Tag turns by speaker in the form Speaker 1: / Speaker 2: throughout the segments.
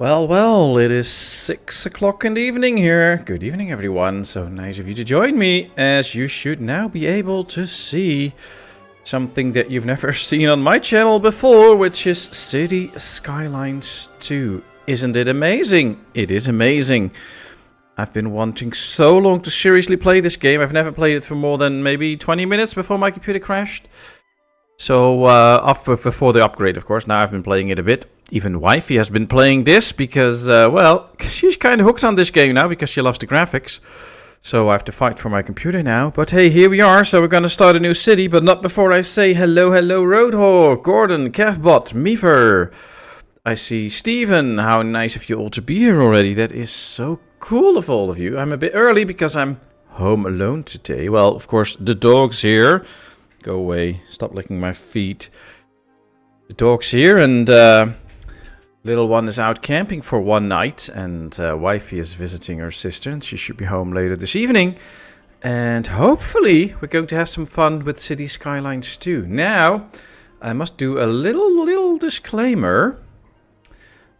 Speaker 1: Well, it is 6 o'clock in the evening here. Good evening, everyone. So nice of you to join me, as you should now be able to see something that you've never seen on my channel before, which is City Skylines 2. Isn't it amazing? It is amazing. I've been wanting so long to seriously play this game. I've never played it for more than maybe 20 minutes before my computer crashed. So, before the upgrade, of course. Now I've been playing it a bit. Even wifey has been playing this because, well, she's kind of hooked on this game now because she loves the graphics. So I have to fight for my computer now. But hey, here we are. So we're going to start a new city, but not before I say hello, Roadhawk, Gordon, Kevbot, Meaver. I see Steven. How nice of you all to be here already. That is so cool of all of you. I'm a bit early because I'm home alone today. Well, of course, the dog's here. Go away. Stop licking my feet. The dog's here, and little one is out camping for one night, and wifey is visiting her sister, and she should be home later this evening. And hopefully we're going to have some fun with City Skylines 2. Now, I must do a little disclaimer.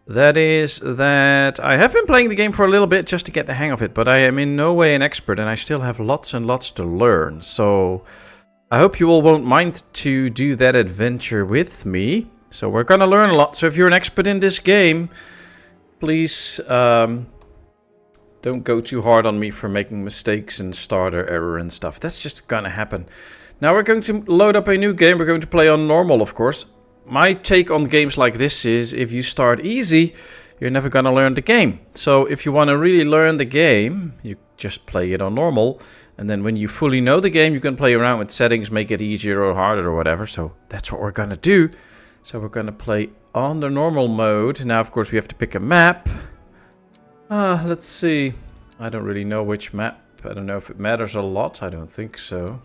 Speaker 1: That is that I have been playing the game for a little bit just to get the hang of it, but I am in no way an expert, and I still have lots and lots to learn. So I hope you all won't mind to do that adventure with me. So we're going to learn a lot. So if you're an expert in this game, please don't go too hard on me for making mistakes and starter error and stuff. That's just going to happen. Now we're going to load up a new game. We're going to play on normal, of course. My take on games like this is if you start easy, you're never going to learn the game. So if you want to really learn the game, you just play it on normal. And then when you fully know the game, you can play around with settings, make it easier or harder or whatever. So that's what we're going to do. So we're going to play on the normal mode. Now, of course, we have to pick a map. Let's see. I don't really know which map. I don't know if it matters a lot. I don't think so.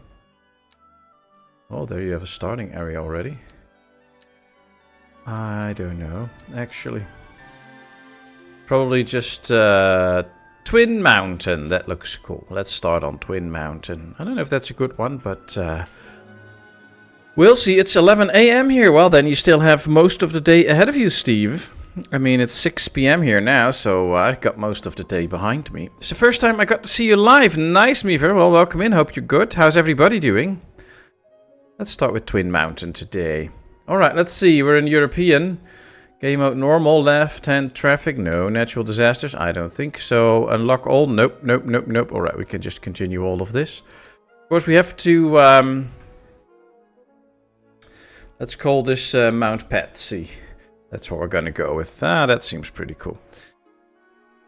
Speaker 1: Oh, there you have a starting area already. I don't know, actually. Probably just Twin Mountain. That looks cool. Let's start on Twin Mountain. I don't know if that's a good one, but we'll see. It's 11 a.m. here. Well, then you still have most of the day ahead of you, Steve. I mean, it's 6 p.m. here now, so I've got most of the day behind me. It's the first time I got to see you live. Nice, Meaver. Well, welcome in. Hope you're good. How's everybody doing? Let's start with Twin Mountain today. All right, let's see. We're in European. Game mode normal, left-hand traffic, no. Natural disasters, I don't think so. Unlock all, nope. All right, we can just continue all of this. Of course, we have to, let's call this Mount Patsy. That's what we're going to go with. That seems pretty cool.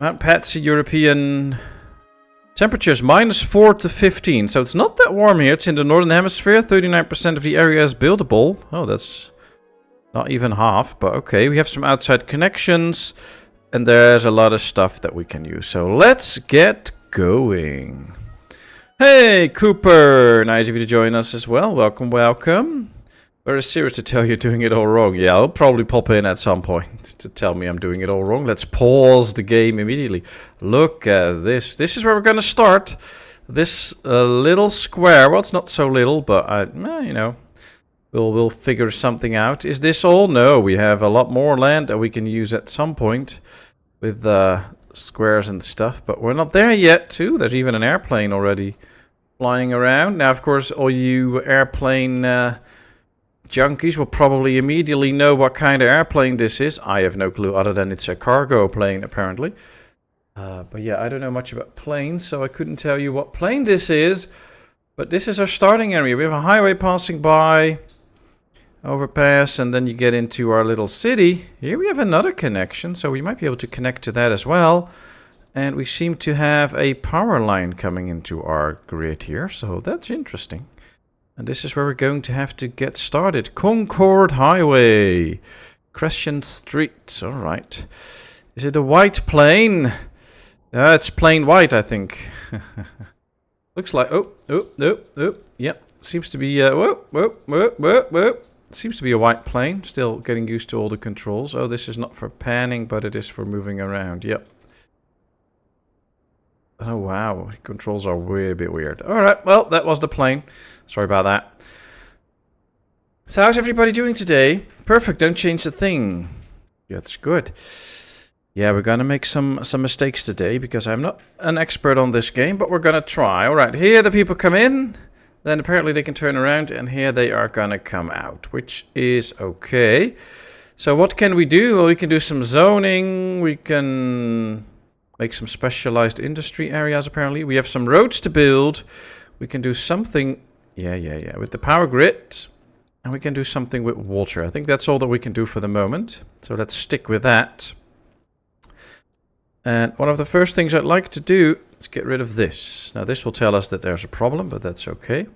Speaker 1: Mount Patsy, European. Temperatures -4 to 15, so it's not that warm here. It's in the northern hemisphere. 39% of the area is buildable. Oh, that's not even half, but okay. We have some outside connections, and there's a lot of stuff that we can use. So let's get going. Hey, Cooper! Nice of you to join us as well. Welcome. Very serious to tell you're doing it all wrong. Yeah, I'll probably pop in at some point to tell me I'm doing it all wrong. Let's pause the game immediately. Look at this. This is where we're going to start. This little square. Well, it's not so little, but you know, we'll figure something out. Is this all? No, we have a lot more land that we can use at some point with squares and stuff. But we're not there yet, too. There's even an airplane already flying around. Now, of course, all you airplane junkies will probably immediately know what kind of airplane this is. I have no clue other than it's a cargo plane, apparently. But yeah, I don't know much about planes, so I couldn't tell you what plane this is. But this is our starting area. We have a highway passing by, overpass, and then you get into our little city. Here we have another connection, so we might be able to connect to that as well. And we seem to have a power line coming into our grid here, so that's interesting. And this is where we're going to have to get started. Concord Highway. Crescent Street. All right. Is it a white plane? It's plain white, I think. Looks like... Oh. Yep. Seems to be... Seems to be a white plane. Still getting used to all the controls. Oh, this is not for panning, but it is for moving around. Yep. Oh, wow. Controls are way a bit weird. All right. Well, that was the plane. Sorry about that. So how's everybody doing today? Perfect. Don't change the thing. That's good. Yeah, we're gonna make some mistakes today because I'm not an expert on this game, but we're gonna try. All right, here the people come in, then apparently they can turn around, and here they are gonna come out, which is okay. So what can we do? Well, we can do some zoning. We can make some specialized industry areas, apparently. We have some roads to build. We can do something, yeah, with the power grid. And we can do something with water. I think that's all that we can do for the moment. So let's stick with that. And one of the first things I'd like to do is get rid of this. Now this will tell us that there's a problem, but that's okay.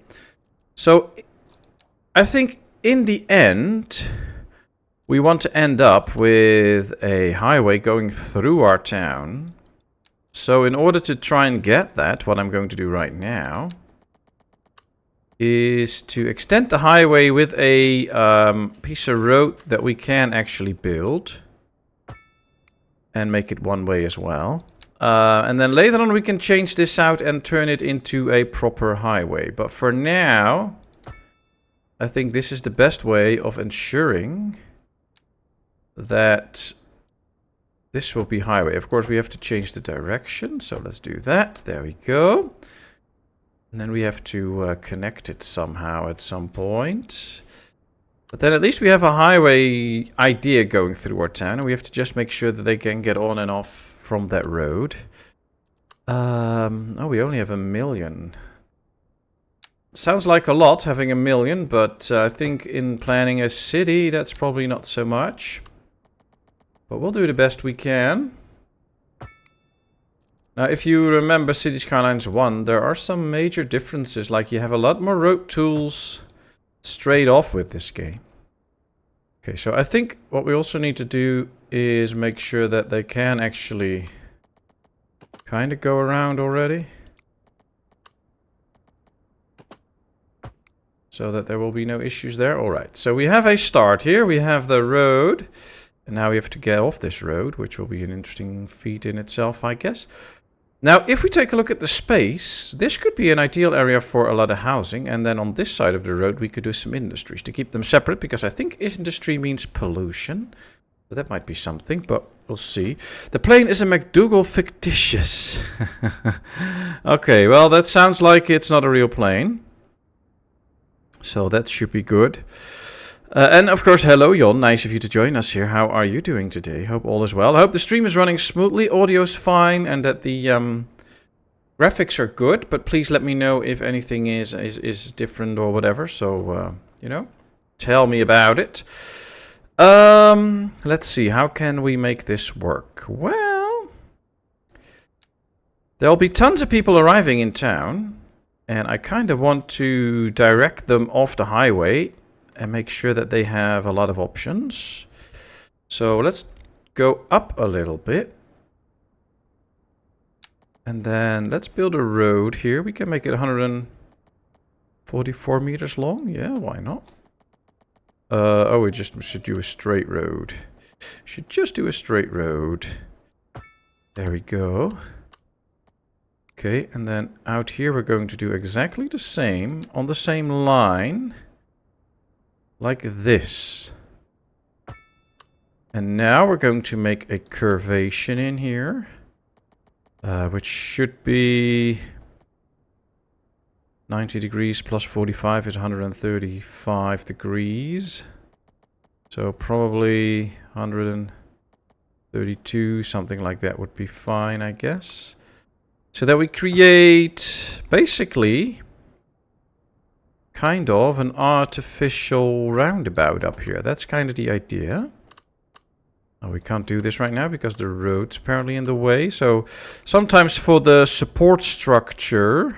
Speaker 1: So I think in the end, we want to end up with a highway going through our town. So in order to try and get that, what I'm going to do right now is to extend the highway with a piece of road that we can actually build. And make it one way as well. And then later on we can change this out and turn it into a proper highway. But for now, I think this is the best way of ensuring that this will be highway. Of course, we have to change the direction. So let's do that. There we go. And then we have to connect it somehow at some point. But then at least we have a highway idea going through our town. And we have to just make sure that they can get on and off from that road. Oh, we only have 1 million. Sounds like a lot, having 1 million. But I think in planning a city, that's probably not so much. But we'll do the best we can. Now, if you remember City Skylines 1, there are some major differences. Like you have a lot more road tools straight off with this game. Okay, so I think what we also need to do is make sure that they can actually kind of go around already. So that there will be no issues there. Alright, so we have a start here. We have the road. And now we have to get off this road, which will be an interesting feat in itself, I guess. Now, if we take a look at the space, this could be an ideal area for a lot of housing. And then on this side of the road, we could do some industries to keep them separate. Because I think industry means pollution. So that might be something, but we'll see. The plane is a McDougal fictitious. Okay, well, that sounds like it's not a real plane. So that should be good. And of course, hello, Jon. Nice of you to join us here. How are you doing today? Hope all is well. I hope the stream is running smoothly, audio's fine, and that the graphics are good. But please let me know if anything is different or whatever. So, you know, tell me about it. Let's see. How can we make this work? Well, there'll be tons of people arriving in town. And I kind of want to direct them off the highway and make sure that they have a lot of options. So let's go up a little bit. And then let's build a road here. We can make it 144 meters long. Yeah, why not? Oh, we just should do a straight road. Should just do a straight road. There we go. Okay, and then out here we're going to do exactly the same on the same line. Like this. And now we're going to make a curvation in here. Which should be 90 degrees plus 45 is 135 degrees. So probably 132, something like that would be fine, I guess. So that we create basically kind of an artificial roundabout up here. That's kind of the idea. Oh, we can't do this right now because the road's apparently in the way. So sometimes for the support structure,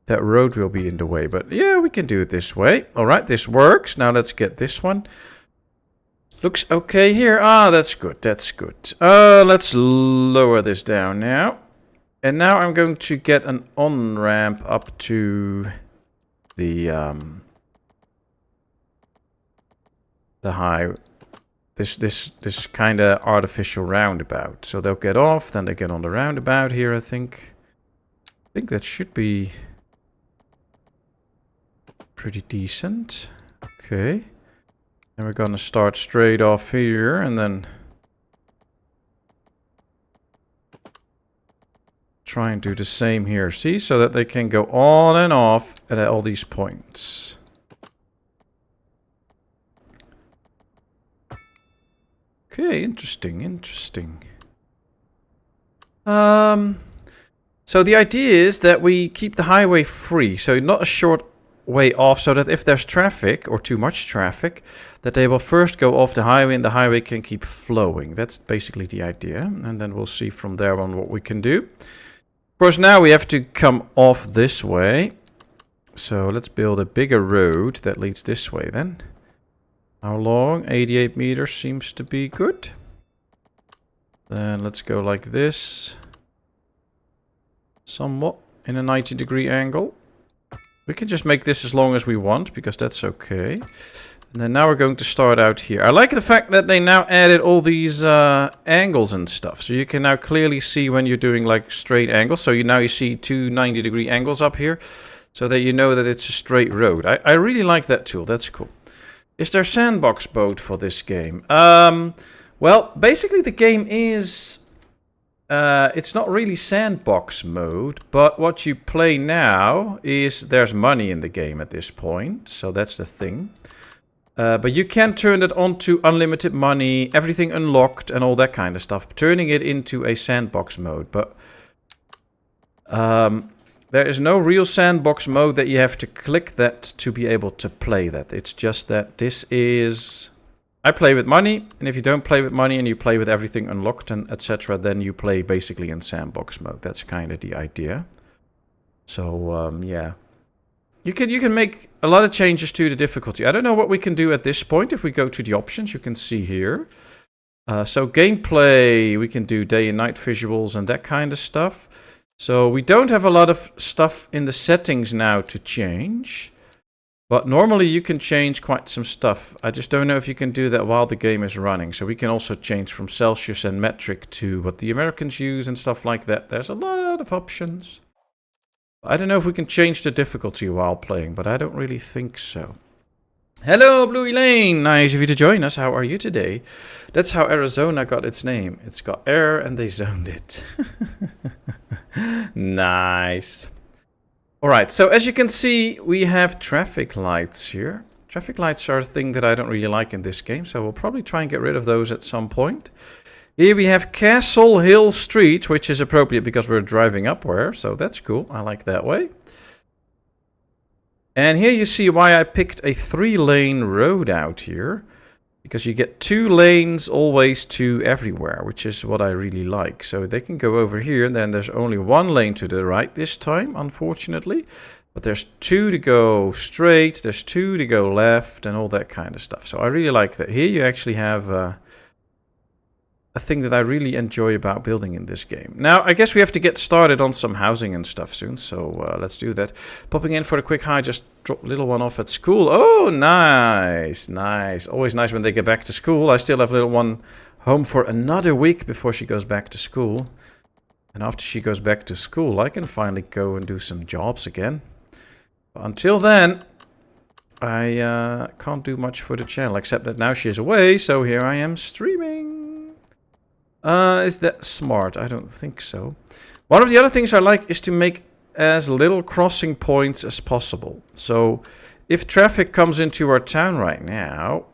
Speaker 1: that road will be in the way. But yeah, we can do it this way. All right, this works. Now let's get this one. Looks okay here. Ah, that's good. That's good. Let's lower this down now. And now I'm going to get an on-ramp up to the high. This kind of artificial roundabout. So they'll get off, then they get on the roundabout here, I think. I think that should be pretty decent. Okay. And we're gonna start straight off here and then try and do the same here. See, so that they can go on and off at all these points. Okay, interesting, interesting. So the idea is that we keep the highway free, so not a short way off, so that if there's traffic or too much traffic, that they will first go off the highway and the highway can keep flowing. That's basically the idea, and then we'll see from there on what we can do. Of course, now we have to come off this way, so let's build a bigger road that leads this way then. How long? 88 meters seems to be good. Then let's go like this. Somewhat in a 90-degree angle. We can just make this as long as we want, because that's okay. And then now we're going to start out here. I like the fact that they now added all these angles and stuff. So you can now clearly see when you're doing like straight angles. So now you see two 90-degree angles up here. So that you know that it's a straight road. I really like that tool. That's cool. Is there sandbox mode for this game? Well, basically the game is... it's not really sandbox mode, but what you play now is there's money in the game at this point, so that's the thing. But you can turn it on to unlimited money, everything unlocked and all that kind of stuff, turning it into a sandbox mode. But there is no real sandbox mode that you have to click that to be able to play that. It's just that this is... I play with money, and if you don't play with money and you play with everything unlocked and etc., then you play basically in sandbox mode. That's kind of the idea. So, yeah. You can make a lot of changes to the difficulty. I don't know what we can do at this point. If we go to the options, you can see here. So gameplay, we can do day and night visuals and that kind of stuff. So we don't have a lot of stuff in the settings now to change. But normally you can change quite some stuff. I just don't know if you can do that while the game is running. So we can also change from Celsius and metric to what the Americans use and stuff like that. There's a lot of options. I don't know if we can change the difficulty while playing, but I don't really think so. Hello, Blue Elaine. Nice of you to join us. How are you today? That's how Arizona got its name. It's got air and they zoned it. Nice. Alright, so as you can see, we have traffic lights here. Traffic lights are a thing that I don't really like in this game, so we'll probably try and get rid of those at some point. Here we have Castle Hill Street, which is appropriate because we're driving upward, so that's cool. I like that way. And here you see why I picked a 3-lane road out here. Because you get 2 lanes always to everywhere, which is what I really like. So they can go over here, and then there's only 1 lane to the right this time, unfortunately. But there's 2 to go straight, there's 2 to go left, and all that kind of stuff. So I really like that. Here you actually have a thing that I really enjoy about building in this game. Now, I guess we have to get started on some housing and stuff soon, so let's do that. Popping in for a quick hi, just drop little one off at school. Oh, nice, nice. Always nice when they get back to school. I still have little one home for another week before she goes back to school. And after she goes back to school, I can finally go and do some jobs again. But until then, I can't do much for the channel, except that now she is away, so here I am streaming. Is that smart? I don't think so. One of the other things I like is to make as little crossing points as possible. So if traffic comes into our town right now,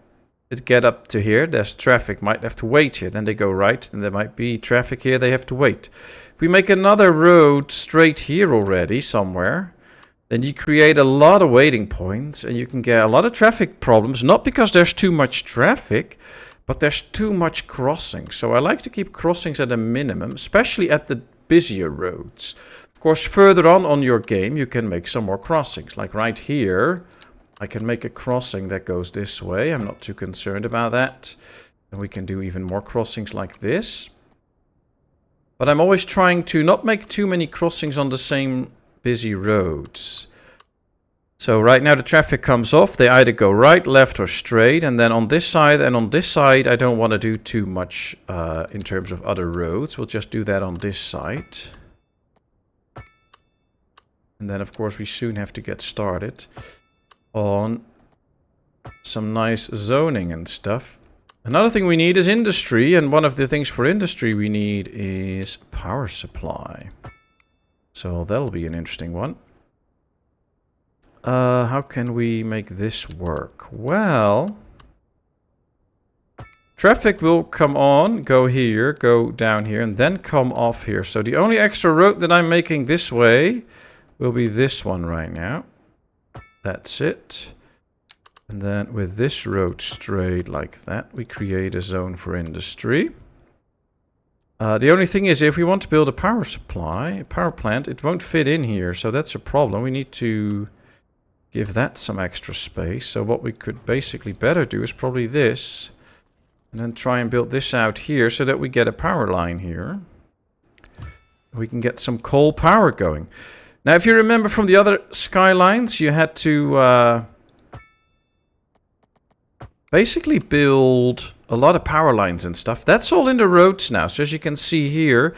Speaker 1: it get up to here, there's traffic, might have to wait here. Then they go right, and there might be traffic here, they have to wait. If we make another road straight here already somewhere, then you create a lot of waiting points, and you can get a lot of traffic problems, not because there's too much traffic, but there's too much crossing. So I like to keep crossings at a minimum, especially at the busier roads. Of course, further on your game, you can make some more crossings. Like right here, I can make a crossing that goes this way. I'm not too concerned about that. And we can do even more crossings like this. But I'm always trying to not make too many crossings on the same busy roads. So right now the traffic comes off, they either go right, left or straight, and then on this side and on this side I don't want to do too much in terms of other roads. We'll just do that on this side. And then of course we soon have to get started on some nice zoning and stuff. Another thing we need is industry, and one of the things for industry we need is power supply. So that'll be an interesting one. How can we make this work? Well, traffic will come on, go here, go down here, and then come off here. So the only extra road that I'm making this way will be this one right now. That's it. And then with this road straight like that, we create a zone for industry. The only thing is, if we want to build a power supply, a power plant, it won't fit in here. So that's a problem. We need to give that some extra space. So what we could basically better do is probably this. And then try and build this out here so that we get a power line here. We can get some coal power going. Now, if you remember from the other Skylines, you had to basically build a lot of power lines and stuff. That's all in the roads now. So as you can see here,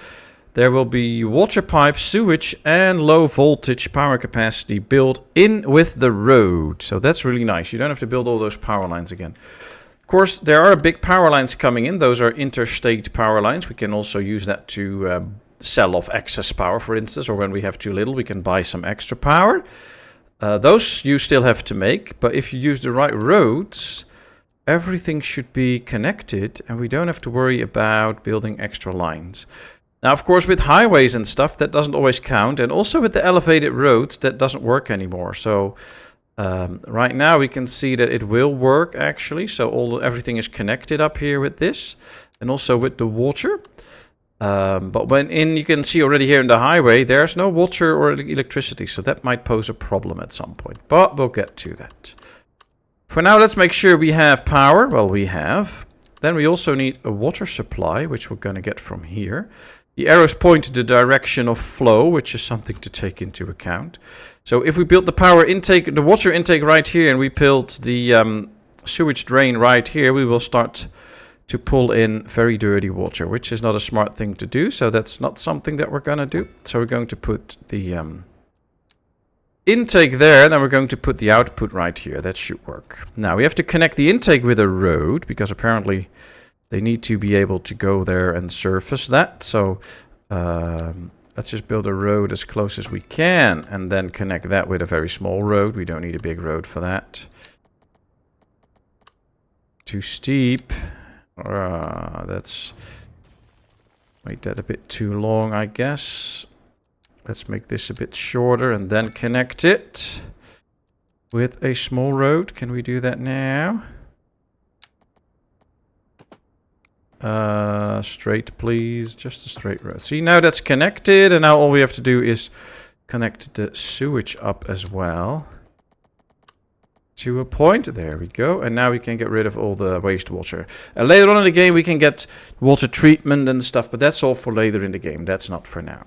Speaker 1: there will be water pipes, sewage, and low voltage power capacity built in with the road. So that's really nice. You don't have to build all those power lines again. Of course, there are big power lines coming in. Those are interstate power lines. We can also use that to sell off excess power, for instance, or when we have too little, we can buy some extra power. Those you still have to make, but if you use the right roads, everything should be connected and we don't have to worry about building extra lines. Now, of course, with highways and stuff, that doesn't always count. And also with the elevated roads, that doesn't work anymore. So right now we can see that it will work actually. So everything is connected up here with this and also with the water. But you can see already here in the highway, there's no water or electricity. So that might pose a problem at some point, but we'll get to that. For now, let's make sure we have power. Well, we have. Then we also need a water supply, which we're going to get from here. The arrows point to the direction of flow, which is something to take into account. So if we build the power intake, the water intake right here, and we build the sewage drain right here, we will start to pull in very dirty water, which is not a smart thing to do. So that's not something that we're going to do. So we're going to put the intake there, and then we're going to put the output right here. That should work. Now we have to connect the intake with a road, because apparently they need to be able to go there and surface that. So let's just build a road as close as we can and then connect that with a very small road. We don't need a big road for that. Too steep. That's made that a bit too long, I guess. Let's make this a bit shorter and then connect it with a small road. Can we do that now? Straight, please. Just a straight road. See, now that's connected, and now all we have to do is connect the sewage up as well to a point. There we go. And now we can get rid of all the wastewater. Later on in the game, we can get water treatment and stuff, but that's all for later in the game. That's not for now.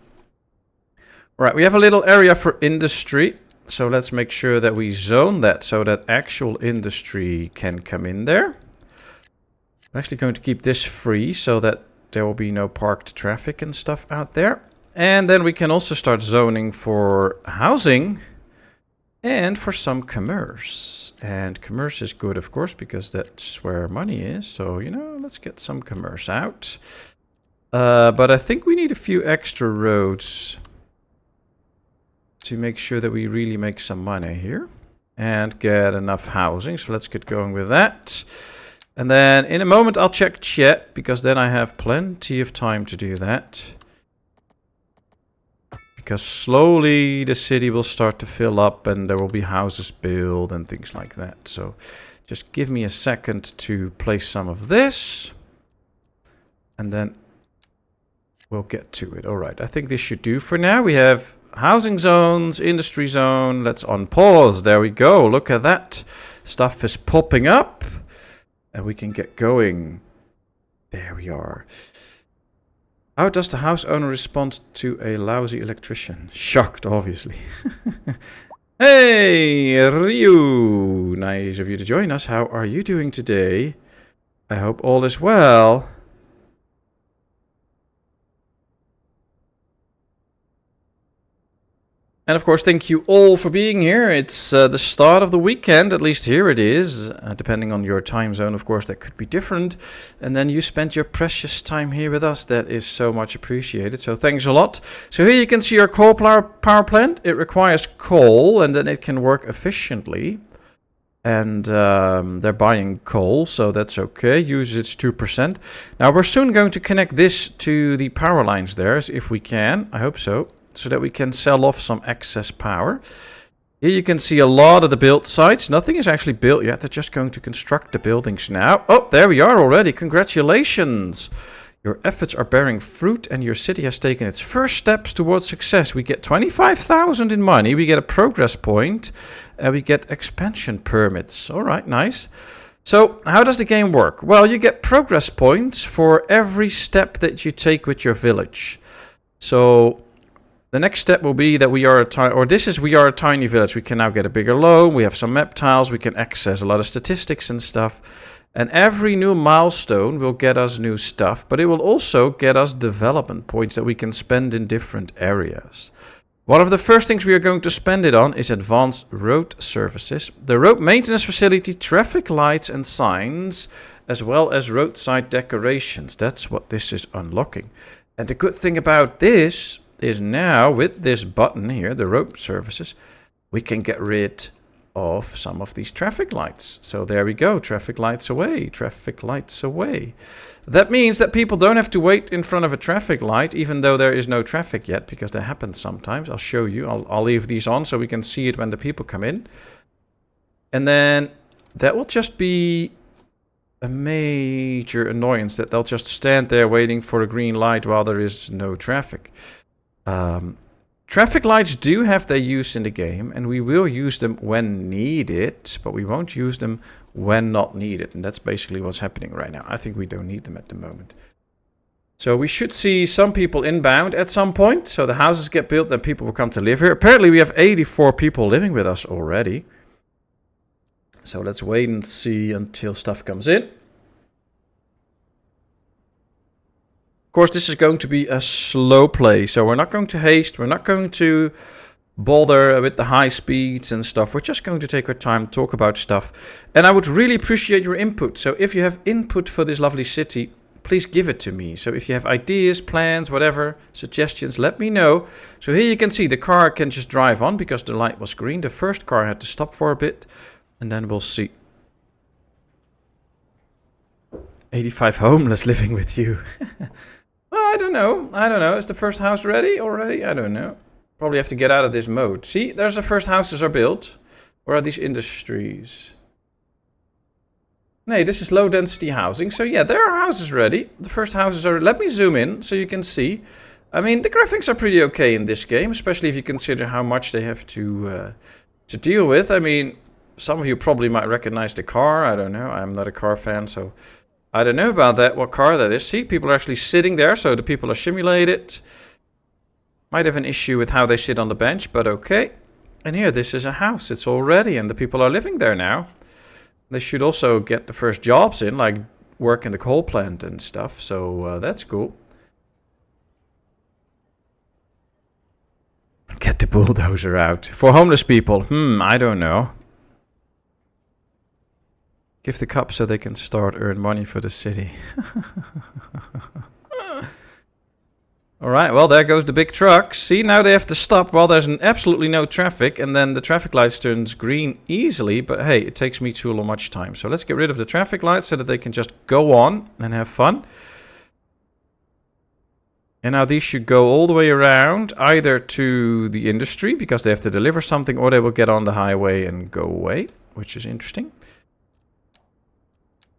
Speaker 1: All right, we have a little area for industry. So let's make sure that we zone that so that actual industry can come in there. I'm actually going to keep this free so that there will be no parked traffic and stuff out there. And then we can also start zoning for housing and for some commerce. And commerce is good, of course, because that's where money is. So, you know, let's get some commerce out. But I think we need a few extra roads to make sure that we really make some money here and get enough housing. So let's get going with that. And then in a moment I'll check chat, because then I have plenty of time to do that. Because slowly the city will start to fill up and there will be houses built and things like that. So just give me a second to place some of this. And then we'll get to it. All right, I think this should do for now. We have housing zones, industry zone. Let's unpause. There we go. Look at that. Stuff is popping up. And we can get going. There we are. How does the house owner respond to a lousy electrician? Shocked, obviously. Hey, Ryu! Nice of you to join us. How are you doing today? I hope all is well. And of course, thank you all for being here. It's the start of the weekend, at least here it is. Depending on your time zone, of course, that could be different. And then you spent your precious time here with us. That is so much appreciated. So thanks a lot. So here you can see our coal power plant. It requires coal, and then it can work efficiently. And they're buying coal, so that's okay. Usage 2%. Now we're soon going to connect this to the power lines there, if we can. I hope so. So that we can sell off some excess power. Here you can see a lot of the built sites. Nothing is actually built yet. They're just going to construct the buildings now. Oh, there we are already. Congratulations. Your efforts are bearing fruit and your city has taken its first steps towards success. We get 25,000 in money. We get a progress point. And we get expansion permits. All right, nice. So how does the game work? Well, you get progress points for every step that you take with your village. So the next step will be that we are a tiny village. We can now get a bigger loan. We have some map tiles. We can access a lot of statistics and stuff. And every new milestone will get us new stuff, but it will also get us development points that we can spend in different areas. One of the first things we are going to spend it on is advanced road services, the road maintenance facility, traffic lights and signs, as well as roadside decorations. That's what this is unlocking. And the good thing about this is now with this button here, the road services, we can get rid of some of these traffic lights. So there we go, traffic lights away, traffic lights away. That means that people don't have to wait in front of a traffic light, even though there is no traffic yet, because that happens sometimes. I'll show you, I'll leave these on so we can see it when the people come in. And then that will just be a major annoyance that they'll just stand there waiting for a green light while there is no traffic. Traffic lights do have their use in the game, and we will use them when needed, but we won't use them when not needed. And that's basically what's happening right now. I think we don't need them at the moment. So we should see some people inbound at some point. So the houses get built, then people will come to live here. Apparently we have 84 people living with us already. So let's wait and see until stuff comes in. Of course, this is going to be a slow play, so we're not going to haste, we're not going to bother with the high speeds and stuff. We're just going to take our time, talk about stuff. And I would really appreciate your input. So if you have input for this lovely city, please give it to me. So if you have ideas, plans, whatever, suggestions, let me know. So here you can see the car can just drive on because the light was green. The first car had to stop for a bit, and then we'll see. 85 homeless living with you. Well, I don't know. Is the first house ready already? I don't know. Probably have to get out of this mode. See, there's the first houses are built. Where are these industries? Nee, this is low density housing. So yeah, there are houses ready. The first houses are... Let me zoom in so you can see. I mean, the graphics are pretty okay in this game, especially if you consider how much they have to deal with. I mean, some of you probably might recognize the car. I don't know. I'm not a car fan, so... I don't know about that, what car that is. See, people are actually sitting there, so the people are simulated. Might have an issue with how they sit on the bench, but okay. And here, this is a house. It's all ready, and the people are living there now. They should also get the first jobs in, like work in the coal plant and stuff, so that's cool. Get the bulldozer out. For homeless people, I don't know. Give the cup so they can start earn money for the city. Alright, well there goes the big truck. See, now they have to stop while there's absolutely no traffic. And then the traffic lights turns green easily. But hey, it takes me too much time. So let's get rid of the traffic lights so that they can just go on and have fun. And now these should go all the way around, either to the industry because they have to deliver something, or they will get on the highway and go away, which is interesting.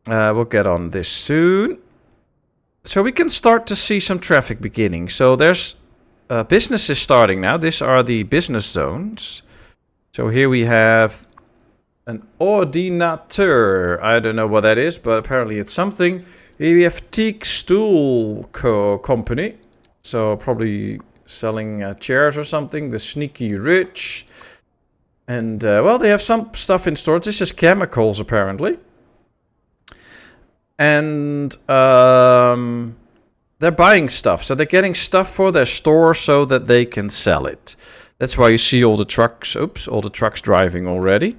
Speaker 1: We'll get on this soon. So we can start to see some traffic beginning. So there's businesses starting now. These are the business zones. So here we have an ordinateur. I don't know what that is, but apparently it's something. Here we have Teak Stool Company. So probably selling chairs or something. The Sneaky Rich. And well, they have some stuff in stores. This is chemicals apparently. And they're buying stuff. So they're getting stuff for their store so that they can sell it. That's why you see all the trucks, all the trucks driving already.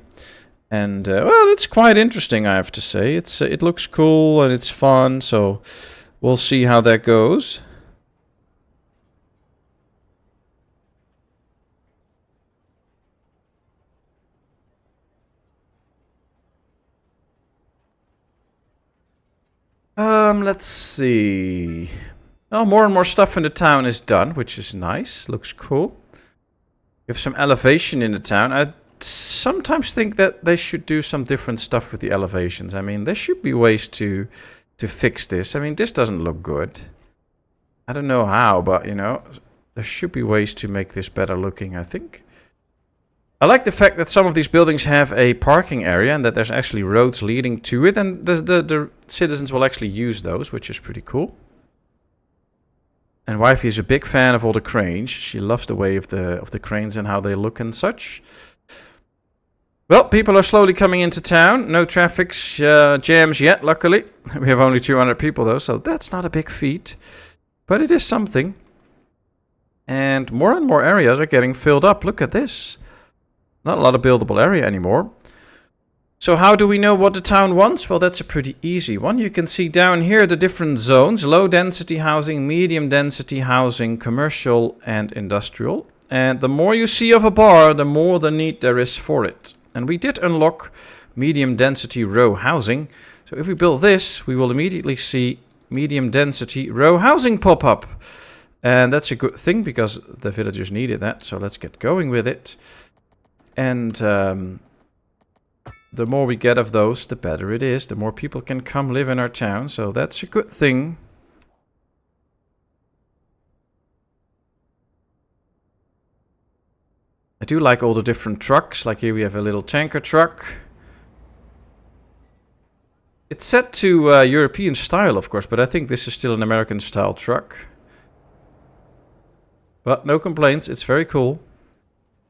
Speaker 1: And, well, it's quite interesting, I have to say. It looks cool and it's fun, so we'll see how that goes. Let's see. Oh, more and more stuff in the town is done, which is nice. Looks cool. You have some elevation in the town. I sometimes think that they should do some different stuff with the elevations. I mean, there should be ways to fix this. I mean, this doesn't look good. I don't know how, but, you know, there should be ways to make this better looking, I think. I like the fact that some of these buildings have a parking area and that there's actually roads leading to it, and the citizens will actually use those, which is pretty cool. And Wifey is a big fan of all the cranes. She loves the way of the cranes and how they look and such. Well, people are slowly coming into town. No traffic jams yet, luckily. We have only 200 people though, so that's not a big feat. But it is something. And more areas are getting filled up. Look at this. Not a lot of buildable area anymore. So how do we know what the town wants? Well, that's a pretty easy one. You can see down here the different zones. Low density housing, medium density housing, commercial and industrial. And the more you see of a bar, the more the need there is for it. And we did unlock medium density row housing. So if we build this, we will immediately see medium density row housing pop up. And that's a good thing because the villagers needed that. So let's get going with it. And the more we get of those, the better it is. The more people can come live in our town. So that's a good thing. I do like all the different trucks. Like here we have a little tanker truck. It's set to European style, of course, but I think this is still an American style truck. But no complaints, it's very cool.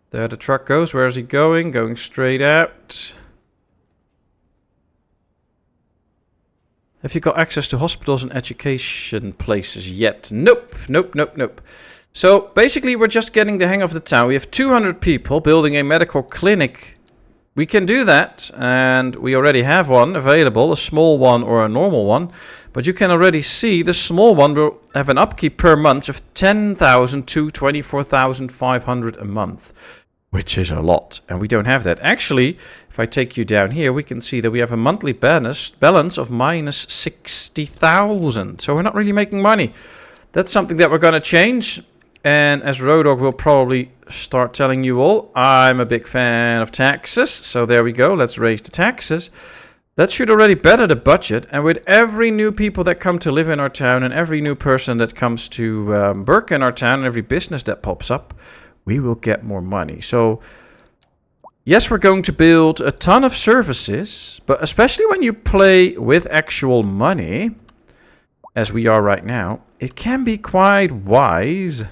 Speaker 1: There the truck goes. Where is he going? Going straight out. Have you got access to hospitals and education places yet? Nope, nope, nope, nope. So basically we're just getting the hang of the town. We have 200 people building a medical clinic. We can do that, and we already have one available, a small one or a normal one. But you can already see the small one will have an upkeep per month of 10,000 to 24,500 a month. Which is a lot, and we don't have that. Actually, if I take you down here, we can see that we have a monthly balance of minus 60,000. So we're not really making money. That's something that we're going to change. And as Rodog will probably start telling you all, I'm a big fan of taxes. So there we go. Let's raise the taxes. That should already better the budget. And with every new people that come to live in our town and every new person that comes to work in our town and every business that pops up, we will get more money. So, yes, we're going to build a ton of services, but especially when you play with actual money, as we are right now, it can be quite wise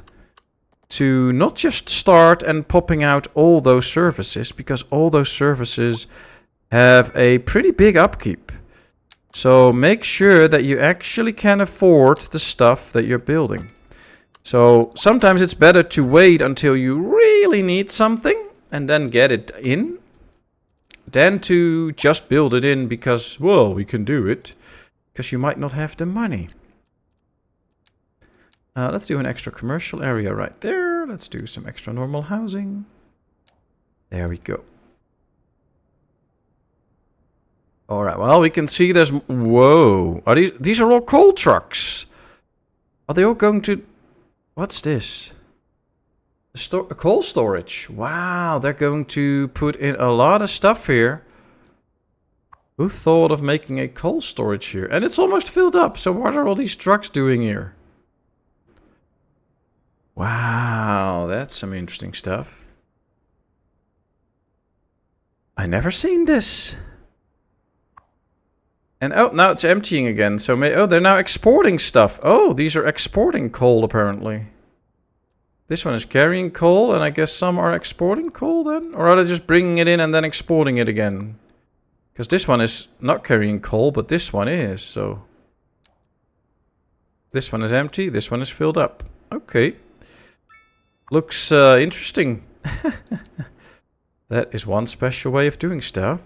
Speaker 1: to not just start and popping out all those services, because all those services have a pretty big upkeep. So make sure that you actually can afford the stuff that you're building. So sometimes it's better to wait until you really need something and then get it in than to just build it in because, well, we can do it. Because you might not have the money. Let's do an extra commercial area right there. Let's do some extra normal housing. There we go. Alright, well, we can see there's... Whoa. Are these are all coal trucks. Are they all going to... What's this? A coal storage. Wow, they're going to put in a lot of stuff here. Who thought of making a coal storage here? And it's almost filled up. So what are all these trucks doing here? Wow, that's some interesting stuff. I never seen this. And oh, now it's emptying again. So oh, they're now exporting stuff. Oh, these are exporting coal apparently. This one is carrying coal, and I guess some are exporting coal then? Or are they just bringing it in and then exporting it again? Because this one is not carrying coal, but this one is, so... This one is empty, this one is filled up. Okay. Looks interesting. That is one special way of doing stuff.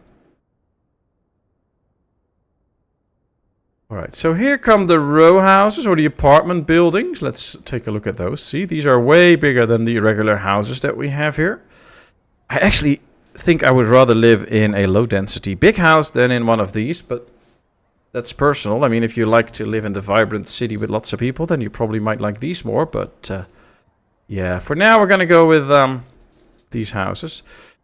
Speaker 1: Alright, so here come the row houses or the apartment buildings. Let's take a look at those. See, these are way bigger than the regular houses that we have here. I actually think I would rather live in a low density big house than in one of these, but that's personal. I mean, if you like to live in the vibrant city with lots of people, then you probably might like these more, but yeah, for now we're gonna go with these houses.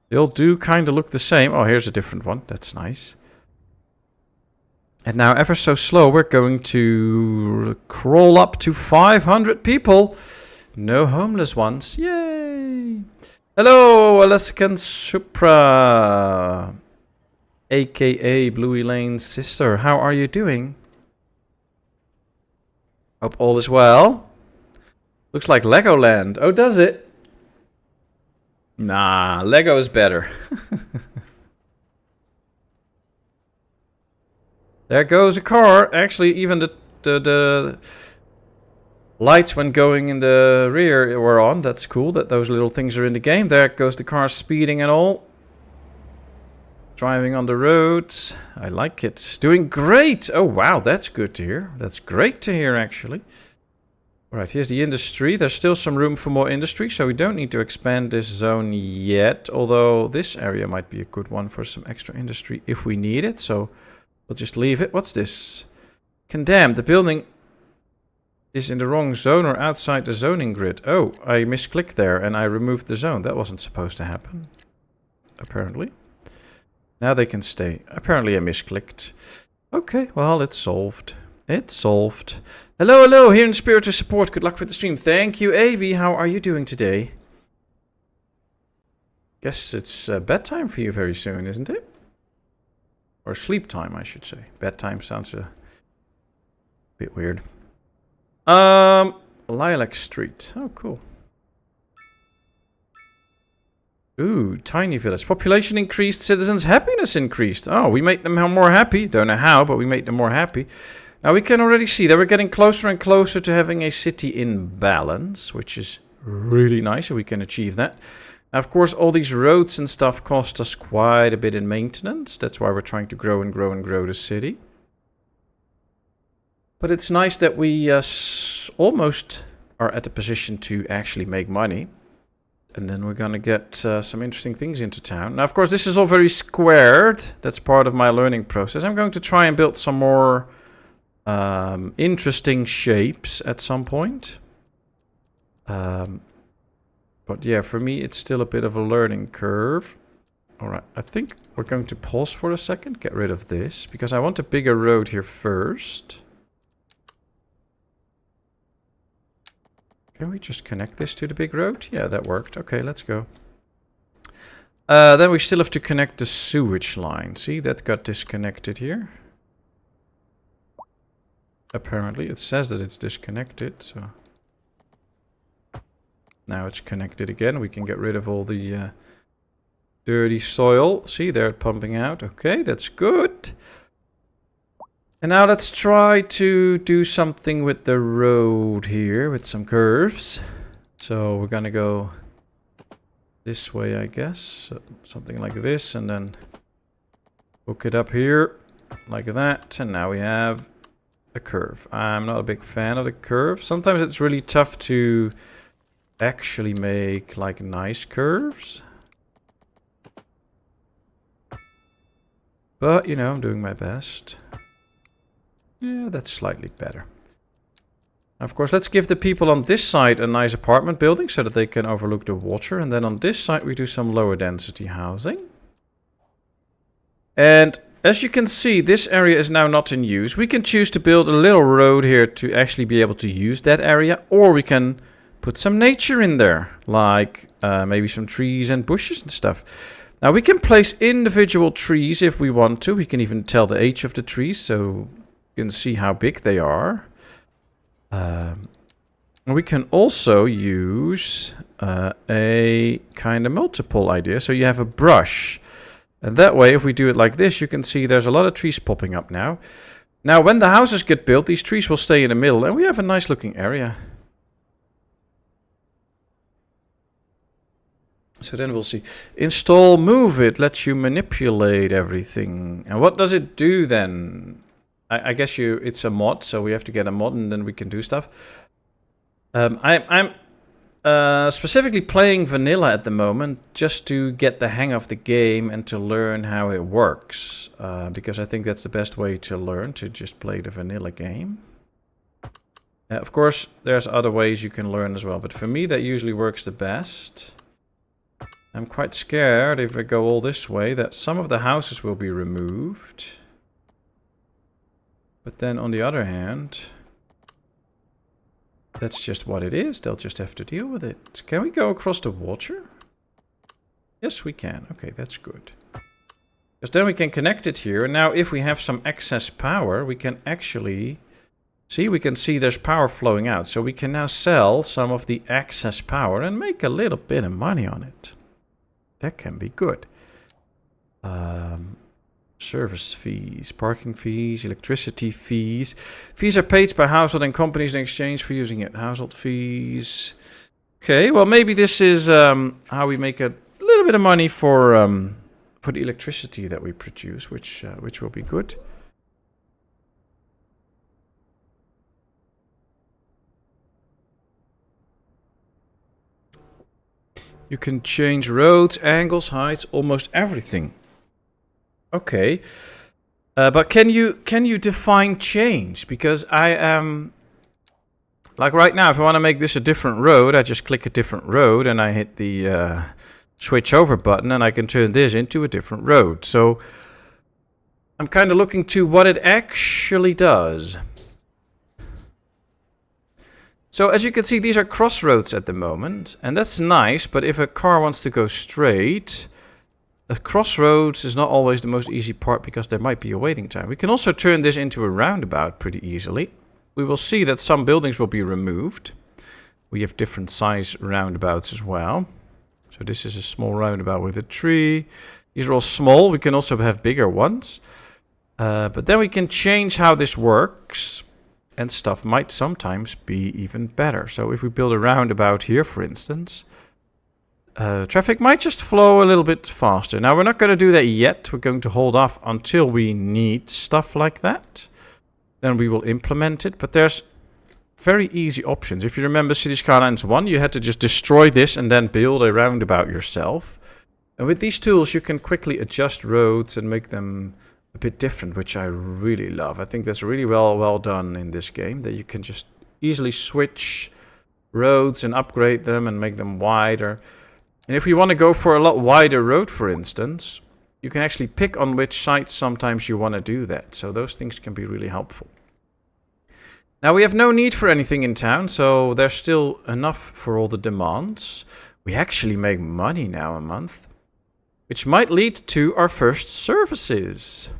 Speaker 1: They'll do kind of look the same. Oh, here's a different one. That's nice. And now, ever so slow, we're going to crawl up to 500 people. No homeless ones. Yay! Hello, Alaskan Supra, aka Blue Elaine's sister. How are you doing? Hope all is well. Looks like Legoland. Oh, does it? Nah, Lego is better. There goes a car. Actually, even the lights when going in the rear were on. That's cool that those little things are in the game. There goes the car speeding and all. Driving on the roads. I like it. Doing great. Oh, wow. That's good to hear. That's great to hear, actually. Alright, here's the industry. There's still some room for more industry, so we don't need to expand this zone yet. Although this area might be a good one for some extra industry if we need it. So we'll just leave it. What's this? Condemned. The building is in the wrong zone or outside the zoning grid. Oh, I misclicked there and I removed the zone. That wasn't supposed to happen. Apparently. Now they can stay. Apparently I misclicked. Okay, well, it's solved. It's solved. Hello, hello, here in spirit to support. Good luck with the stream. Thank you, AB. How are you doing today? Guess it's bedtime for you very soon, isn't it? Or sleep time, I should say. Bedtime sounds a bit weird. Lilac Street. Oh, cool. Ooh, tiny village. Population increased, citizens' happiness increased. Oh, we made them more happy. Don't know how, but we made them more happy. Now we can already see that we're getting closer and closer to having a city in balance, which is really nice, and we can achieve that. Now, of course, all these roads and stuff cost us quite a bit in maintenance. That's why we're trying to grow and grow and grow the city. But it's nice that we almost are at a position to actually make money. And then we're going to get some interesting things into town. Now, of course, this is all very squared. That's part of my learning process. I'm going to try and build some more interesting shapes at some point. But yeah, for me, it's still a bit of a learning curve. All right, I think we're going to pause for a second, get rid of this, because I want a bigger road here first. Can we just connect this to the big road? Yeah, that worked. Okay, let's go. Then we still have to connect the sewage line. See, that got disconnected here. Apparently, it says that it's disconnected, so... Now it's connected again. We can get rid of all the dirty soil. See, they're pumping out. Okay, that's good. And now let's try to do something with the road here, with some curves. So we're gonna go this way, I guess. So something like this, and then hook it up here, like that. And now we have a curve. I'm not a big fan of the curve. Sometimes it's really tough to actually make like nice curves. But, you know, I'm doing my best. Yeah, that's slightly better. Of course, let's give the people on this side a nice apartment building so that they can overlook the water. And then on this side, we do some lower density housing. And as you can see, this area is now not in use. We can choose to build a little road here to actually be able to use that area. Or we can put some nature in there, like maybe some trees and bushes and stuff. Now, we can place individual trees if we want to. We can even tell the age of the trees, so you can see how big they are. We can also use a kind of multiple idea. So you have a brush. And that way, if we do it like this, you can see there's a lot of trees popping up now. Now, when the houses get built, these trees will stay in the middle. And we have a nice looking area. So then we'll see. Install Move It lets you manipulate everything. And what does it do then? I guess it's a mod, so we have to get a mod and then we can do stuff. I'm specifically playing vanilla at the moment just to get the hang of the game and to learn how it works. Because I think that's the best way to learn, to just play the vanilla game. Of course, there's other ways you can learn as well, but for me that usually works the best. I'm quite scared if I go all this way that some of the houses will be removed. But then on the other hand, that's just what it is. They'll just have to deal with it. Can we go across the water? Yes, we can. Okay, that's good. Because then we can connect it here. And now if we have some excess power, we can actually... See, we can see there's power flowing out. So we can now sell some of the excess power and make a little bit of money on it. That can be good. Service fees, parking fees, electricity fees. Fees are paid by household and companies in exchange for using it. Household fees. Okay, well maybe this is how we make a little bit of money for the electricity that we produce, which will be good. You can change roads, angles, heights, almost everything. Okay, but can you define change? Because I am like right now, if I want to make this a different road, I just click a different road and I hit the switch over button, and I can turn this into a different road. So I'm kind of looking to what it actually does. So as you can see, these are crossroads at the moment, and that's nice, but if a car wants to go straight, a crossroads is not always the most easy part because there might be a waiting time. We can also turn this into a roundabout pretty easily. We will see that some buildings will be removed. We have different size roundabouts as well. So this is a small roundabout with a tree. These are all small. We can also have bigger ones. But then we can change how this works. And stuff might sometimes be even better. So if we build a roundabout here, for instance, traffic might just flow a little bit faster. Now, we're not going to do that yet. We're going to hold off until we need stuff like that. Then we will implement it. But there's very easy options. If you remember City Skylines 1, you had to just destroy this and then build a roundabout yourself. And with these tools, you can quickly adjust roads and make them a bit different, which I really love. I think that's really well done in this game, that you can just easily switch roads and upgrade them and make them wider. And if you want to go for a lot wider road, for instance, you can actually pick on which sites sometimes you want to do that. So those things can be really helpful. Now we have no need for anything in town, so there's still enough for all the demands. We actually make money now a month, which might lead to our first services.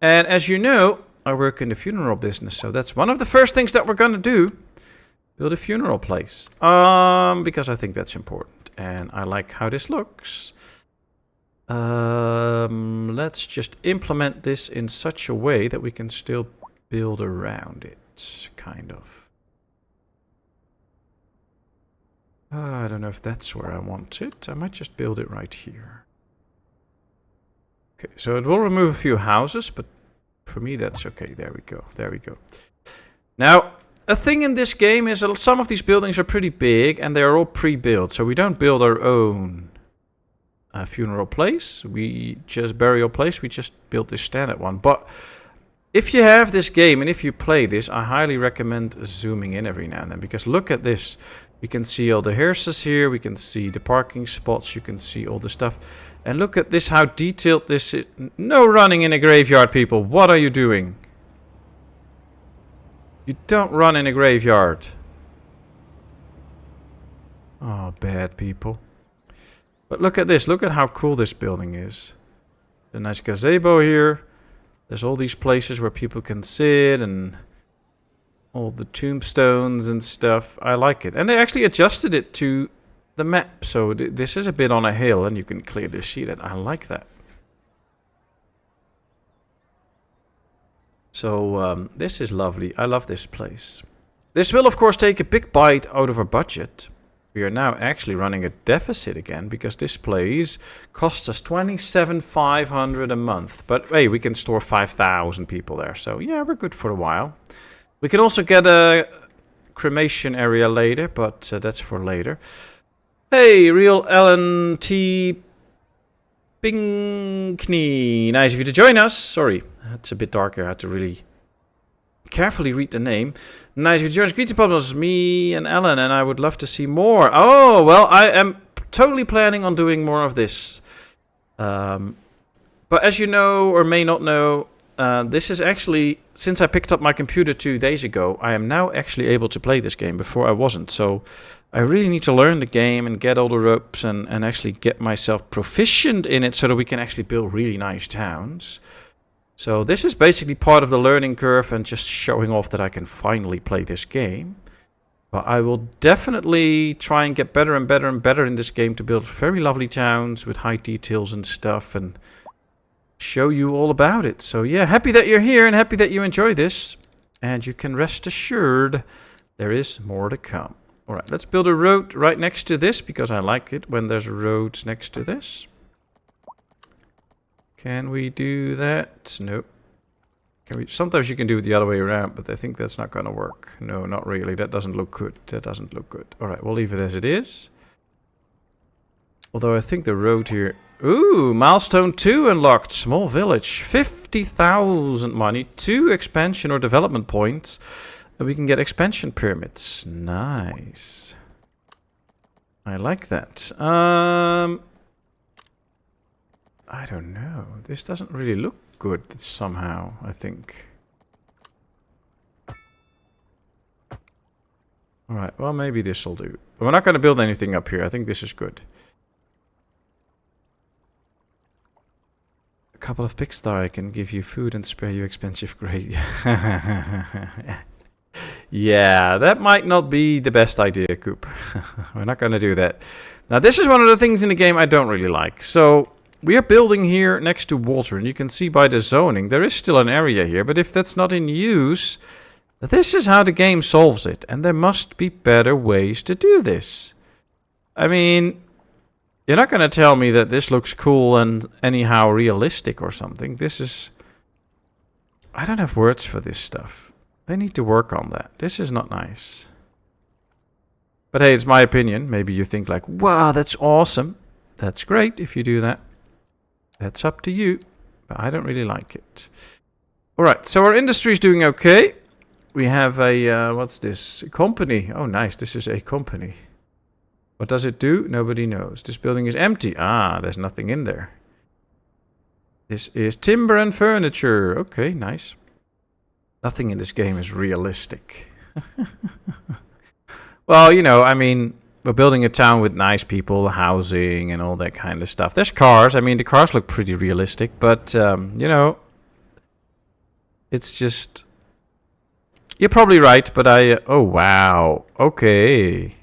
Speaker 1: And as you know, I work in the funeral business, so that's one of the first things that we're going to do. Build a funeral place. Because I think that's important. And I like how this looks. Let's just implement this in such a way that we can still build around it, kind of. I don't know if that's where I want it. I might just build it right here. Okay, so it will remove a few houses, but for me that's okay. There we go. There we go. Now, a thing in this game is that some of these buildings are pretty big and they are all pre-built. So we don't build our own funeral place. We just burial place. We just built this standard one. But if you have this game and if you play this, I highly recommend zooming in every now and then. Because look at this. We can see all the hearses here. We can see the parking spots. You can see all the stuff. And look at this, how detailed this is. No running in a graveyard, people. What are you doing? You don't run in a graveyard. Oh, bad people. But look at this. Look at how cool this building is. A nice gazebo here. There's all these places where people can sit and all the tombstones and stuff. I like it. And they actually adjusted it to the map. So this is a bit on a hill and you can clearly see that. I like that. So this is lovely. I love this place. This will of course take a big bite out of our budget. we are now actually running a deficit again because this place costs us 27,500 a month. But hey, we can store 5,000 people there. So yeah, we're good for a while. We can also get a cremation area later, but that's for later. Hey, real Ellen T. Pinkney. Nice of you to join us. Sorry, it's a bit darker. I had to really carefully read the name. Nice of you to join us. Greetings, Patmos. Me and Ellen, and I would love to see more. Oh, well, I am totally planning on doing more of this. But as you know, or may not know, this is actually, since I picked up my computer 2 days ago, I am now actually able to play this game. Before I wasn't, so I really need to learn the game and get all the ropes and actually get myself proficient in it so that we can actually build really nice towns. So this is basically part of the learning curve and just showing off that I can finally play this game. But I will definitely try and get better and better and better in this game to build very lovely towns with high details and stuff and show you all about it. So yeah, happy that you're here and happy that you enjoy this. And you can rest assured there is more to come. Alright, let's build a road right next to this, because I like it when there's roads next to this. Can we do that? Nope. Can we? Sometimes you can do it the other way around, but I think that's not going to work. No, not really. That doesn't look good. That doesn't look good. Alright, we'll leave it as it is. Although I think the road here... Ooh, milestone 2 unlocked. Small village. 50,000 money. 2 expansion or development points. And we can get expansion permits. Nice. I like that. I don't know. This doesn't really look good somehow, I think. Alright, well maybe this will do. But we're not going to build anything up here. I think this is good. A couple of pigsty can give you food and spare you expensive grade. Yeah, that might not be the best idea, Coop. We're not going to do that. Now, this is one of the things in the game I don't really like. So, we are building here next to water, and you can see by the zoning, there is still an area here. But if that's not in use, this is how the game solves it. And there must be better ways to do this. I mean, you're not going to tell me that this looks cool and anyhow realistic or something. This is... I don't have words for this stuff. They need to work on that. This is not nice. But hey, it's my opinion. Maybe you think like, wow, that's awesome. That's great if you do that. That's up to you. But I don't really like it. Alright, so our industry is doing okay. We have a, what's this? A company. Oh, nice. This is a company. What does it do? Nobody knows. This building is empty. Ah, there's nothing in there. This is timber and furniture. Okay, nice. Nothing in this game is realistic. Well, you know, I mean, we're building a town with nice people, housing, and all that kind of stuff. There's cars. I mean, the cars look pretty realistic, but, you know, it's just... You're probably right, but oh, wow. Okay.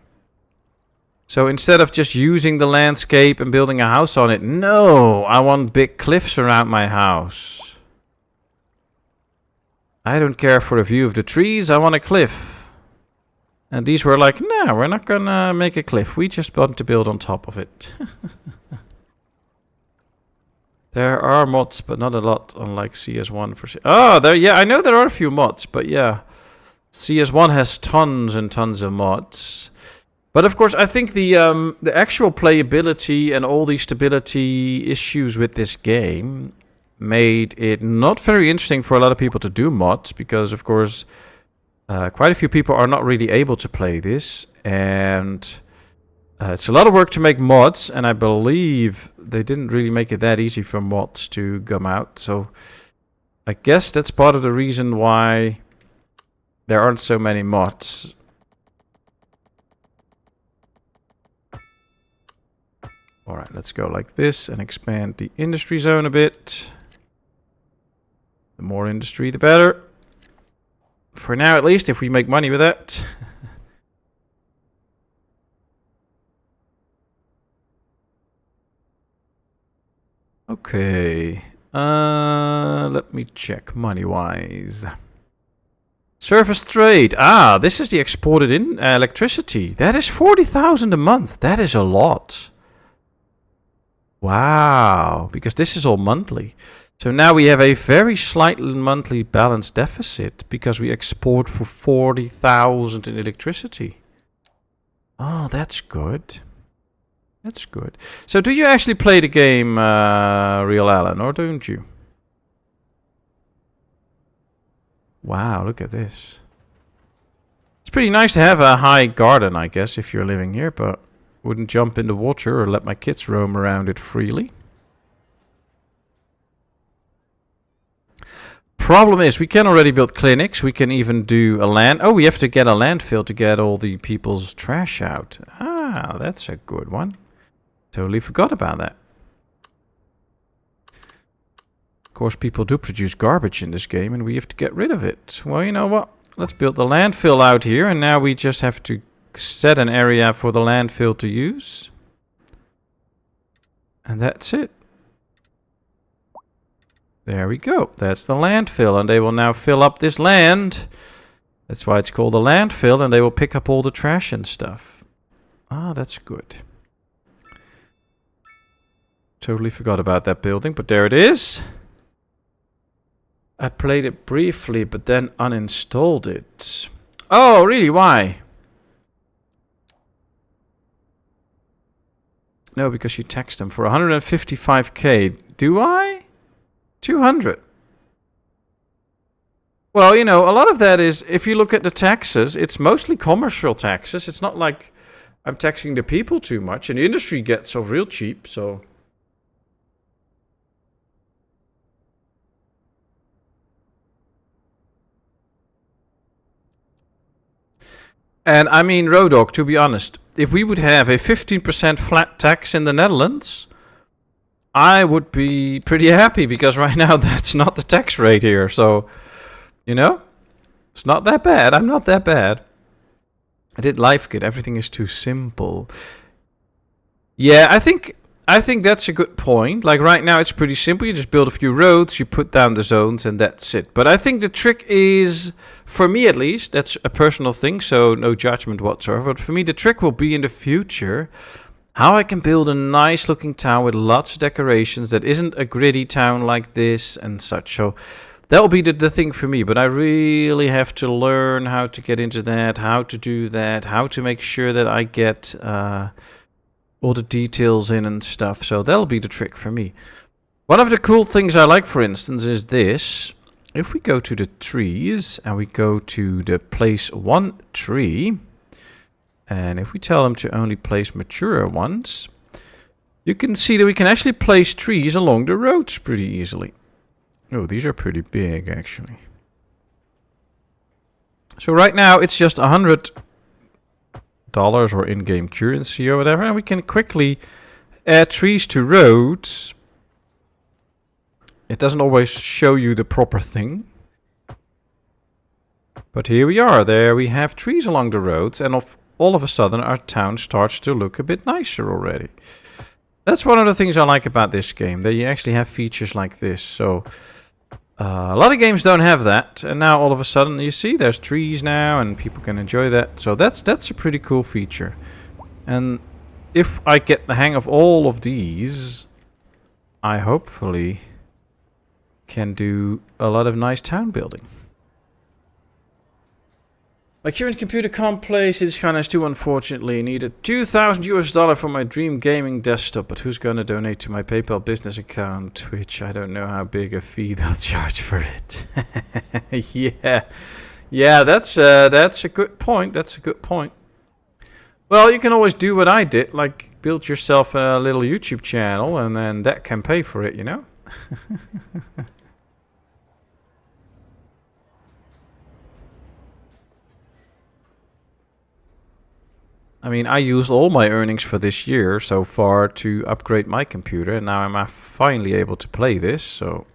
Speaker 1: So instead of just using the landscape and building a house on it, no, I want big cliffs around my house. I don't care for a view of the trees, I want a cliff. And these were like, no, we're not gonna make a cliff. We just want to build on top of it. There are mods, but not a lot, unlike CS1 for... Oh, there, yeah, I know there are a few mods, but yeah. CS1 has tons and tons of mods. But of course, I think the actual playability and all the stability issues with this game made it not very interesting for a lot of people to do mods, because of course quite a few people are not really able to play this, and it's a lot of work to make mods, and I believe they didn't really make it that easy for mods to come out. So I guess that's part of the reason why there aren't so many mods. Alright, let's go like this and expand the industry zone a bit. The more industry, the better. For now, at least, if we make money with that. Okay. Let me check money-wise. Surface trade. Ah, this is the exported in electricity. That is 40,000 a month. That is a lot. Wow, because this is all monthly. So now we have a very slight monthly balance deficit because we export for 40,000 in electricity. Oh, that's good. That's good. So do you actually play the game, Real Alan, or don't you? Wow, look at this. It's pretty nice to have a high garden, I guess, if you're living here, but wouldn't jump in the water or let my kids roam around it freely. Problem is, we can already build clinics. We can even do a land... Oh, we have to get a landfill to get all the people's trash out. Ah, that's a good one. Totally forgot about that. Of course, people do produce garbage in this game, and we have to get rid of it. Well, you know what? Let's build the landfill out here, and now we just have to set an area for the landfill to use. And that's it. There we go. That's the landfill, and they will now fill up this land. That's why it's called a landfill, and they will pick up all the trash and stuff. Ah, that's good. Totally forgot about that building, but there it is. I played it briefly, but then uninstalled it. Oh, really? Why? No, because you taxed them for 155k. Do I? 200. Well, you know, a lot of that is, if you look at the taxes, it's mostly commercial taxes. It's not like I'm taxing the people too much, and the industry gets off real cheap, so... And I mean, Rodog, to be honest, if we would have a 15% flat tax in the Netherlands, I would be pretty happy, because right now that's not the tax rate here. So, you know, it's not that bad. I'm not that bad. I did LifeKit. Everything is too simple. Yeah, I think that's a good point. Like right now it's pretty simple. You just build a few roads, you put down the zones, and that's it. But I think the trick is, for me at least, that's a personal thing, so no judgment whatsoever. But for me, the trick will be in the future how I can build a nice looking town with lots of decorations that isn't a gritty town like this and such. So that will be the thing for me. But I really have to learn how to get into that, how to do that, how to make sure that I get all the details in and stuff. So that'll be the trick for me. One of the cool things I like, for instance, is this. If we go to the trees and we go to the place one tree, and if we tell them to only place mature ones, you can see that we can actually place trees along the roads pretty easily. Oh, these are pretty big, actually. So right now it's just $100 or in-game currency or whatever, and we can quickly add trees to roads. It doesn't always show you the proper thing. But here we are. There we have trees along the roads, and all of a sudden our town starts to look a bit nicer already. That's one of the things I like about this game, that you actually have features like this. So a lot of games don't have that, and now all of a sudden you see there's trees now and people can enjoy that. So that's a pretty cool feature. And if I get the hang of all of these, I hopefully can do a lot of nice town building. My current computer can't play Skylines 2, unfortunately. Needed $2,000 for my dream gaming desktop, but who's gonna donate to my PayPal business account? Which I don't know how big a fee they'll charge for it. Yeah, that's a good point. That's a good point. Well, you can always do what I did, like build yourself a little YouTube channel, and then that can pay for it, you know? I mean, I used all my earnings for this year so far to upgrade my computer, and now I'm finally able to play this, so...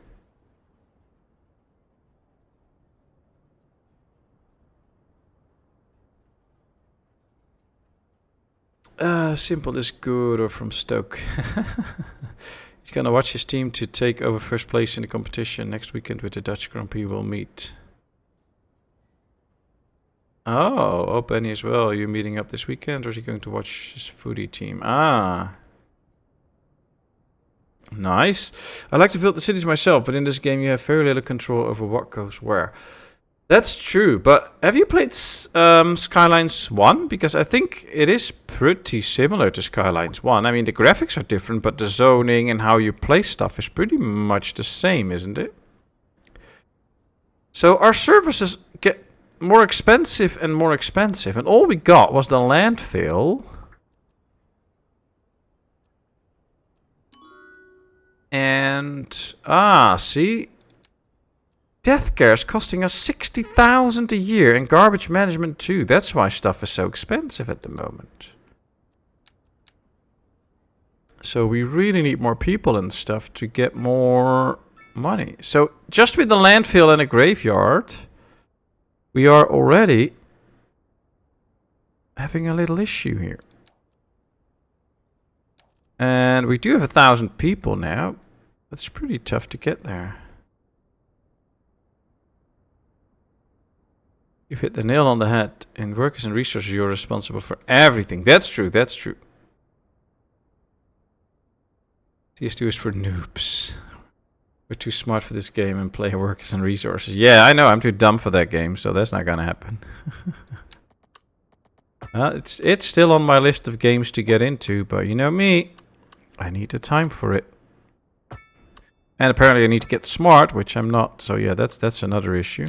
Speaker 1: Simple is good, or from Stoke. He's gonna watch his team to take over first place in the competition. Next weekend with the Dutch Grand Prix we'll meet. Oh, Benny as well. Are you meeting up this weekend, or is he going to watch his foodie team? Ah. Nice. I like to build the cities myself, but in this game you have very little control over what goes where. That's true, but have you played Skylines 1? Because I think it is pretty similar to Skylines 1. I mean, the graphics are different, but the zoning and how you place stuff is pretty much the same, isn't it? So our services get more expensive and more expensive, and all we got was the landfill. And, see? Death care is costing us 60,000 a year, and garbage management too. That's why stuff is so expensive at the moment. So we really need more people and stuff to get more money. So just with the landfill and a graveyard, we are already having a little issue here. And we do have 1,000 people now. It's pretty tough to get there. You've hit the nail on the head. In workers and resources, you're responsible for everything. That's true, that's true. CS2 is for noobs. We're too smart for this game and play workers and resources. Yeah, I know, I'm too dumb for that game, so that's not gonna happen. It's still on my list of games to get into, but you know me, I need the time for it. And apparently I need to get smart, which I'm not, so yeah, that's another issue.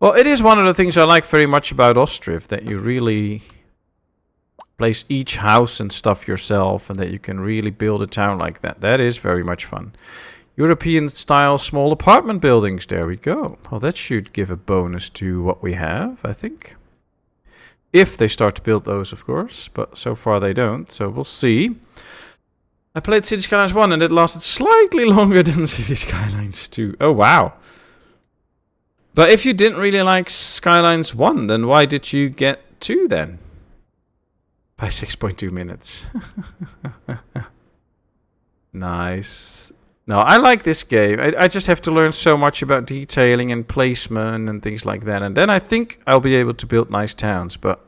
Speaker 1: Well, it is one of the things I like very much about Ostriv, that you really place each house and stuff yourself, and that you can really build a town like that. That is very much fun. European-style small apartment buildings, there we go. Well, that should give a bonus to what we have, I think. If they start to build those, of course, but so far they don't, so we'll see. I played City Skylines 1 and it lasted slightly longer than City Skylines 2. Oh, wow. But if you didn't really like Skylines 1, then why did you get 2 then? By 6.2 minutes. Nice. No, I like this game. I just have to learn so much about detailing and placement and things like that. And then I think I'll be able to build nice towns. But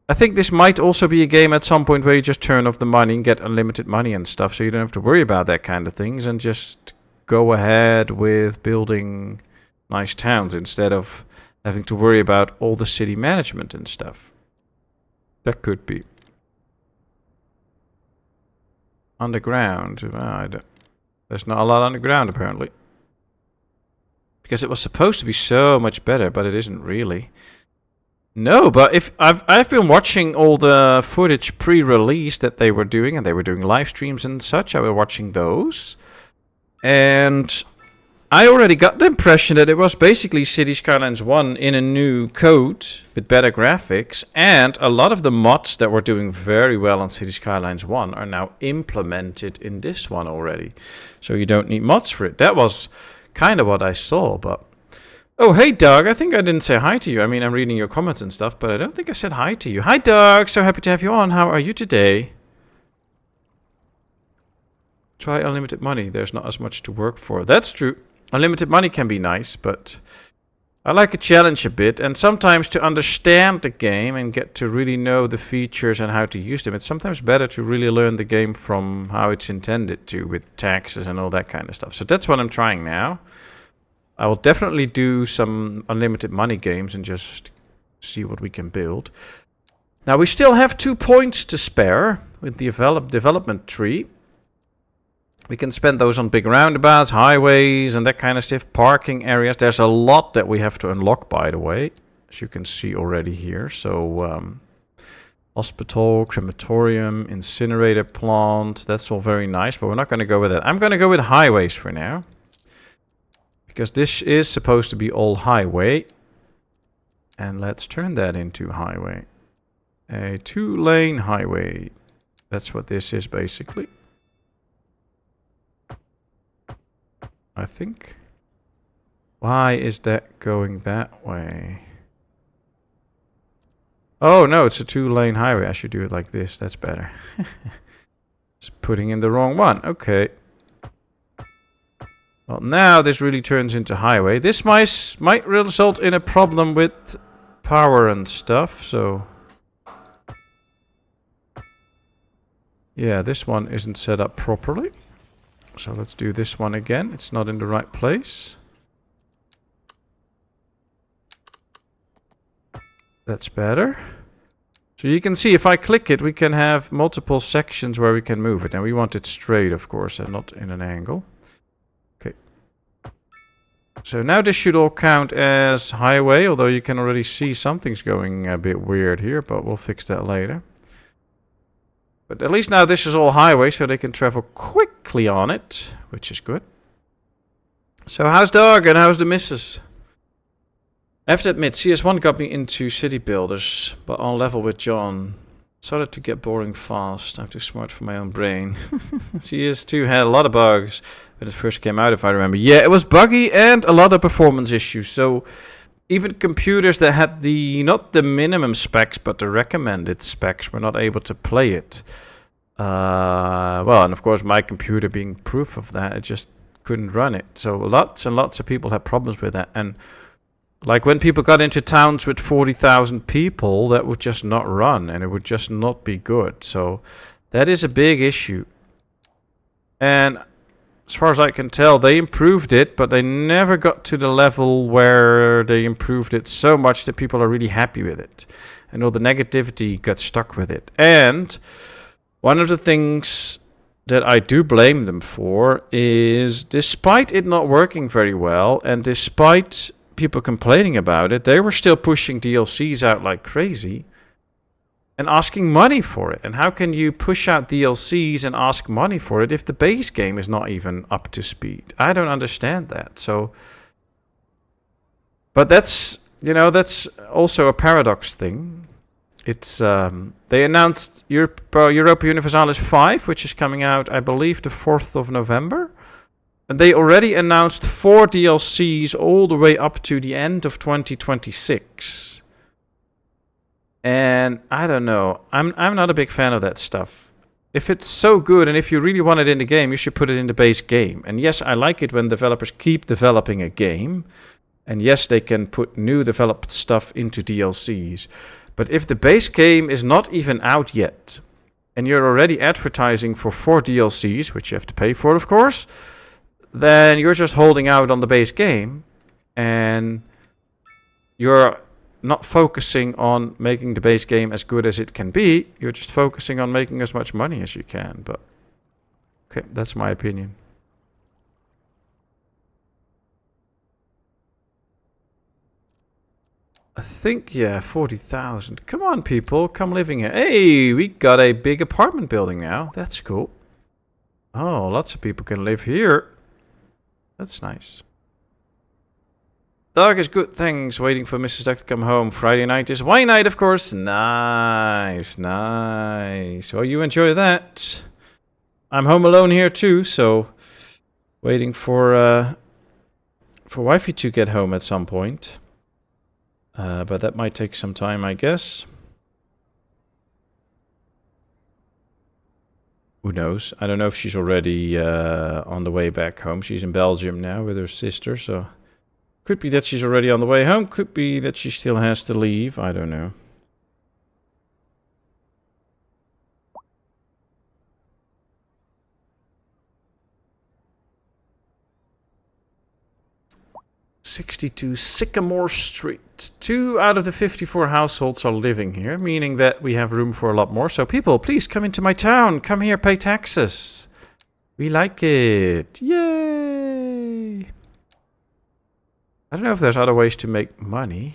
Speaker 1: I think this might also be a game at some point where you just turn off the money and get unlimited money and stuff. So you don't have to worry about that kind of things. And just go ahead with building nice towns instead of having to worry about all the city management and stuff. That could be. Underground. There's not a lot underground apparently. Because it was supposed to be so much better, but it isn't really. No, but if I've been watching all the footage pre-release that they were doing, and they were doing live streams and such. I was watching those. And I already got the impression that it was basically City Skylines 1 in a new code with better graphics, and a lot of the mods that were doing very well on City Skylines 1 are now implemented in this one already. So you don't need mods for it. That was kind of what I saw, but... Oh, hey Doug, I think I didn't say hi to you. I mean, I'm reading your comments and stuff, but I don't think I said hi to you. Hi Doug, so happy to have you on. How are you today? Try unlimited money. There's not as much to work for. That's true. Unlimited money can be nice, but I like a challenge a bit. And sometimes to understand the game and get to really know the features and how to use them, it's sometimes better to really learn the game from how it's intended to, with taxes and all that kind of stuff. So that's what I'm trying now. I will definitely do some unlimited money games and just see what we can build. Now we still have 2 points to spare with the development tree. We can spend those on big roundabouts, highways, and that kind of stuff. Parking areas. There's a lot that we have to unlock, by the way, as you can see already here. So, hospital, crematorium, incinerator plant. That's all very nice, but we're not going to go with that. I'm going to go with highways for now, because this is supposed to be all highway. And let's turn that into highway. A 2-lane highway. That's what this is, basically. I think. Why is that going that way? Oh no, it's a 2-lane highway. I should do it like this. That's better. Just putting in the wrong one. Okay. Well, now this really turns into highway. This might result in a problem with power and stuff, so... Yeah, this one isn't set up properly. So let's do this one again. It's not in the right place. That's better. So you can see if I click it, we can have multiple sections where we can move it. And we want it straight, of course, and not in an angle. Okay. So now this should all count as highway, although you can already see something's going a bit weird here, but we'll fix that later. But at least now this is all highway, so they can travel quickly on it, which is good. So how's Dog and how's the missus? I have to admit, CS1 got me into city builders, but on level with John. Started to get boring fast. I'm too smart for my own brain. CS2 had a lot of bugs when it first came out, if I remember. Yeah, it was buggy and a lot of performance issues. So even computers that had not the minimum specs, but the recommended specs were not able to play it. Well, and of course my computer being proof of that, it just couldn't run it. So lots and lots of people had problems with that. And like when people got into towns with 40,000 people, that would just not run and it would just not be good. So that is a big issue. And as far as I can tell, they improved it, but they never got to the level where they improved it so much that people are really happy with it. And all the negativity got stuck with it. And one of the things that I do blame them for is, despite it not working very well, and despite people complaining about it, they were still pushing DLCs out like crazy and asking money for it. And how can you push out DLCs and ask money for it if the base game is not even up to speed? I don't understand that. So, but that's, that's also a paradox thing. It's they announced Europa Universalis 5, which is coming out, I believe, the 4th of November. And they already announced 4 DLCs all the way up to the end of 2026. And I don't know. I'm not a big fan of that stuff. If it's so good and if you really want it in the game, you should put it in the base game. And yes, I like it when developers keep developing a game. And yes, they can put new developed stuff into DLCs. But if the base game is not even out yet, and you're already advertising for 4 DLCs, which you have to pay for, of course, then you're just holding out on the base game, and you're not focusing on making the base game as good as it can be. You're just focusing on making as much money as you can. But okay, that's my opinion. I think, yeah, 40,000. Come on, people, come living here. Hey, we got a big apartment building now. That's cool. Oh, lots of people can live here. That's nice. Dog is good, thanks. Waiting for Mrs. Duck to come home. Friday night is wine night, of course. Nice, nice. Well, you enjoy that. I'm home alone here too, so waiting for wifey to get home at some point. But that might take some time, I guess. Who knows? I don't know if she's already on the way back home. She's in Belgium now with her sister, so could be that she's already on the way home. Could be that she still has to leave. I don't know. "62 Sycamore Street. 2 out of the 54 households are living here, meaning that we have room for a lot more. So people, please come into my town. Come here, pay taxes. We like it. Yay! I don't know if there's other ways to make money.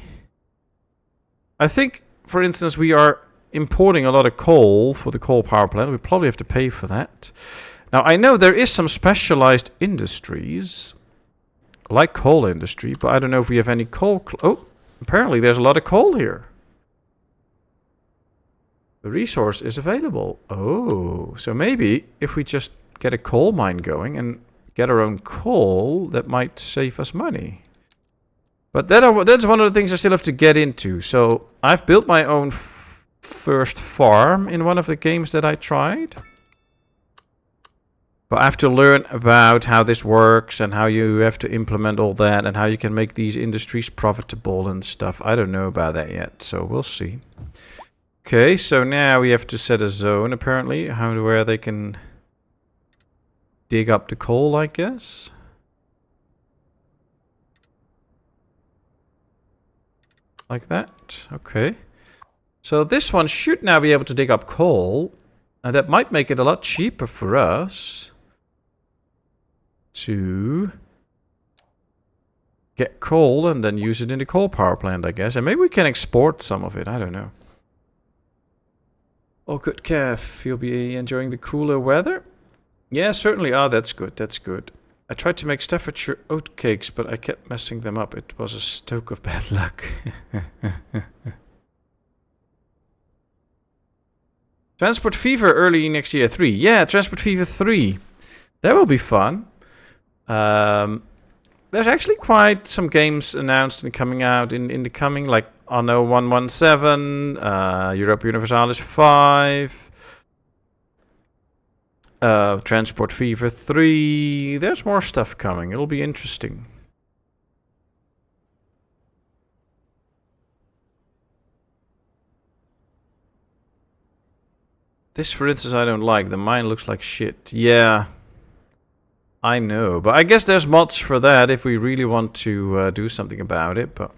Speaker 1: I think, for instance, we are importing a lot of coal for the coal power plant. We probably have to pay for that. Now, I know there is some specialized industries, like coal industry, but I don't know if we have any coal. Oh, apparently there's a lot of coal here. The resource is available. Oh, so maybe if we just get a coal mine going and get our own coal, that might save us money. But that's one of the things I still have to get into. So I've built my own first farm in one of the games that I tried. But I have to learn about how this works and how you have to implement all that and how you can make these industries profitable and stuff. I don't know about that yet, so we'll see. Okay, so now we have to set a zone, apparently, where they can dig up the coal, I guess. Like that. Okay. So this one should now be able to dig up coal. And that might make it a lot cheaper for us to get coal and then use it in the coal power plant, I guess. And maybe we can export some of it. I don't know. Oh, good, Kev. You'll be enjoying the cooler weather? Yeah, certainly. Ah, that's good. That's good. I tried to make Staffordshire oatcakes, but I kept messing them up. It was a stroke of bad luck. Transport Fever early next year 3. Yeah, Transport Fever 3. That will be fun. There's actually quite some games announced and coming out in the coming, like Anno 117, Europa Universalis 5, Transport Fever 3. There's more stuff coming. It'll be interesting. This, for instance, I don't like. The mine looks like shit. Yeah, I know. But I guess there's mods for that if we really want to do something about it. But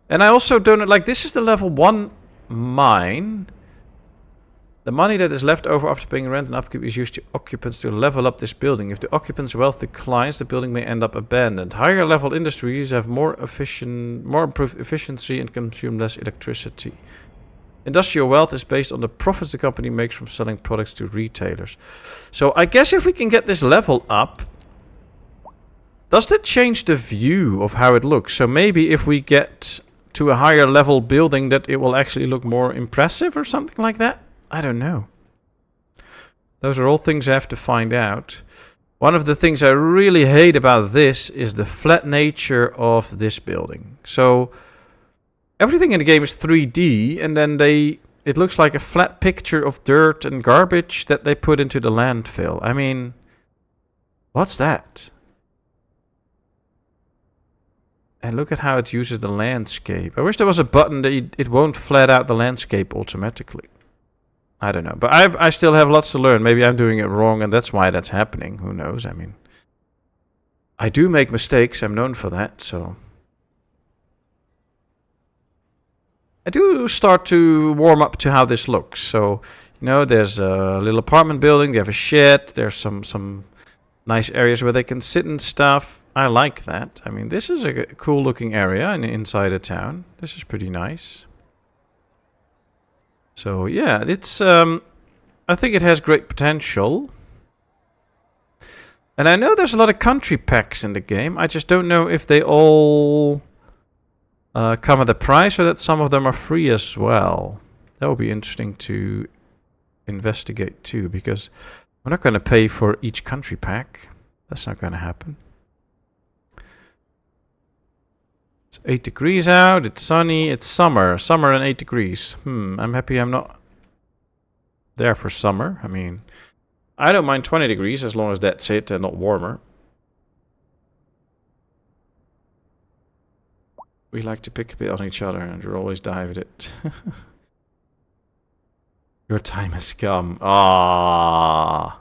Speaker 1: and I also don't like, this is the level 1 mine. The money that is left over after paying rent and upkeep is used to occupants to level up this building. If the occupants' wealth declines, the building may end up abandoned. Higher level industries have more improved efficiency and consume less electricity. Industrial wealth is based on the profits the company makes from selling products to retailers. So I guess if we can get this level up, does that change the view of how it looks? So maybe if we get to a higher level building, that it will actually look more impressive or something like that? I don't know. Those are all things I have to find out. One of the things I really hate about this is the flat nature of this building. So everything in the game is 3D, and then it looks like a flat picture of dirt and garbage that they put into the landfill. I mean, what's that? And look at how it uses the landscape. I wish there was a button that it won't flat out the landscape automatically. I don't know. But I still have lots to learn. Maybe I'm doing it wrong, and that's why that's happening. Who knows? I mean, I do make mistakes. I'm known for that, so I do start to warm up to how this looks. So, you know, there's a little apartment building. They have a shed. There's some nice areas where they can sit and stuff. I like that. I mean, this is a cool looking area inside a town. This is pretty nice. So yeah, it's I think it has great potential. And I know there's a lot of country packs in the game. I just don't know if they all come at a price or that some of them are free as well. That would be interesting to investigate too, because we're not going to pay for each country pack. That's not going to happen. It's 8 degrees out, it's sunny, it's summer. Summer and 8 degrees. I'm happy I'm not there for summer. I mean, I don't mind 20 degrees as long as that's it and not warmer. We like to pick a bit on each other and you're always diving it. Your time has come. Ah,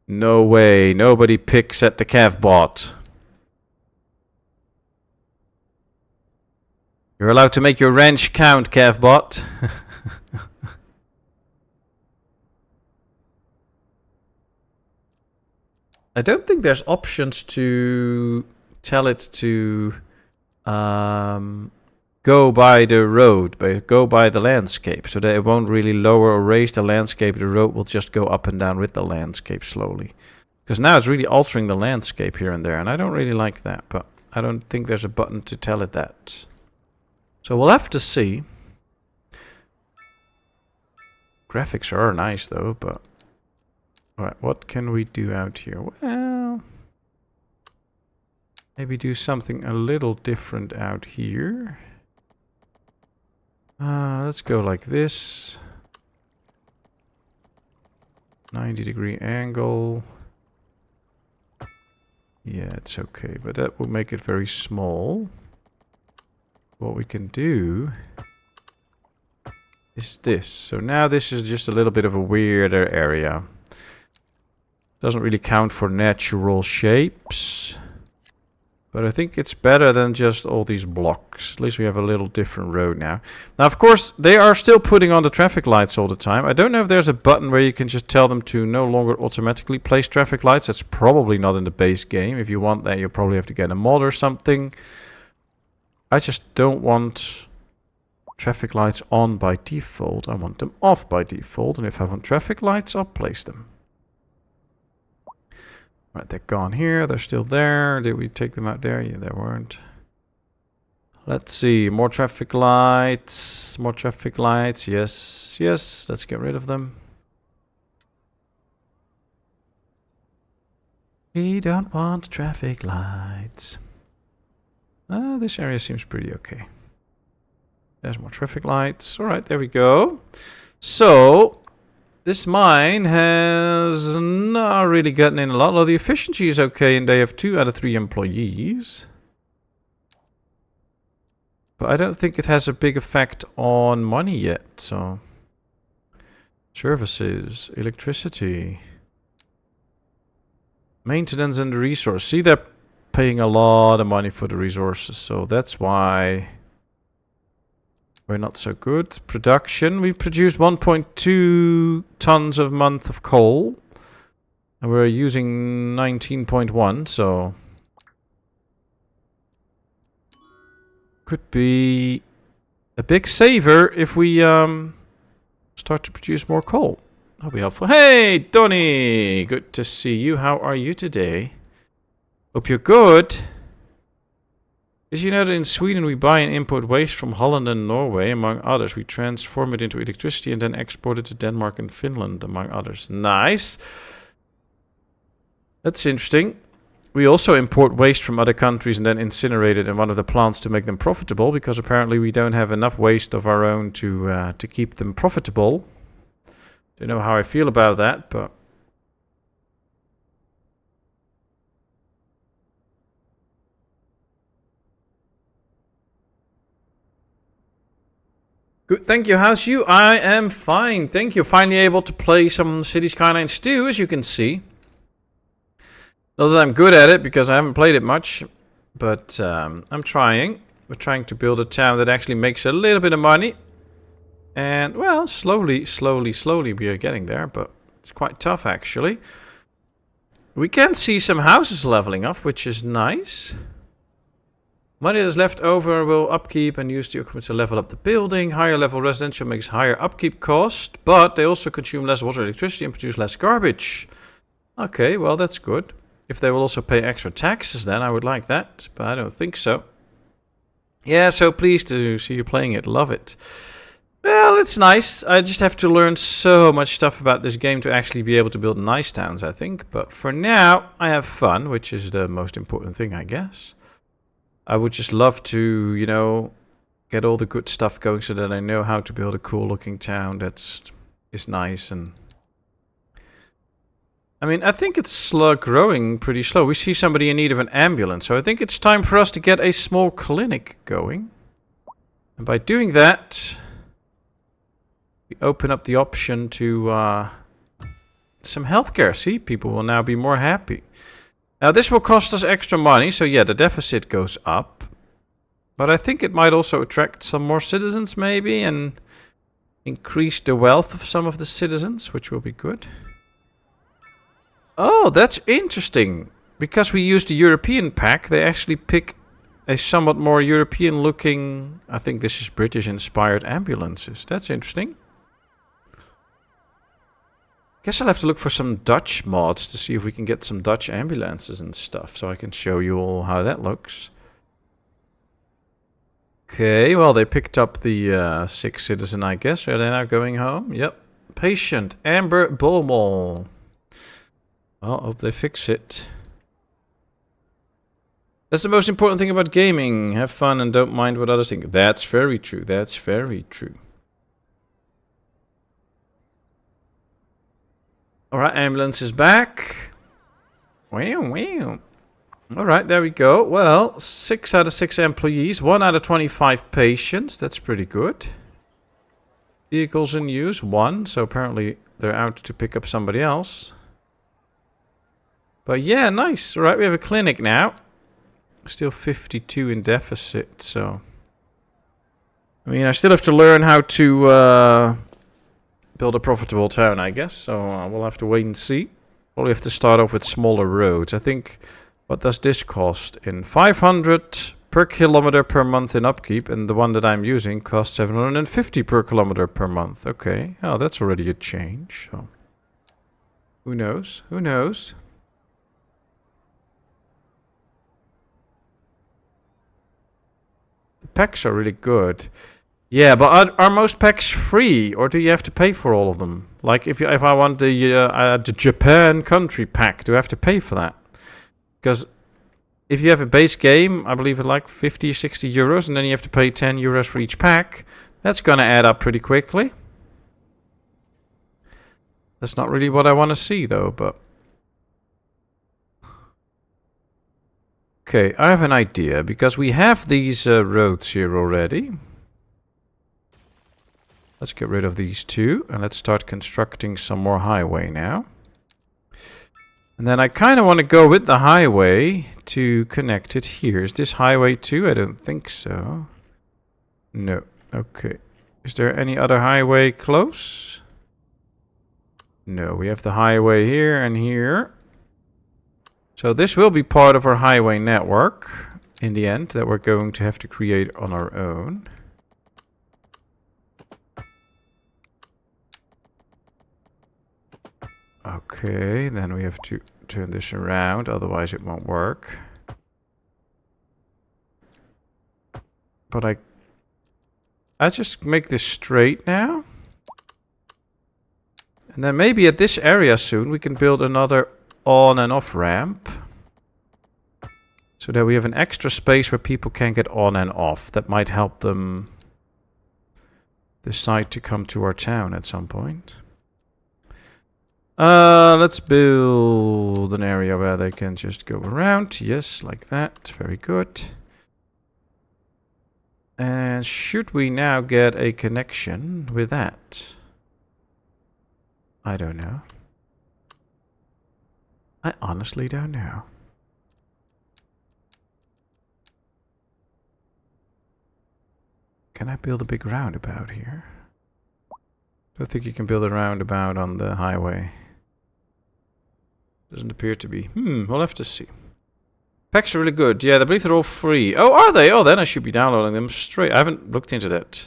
Speaker 1: no way. Nobody picks at the Cavbot. You're allowed to make your wrench count, Cavbot. I don't think there's options to tell it to go by the road, but go by the landscape, so that it won't really lower or raise the landscape. The road will just go up and down with the landscape slowly. Because now it's really altering the landscape here and there, and I don't really like that, but I don't think there's a button to tell it that. So we'll have to see. Graphics are nice though, but alright, what can we do out here? Well, maybe do something a little different out here. Let's go like this. 90-degree angle. Yeah, it's okay, but that will make it very small. What we can do is this. So now this is just a little bit of a weirder area. Doesn't really count for natural shapes. But I think it's better than just all these blocks. At least we have a little different road now. Now, of course, they are still putting on the traffic lights all the time. I don't know if there's a button where you can just tell them to no longer automatically place traffic lights. That's probably not in the base game. If you want that, you'll probably have to get a mod or something. I just don't want traffic lights on by default. I want them off by default. And if I want traffic lights, I'll place them. Right, they're gone here. They're still there. Did we take them out there? Yeah, they weren't. Let's see. More traffic lights. More traffic lights. Yes, yes. Let's get rid of them. We don't want traffic lights. This area seems pretty okay. There's more traffic lights. All right, there we go. So this mine has not really gotten in a lot. Although the efficiency is okay and they have 2 out of 3 employees. But I don't think it has a big effect on money yet. So services, electricity, maintenance and resource. See, they're paying a lot of money for the resources. So that's why we're not so good. Production. We've produced 1.2 tons a month of coal. And we're using 19.1, so could be a big saver if we start to produce more coal. That'll be helpful. Hey, Donny! Good to see you. How are you today? Hope you're good. Did you know that in Sweden we buy and import waste from Holland and Norway, among others? We transform it into electricity and then export it to Denmark and Finland, among others. Nice. That's interesting. We also import waste from other countries and then incinerate it in one of the plants to make them profitable, because apparently we don't have enough waste of our own to keep them profitable. Don't know how I feel about that, but good, thank you. How's you? I am fine, thank you. Finally able to play some City Skylines 2, as you can see. Not that I'm good at it, because I haven't played it much. But I'm trying. We're trying to build a town that actually makes a little bit of money. And, well, slowly we are getting there. But it's quite tough, actually. We can see some houses leveling up, which is nice. Money that's left over will upkeep and use the equipment to level up the building. Higher level residential makes higher upkeep cost, but they also consume less water and electricity and produce less garbage. Okay, well, that's good. If they will also pay extra taxes, then I would like that, but I don't think so. Yeah, so pleased to see you playing it. Love it. Well, it's nice. I just have to learn so much stuff about this game to actually be able to build nice towns, I think. But for now, I have fun, which is the most important thing, I guess. I would just love to, you know, get all the good stuff going so that I know how to build a cool looking town is nice. And I mean, I think it's growing pretty slow. We see somebody in need of an ambulance, so I think it's time for us to get a small clinic going. And by doing that, we open up the option to some healthcare. See, people will now be more happy. Now, this will cost us extra money, so yeah, the deficit goes up. But I think it might also attract some more citizens, maybe, and increase the wealth of some of the citizens, which will be good. Oh, that's interesting. Because we use the European pack, they actually pick a somewhat more European-looking, I think this is British-inspired ambulances. That's interesting. Guess I'll have to look for some Dutch mods to see if we can get some Dutch ambulances and stuff, so I can show you all how that looks. Okay, well, they picked up the sick citizen, I guess. Are they now going home? Yep. Patient Amber Beaumont. Well, hope they fix it. That's the most important thing about gaming. Have fun and don't mind what others think. That's very true. That's very true. Alright, ambulance is back. Wow. Alright, there we go. Well, 6 out of 6 employees, 1 out of 25 patients. That's pretty good. Vehicles in use, 1. So apparently they're out to pick up somebody else. But yeah, nice. Alright, we have a clinic now. Still 52 in deficit, so... I mean, I still have to learn how to build a profitable town, I guess. So we'll have to wait and see. Probably have to start off with smaller roads. I think, what does this cost? In 500 per kilometer per month in upkeep. And the one that I'm using costs 750 per kilometer per month. Okay. Oh, that's already a change. So who knows? Who knows? The packs are really good. Yeah, but are most packs free, or do you have to pay for all of them? Like, if I want the Japan country pack, do I have to pay for that? Because if you have a base game, I believe it's like 50, 60 euros, and then you have to pay 10 euros for each pack. That's going to add up pretty quickly. That's not really what I want to see, though, but... Okay, I have an idea, because we have these roads here already. Let's get rid of these two, and let's start constructing some more highway now. And then I kind of want to go with the highway to connect it here. Is this highway 2? I don't think so. No. Okay. Is there any other highway close? No, we have the highway here and here. So this will be part of our highway network in the end that we're going to have to create on our own. Okay, then we have to turn this around, otherwise it won't work. But I just make this straight now. And then maybe at this area soon we can build another on and off ramp. So that we have an extra space where people can get on and off. That might help them decide to come to our town at some point. Let's build an area where they can just go around. Yes, like that. Very good. And should we now get a connection with that? I don't know. I honestly don't know. Can I build a big roundabout here? I don't think you can build a roundabout on the highway. Doesn't appear to be. We'll have to see. Packs are really good. Yeah, I believe they're all free. Oh, are they? Oh, then I should be downloading them straight. I haven't looked into that.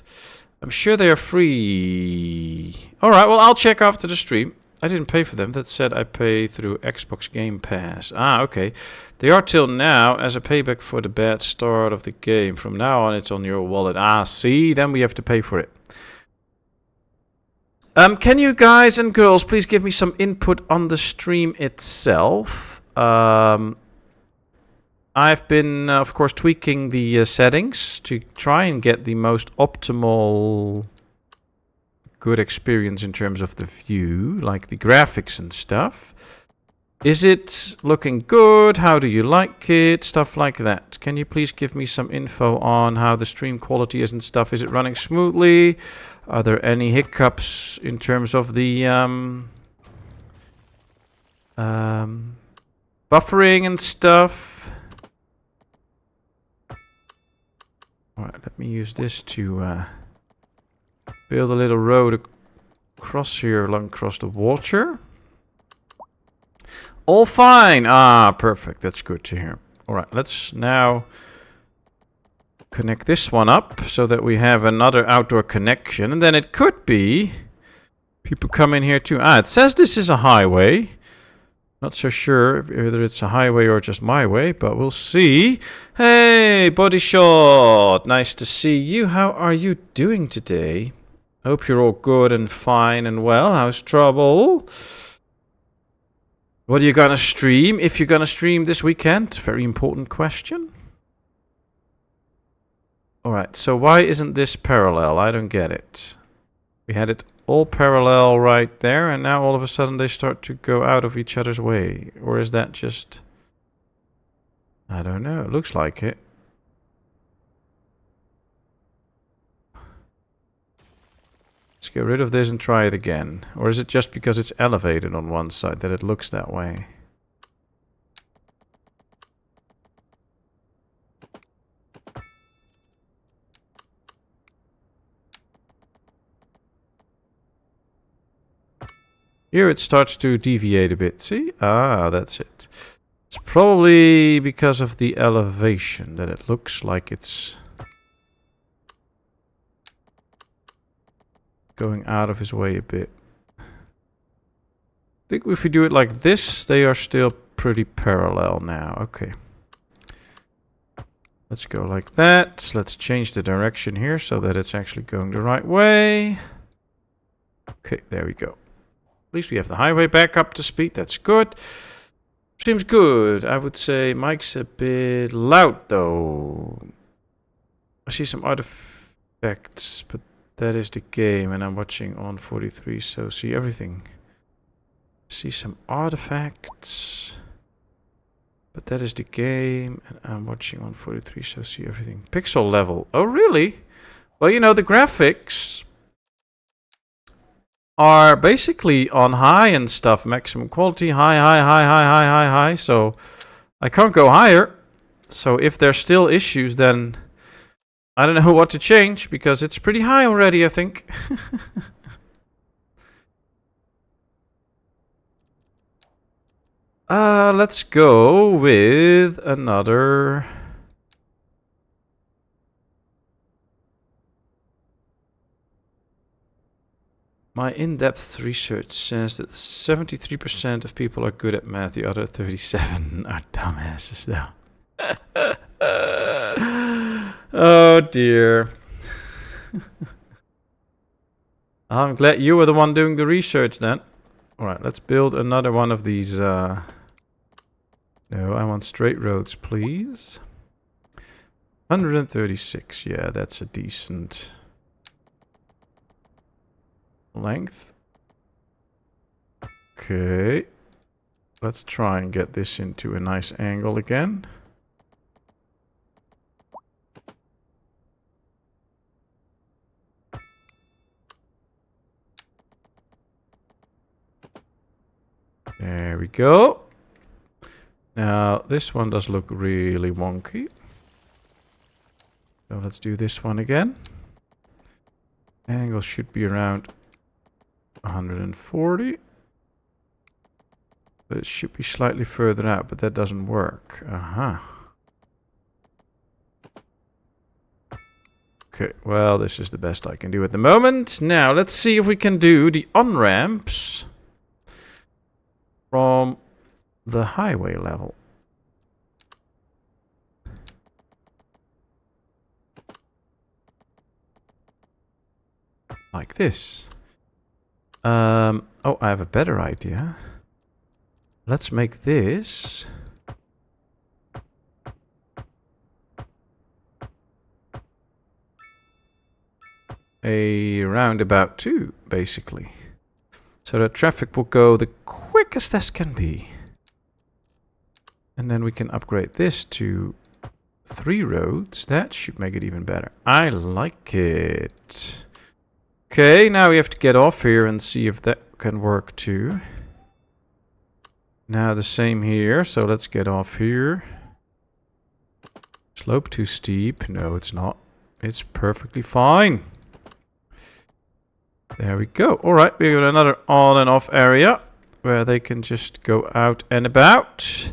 Speaker 1: I'm sure they are free. Alright, well, I'll check after the stream. I didn't pay for them. That said, I pay through Xbox Game Pass. Ah, okay. They are till now as a payback for the bad start of the game. From now on, it's on your wallet. Ah, see? Then we have to pay for it. Can you guys and girls please give me some input on the stream itself? I've been, of course, tweaking the settings to try and get the most optimal good experience in terms of the view, like the graphics and stuff. Is it looking good? How do you like it? Stuff like that. Can you please give me some info on how the stream quality is and stuff? Is it running smoothly? Are there any hiccups in terms of the buffering and stuff? Alright, let me use this to build a little road across here, along across the water. All fine. Ah, perfect. That's good to hear. Alright, let's now connect this one up so that we have another outdoor connection. And then it could be people come in here too. Ah, it says this is a highway. Not so sure whether it's a highway or just my way, but we'll see. Hey, Body Shot. Nice to see you. How are you doing today? Hope you're all good and fine and well. How's trouble? What are you gonna stream? If you're gonna stream this weekend? Very important question. Alright, so why isn't this parallel? I don't get it. We had it all parallel right there, and now all of a sudden they start to go out of each other's way. Or is that just... I don't know. It looks like it. Let's get rid of this and try it again. Or is it just because it's elevated on one side that it looks that way? Here it starts to deviate a bit. See? Ah, that's it. It's probably because of the elevation that it looks like it's going out of his way a bit. I think if we do it like this, they are still pretty parallel now. Okay. Let's go like that. Let's change the direction here so that it's actually going the right way. Okay, there we go. At least we have the highway back up to speed. That's good. Seems good. I would say mic's a bit loud though. I see some artifacts, but that is the game, and I'm watching on 43, so see everything. See some artifacts, but that is the game, and I'm watching on 43, so see everything. Pixel level. Oh, really? Well, you know, the graphics are basically on high and stuff. Maximum quality, high. So I can't go higher. So if there's still issues, then I don't know what to change, because it's pretty high already, I think. Let's go with another... My in-depth research says that 73% of people are good at math, the other 37 are dumbasses though. Oh dear. I'm glad you were the one doing the research then. Alright, let's build another one of these. No, I want straight roads, please. 136, yeah, that's a decent length. Okay. Let's try and get this into a nice angle again. There we go. Now, this one does look really wonky. So let's do this one again. Angle should be around 140. But it should be slightly further out, but that doesn't work. Okay, well, this is the best I can do at the moment. Now, let's see if we can do the on-ramps from the highway level. Like this. Oh, I have a better idea. Let's make this a roundabout too, basically. So that traffic will go the quickest as can be. And then we can upgrade this to 3 roads. That should make it even better. I like it. Okay, now we have to get off here and see if that can work too. Now the same here, so let's get off here. Slope too steep. No, it's not. It's perfectly fine. There we go. Alright, we got another on and off area where they can just go out and about.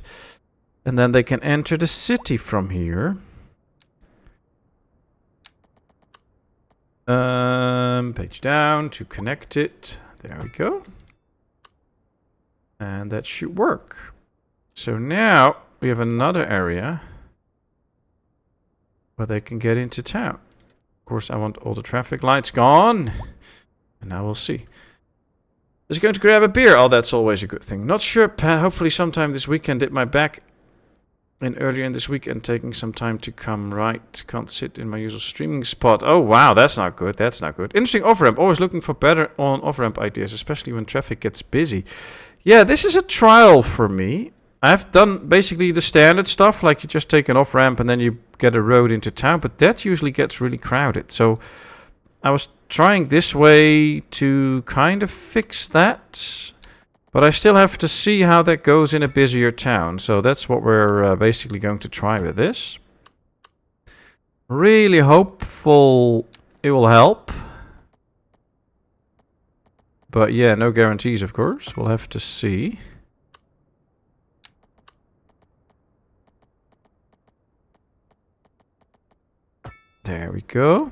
Speaker 1: And then they can enter the city from here. Page down to connect it. There we go. And that should work. So now we have another area where they can get into town. Of course, I want all the traffic lights gone. And now we'll see. Is he going to grab a beer? Oh, that's always a good thing. Not sure, Pat. Hopefully sometime this weekend. My back in earlier in this week and taking some time to come right. Can't sit in my usual streaming spot. Oh, wow, that's not good. That's not good. Interesting off-ramp. Always looking for better on off-ramp ideas, especially when traffic gets busy. Yeah, this is a trial for me. I've done basically the standard stuff, like you just take an off-ramp and then you get a road into town, but that usually gets really crowded. So I was trying this way to kind of fix that. But I still have to see how that goes in a busier town. So that's what we're basically going to try with this. Really hopeful it will help. But yeah, no guarantees, of course. We'll have to see. There we go.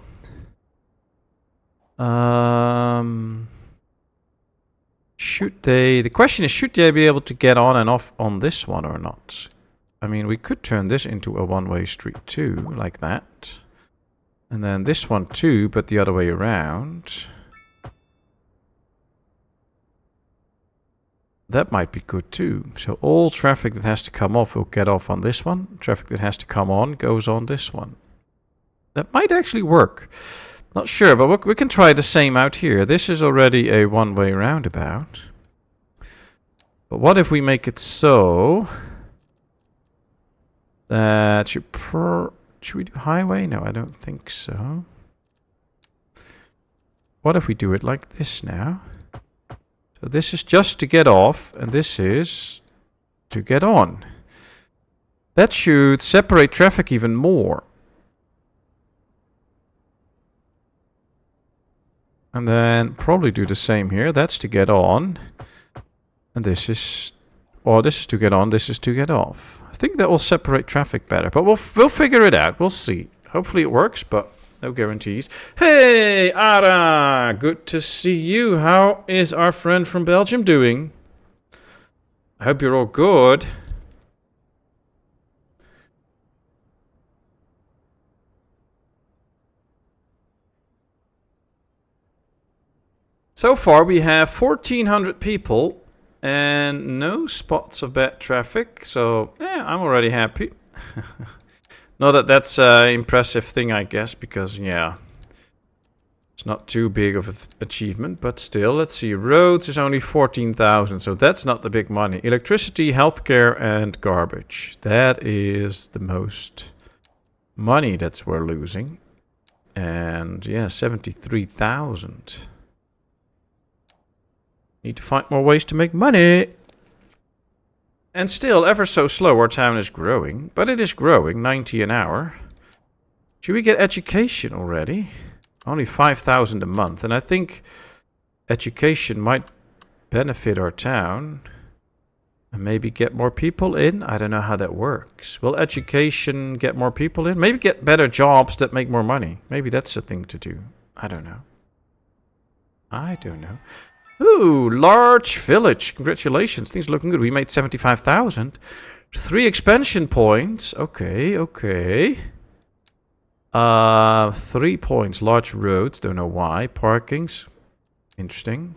Speaker 1: The question is, should they be able to get on and off on this one or not? I mean, we could turn this into a one-way street too, like that. And then this one too, but the other way around. That might be good too. So all traffic that has to come off will get off on this one. Traffic that has to come on goes on this one. That might actually work. Not sure, but we can try the same out here. This is already a one-way roundabout. But what if we make it so that should we do highway? No, I don't think so. What if we do it like this now? So this is just to get off, and this is to get on. That should separate traffic even more. And then probably do the same here. That's to get on. And this is... Well, this is to get on, this is to get off. I think that will separate traffic better. But we'll figure it out. We'll see. Hopefully it works, but no guarantees. Hey, Ara! Good to see you. How is our friend from Belgium doing? I hope you're all good. So far we have 1,400 people and no spots of bad traffic, so yeah, I'm already happy. Not that that's an impressive thing, I guess, because yeah, it's not too big of an achievement, but still, let's see, roads is only 14,000, so that's not the big money. Electricity, healthcare, and garbage. That is the most money that we're losing. And yeah, 73,000. Need to find more ways to make money. And still, ever so slow, our town is growing. But it is growing, 90 an hour. Should we get education already? Only 5,000 a month. And I think education might benefit our town. And maybe get more people in? I don't know how that works. Will education get more people in? Maybe get better jobs that make more money. Maybe that's a thing to do. I don't know. I don't know. Ooh, large village. Congratulations. Things looking good. We made 75,000. 3 expansion points. Okay, okay. 3 points. Large roads. Don't know why. Parkings. Interesting.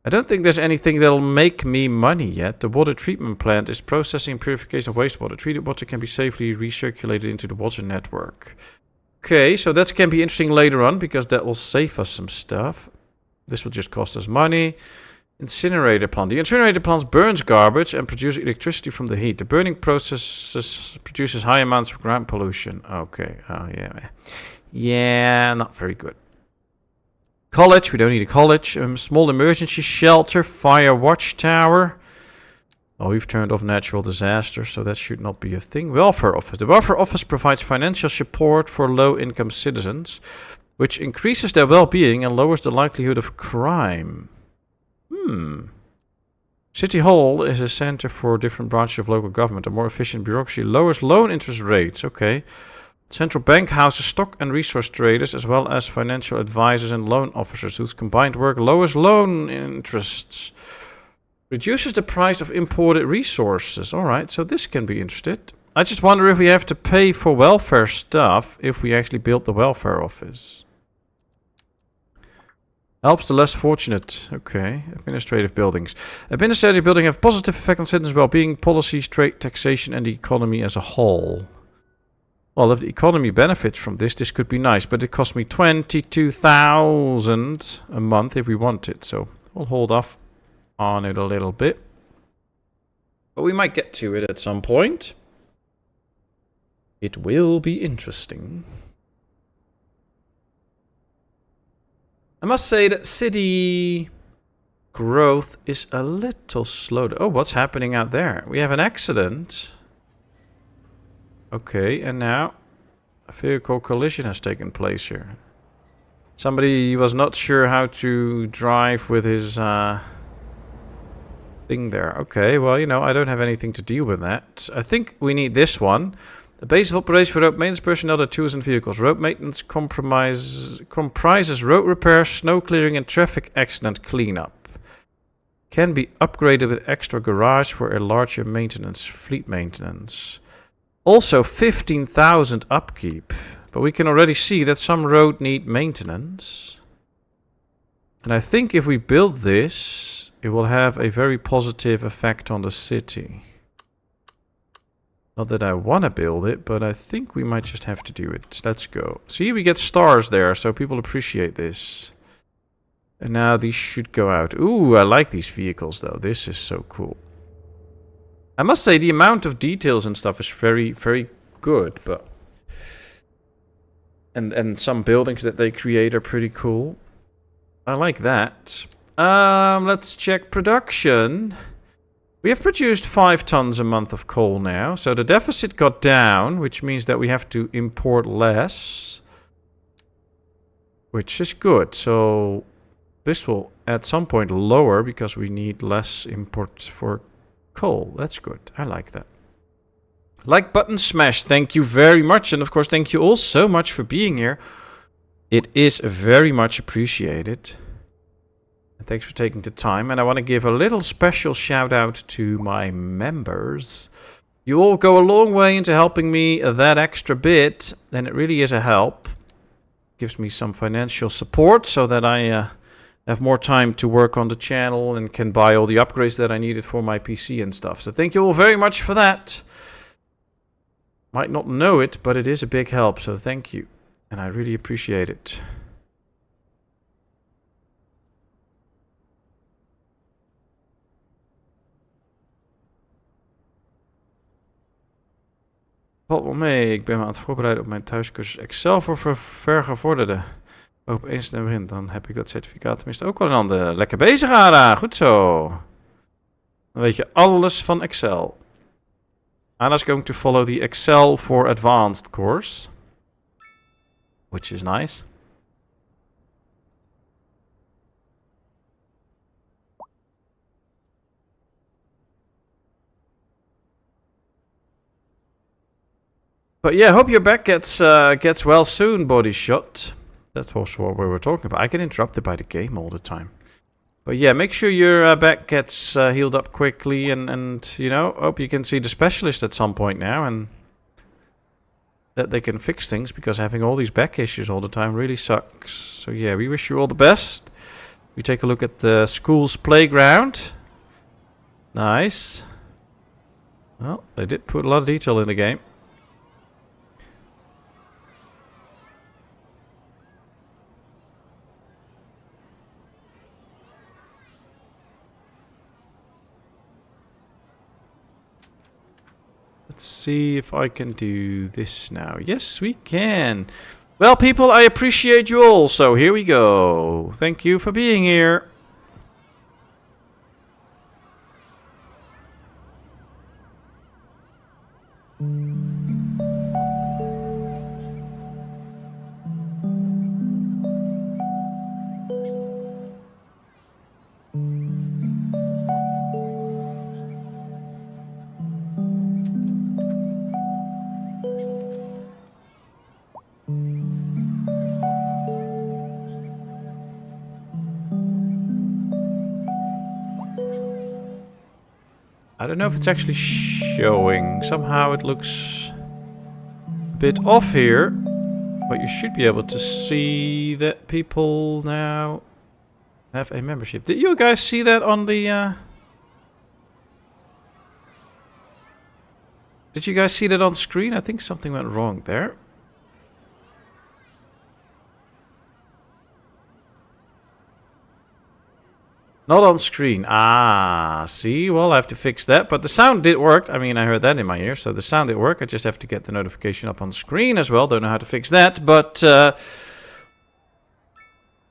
Speaker 1: I don't think there's anything that'll make me money yet. The water treatment plant is processing and purification of wastewater. Treated water can be safely recirculated into the water network. Okay, so that can be interesting later on because that will save us some stuff. This will just cost us money. Incinerator plant. The incinerator plant burns garbage and produces electricity from the heat. The burning process produces high amounts of ground pollution. Okay. Oh, yeah. Yeah, not very good. College. We don't need a college. Small emergency shelter. Fire watchtower. Oh, we've turned off natural disasters, so that should not be a thing. Welfare office. The welfare office provides financial support for low-income citizens, which increases their well-being and lowers the likelihood of crime. City Hall is a center for different branches of local government. A more efficient bureaucracy lowers loan interest rates. Okay. Central bank houses stock and resource traders as well as financial advisors and loan officers whose combined work lowers loan interests. Reduces the price of imported resources. Alright, so this can be interesting. I just wonder if we have to pay for welfare stuff if we actually build the welfare office. Helps the less fortunate. Okay. Administrative buildings. Administrative buildings have positive effect on citizens' well-being, policies, trade, taxation, and the economy as a whole. Well, if the economy benefits from this, this could be nice. But it costs me 22,000 a month if we want it. So we'll hold off on it a little bit. But we might get to it at some point. It will be interesting. I must say that city growth is a little slow. Oh, what's happening out there? We have an accident. Okay, and now a vehicle collision has taken place here. Somebody was not sure how to drive with his thing there. Okay, well, you know, I don't have anything to deal with that. I think we need this one. The base of operation for road maintenance personnel, the tools and vehicles. Road maintenance comprises road repair, snow clearing, and traffic accident cleanup. Can be upgraded with extra garage for a larger maintenance, fleet maintenance. Also 15,000 upkeep. But we can already see that some road need maintenance. And I think if we build this, it will have a very positive effect on the city. Not that I want to build it, but I think we might just have to do it. Let's go. See, we get stars there, so people appreciate this. And now these should go out. Ooh, I like these vehicles, though. This is so cool. I must say, the amount of details and stuff is very, very good, but... And some buildings that they create are pretty cool. I like that. Let's check production. We have produced 5 tons a month of coal now. So the deficit got down, which means that we have to import less. Which is good. So this will at some point lower because we need less imports for coal. That's good. I like that. Like button smash. Thank you very much. And of course, thank you all so much for being here. It is very much appreciated. Thanks for taking the time. And I want to give a little special shout out to my members. You all go a long way into helping me that extra bit. And it really is a help. Gives me some financial support so that I have more time to work on the channel and can buy all the upgrades that I needed for my PC and stuff. So thank you all very much for that. Might not know it, but it is a big help. So thank you. And I really appreciate it. Valt wel mee, ik ben me aan het voorbereiden op mijn thuiscursus Excel voor vergevorderden. Op 1 september begint, dan heb ik dat certificaat tenminste ook wel in handen. Lekker bezig, Ada, goed zo. Dan weet je alles van Excel. Ada's going to follow the Excel for Advanced course. Which is nice. But yeah, hope your back gets well soon, Body Shot. That's also what we were talking about. I get interrupted by the game all the time. But yeah, make sure your back gets healed up quickly, and you know, hope you can see the specialist at some point now, and that they can fix things, because having all these back issues all the time really sucks. So yeah, we wish you all the best. We take a look at the school's playground. Nice. Well, they did put a lot of detail in the game. Let's see if I can do this now. Yes, we can. Well, people, I appreciate you all. So here we go. Thank you for being here. I don't know if it's actually showing. Somehow it looks a bit off here. But you should be able to see that people now Have a membership. Did you guys see that on the... Did you guys see that on screen? I think something went wrong there. Not on screen. Ah, see? Well, I have to fix that. But the sound did work. I mean, I heard that in my ear, so the sound did work. I just have to get the notification up on screen as well. Don't know how to fix that, but...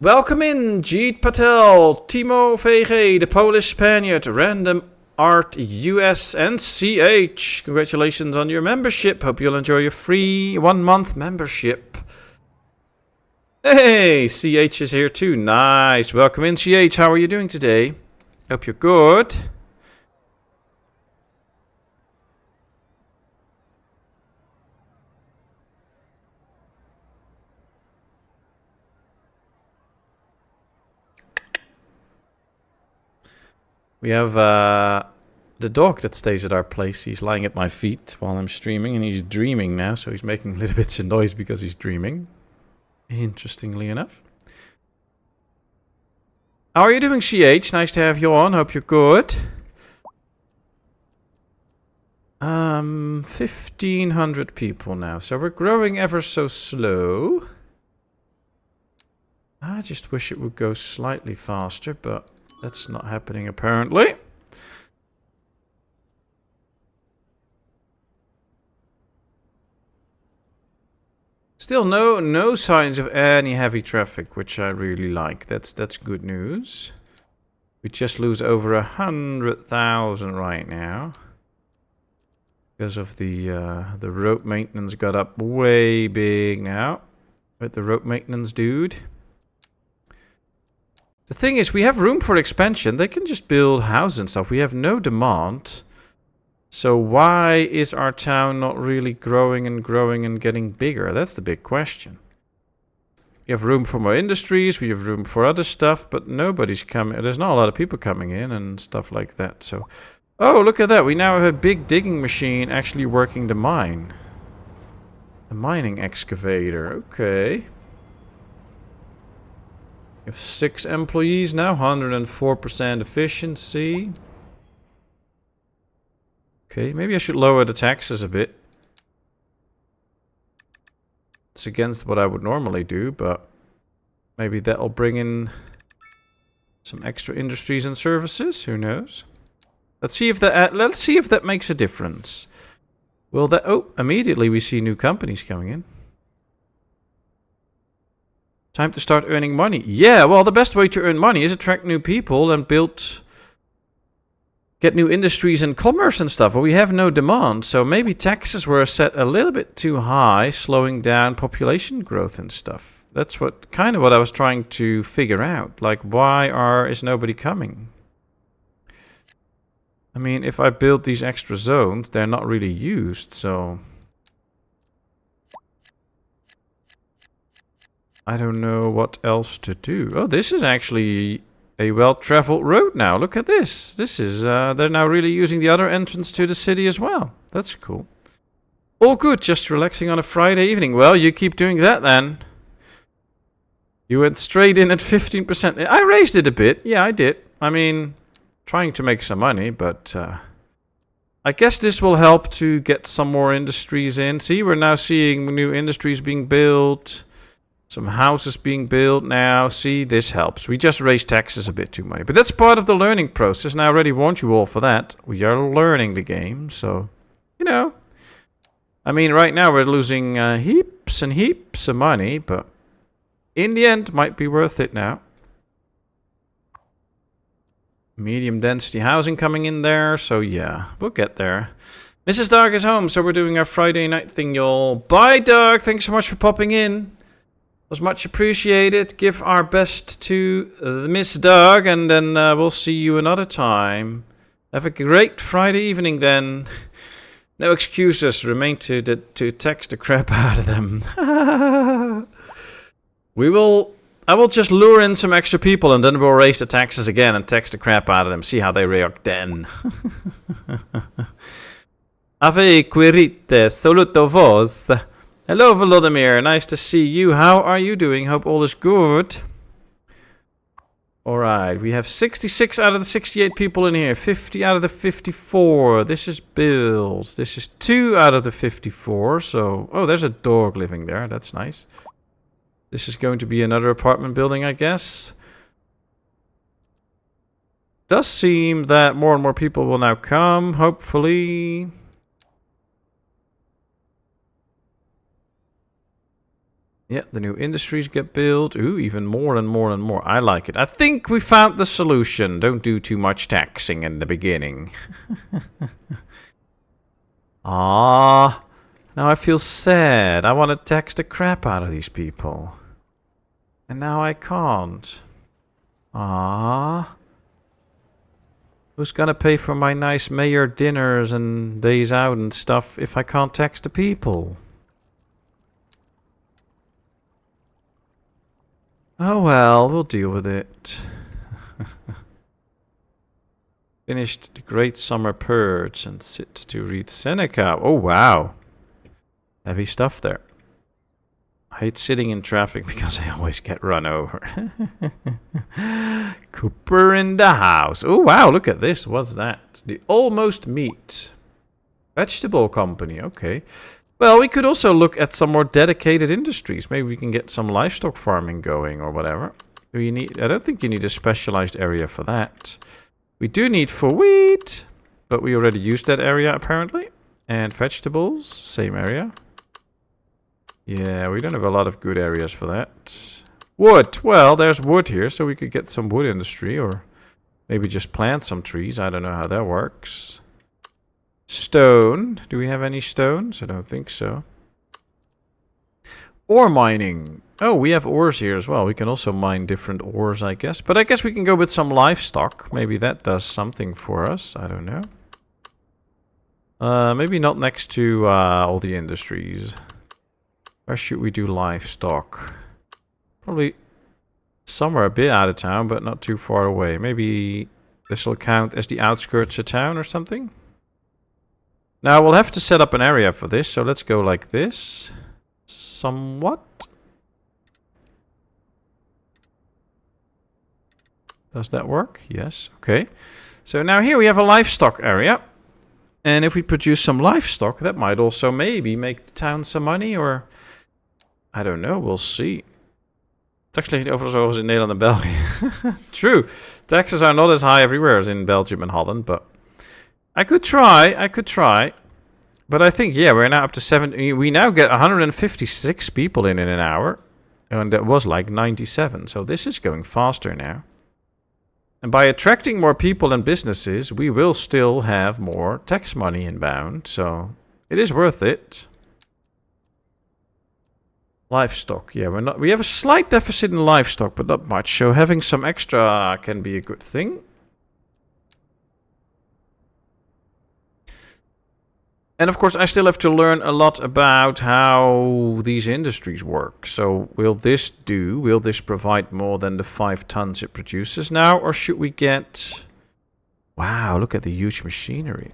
Speaker 1: welcome in, Jeet Patel, Timo VG, the Polish Spaniard, Random Art US, and CH. Congratulations on your membership. Hope you'll enjoy your free 1-month membership. Hey, CH is here too. Nice. Welcome in, CH. How are you doing today? Hope you're good. We have the dog that stays at our place. He's lying at my feet while I'm streaming, and he's dreaming now, so he's making little bits of noise because he's dreaming. Interestingly enough. How are you doing, CH? Nice to have you on. Hope you're good. 1,500 people now, so we're growing ever so slow. I just wish it would go slightly faster, but that's not happening apparently. Still no signs of any heavy traffic, which I really like. That's good news. We just lose over 100,000 right now. Because of the road maintenance got up way big now. With the road maintenance dude. The thing is, we have room for expansion. They can just build houses and stuff. We have no demand. So why is our town not really growing and getting bigger? That's the big question. We have room for more industries. We have room for other stuff. But nobody's coming. There's not a lot of people coming in and stuff like that. So, oh, look at that. We now have a big digging machine actually working the mine. A mining excavator. Okay. We have 6 employees now, 104% efficiency. Okay, maybe I should lower the taxes a bit. It's against what I would normally do, but maybe that'll bring in some extra industries and services. Who knows? Let's see if that makes a difference. Will that? Oh, immediately we see new companies coming in. Time to start earning money. Yeah, well, the best way to earn money is attract new people and get new industries and commerce and stuff. But we have no demand, so maybe taxes were set a little bit too high, slowing down population growth and stuff. That's what I was trying to figure out. Like, why is nobody coming? I mean, if I build these extra zones, they're not really used, so I don't know what else to do. Oh, this is actually a well-traveled road now. Look at this. This is, they're now really using the other entrance to the city as well. That's cool. All good, just relaxing on a Friday evening. Well, you keep doing that then. You went straight in at 15%. I raised it a bit. Yeah, I did. I mean, trying to make some money, but I guess this will help to get some more industries in. See, we're now seeing new industries being built. Some houses being built now. See, this helps. We just raised taxes a bit too much. But that's part of the learning process. And I already warned you all for that. We are learning the game. So, you know. I mean, right now we're losing heaps and heaps of money. But in the end, might be worth it now. Medium density housing coming in there. So, yeah, we'll get there. Mrs. Dog is home. So we're doing our Friday night thing, y'all. Bye, Dog. Thanks so much for popping in. Was much appreciated. Give our best to the Miss Dog, and then we'll see you another time. Have a great Friday evening then. No excuses. Remain to text the crap out of them. I will just lure in some extra people, and then we'll raise the taxes again and text the crap out of them. See how they react then. Ave querite, saluto vos. Hello, Volodymyr. Nice to see you. How are you doing? Hope all is good. Alright, we have 66 out of the 68 people in here. 50 out of the 54. This is builds. This is 2 out of the 54. So, oh, there's a dog living there. That's nice. This is going to be another apartment building, I guess. Does seem that more and more people will now come, hopefully. Yeah, the new industries get built. Ooh, even more and more and more. I like it. I think we found the solution. Don't do too much taxing in the beginning. Ah, now I feel sad. I want to tax the crap out of these people. And now I can't. Ah. Who's gonna pay for my nice mayor dinners and days out and stuff if I can't tax the people? Oh well, we'll deal with it. Finished the great summer purge and sit to read Seneca. Oh wow. Heavy stuff there. I hate sitting in traffic because I always get run over. Cooper in the house. Oh wow, look at this. What's that? The Almost Meat. Vegetable company, okay. Well, we could also look at some more dedicated industries. Maybe we can get some livestock farming going or whatever. Do you need? I don't think you need a specialized area for that. We do need for wheat, but we already used that area apparently. And vegetables, same area. Yeah, we don't have a lot of good areas for that. Wood. Well, there's wood here, so we could get some wood industry or maybe just plant some trees. I don't know how that works. Stone. Do we have any stones? I don't think so. Ore mining. Oh, we have ores here as well. We can also mine different ores, I guess. But I guess we can go with some livestock. Maybe that does something for us. I don't know. Maybe not next to all the industries. Where should we do livestock? Probably somewhere a bit out of town, but not too far away. Maybe this will count as the outskirts of town or something. Now we'll have to set up an area for this, so let's go like this. Somewhat. Does that work? Yes. Okay. So now here we have a livestock area. And if we produce some livestock, that might also maybe make the town some money, or I don't know, we'll see. It's actually over zoals in Nederland and Belgium. True. Taxes are not as high everywhere as in Belgium and Holland, but I could try. But I think, yeah, we're now up to 70. We now get 156 people in an hour. And that was like 97. So this is going faster now. And by attracting more people and businesses, we will still have more tax money inbound. So it is worth it. Livestock. Yeah, we have a slight deficit in livestock, but not much. So having some extra can be a good thing. And of course, I still have to learn a lot about how these industries work. So will this do? Will this provide more than the 5 tons it produces now? Or should we get... Wow, look at the huge machinery.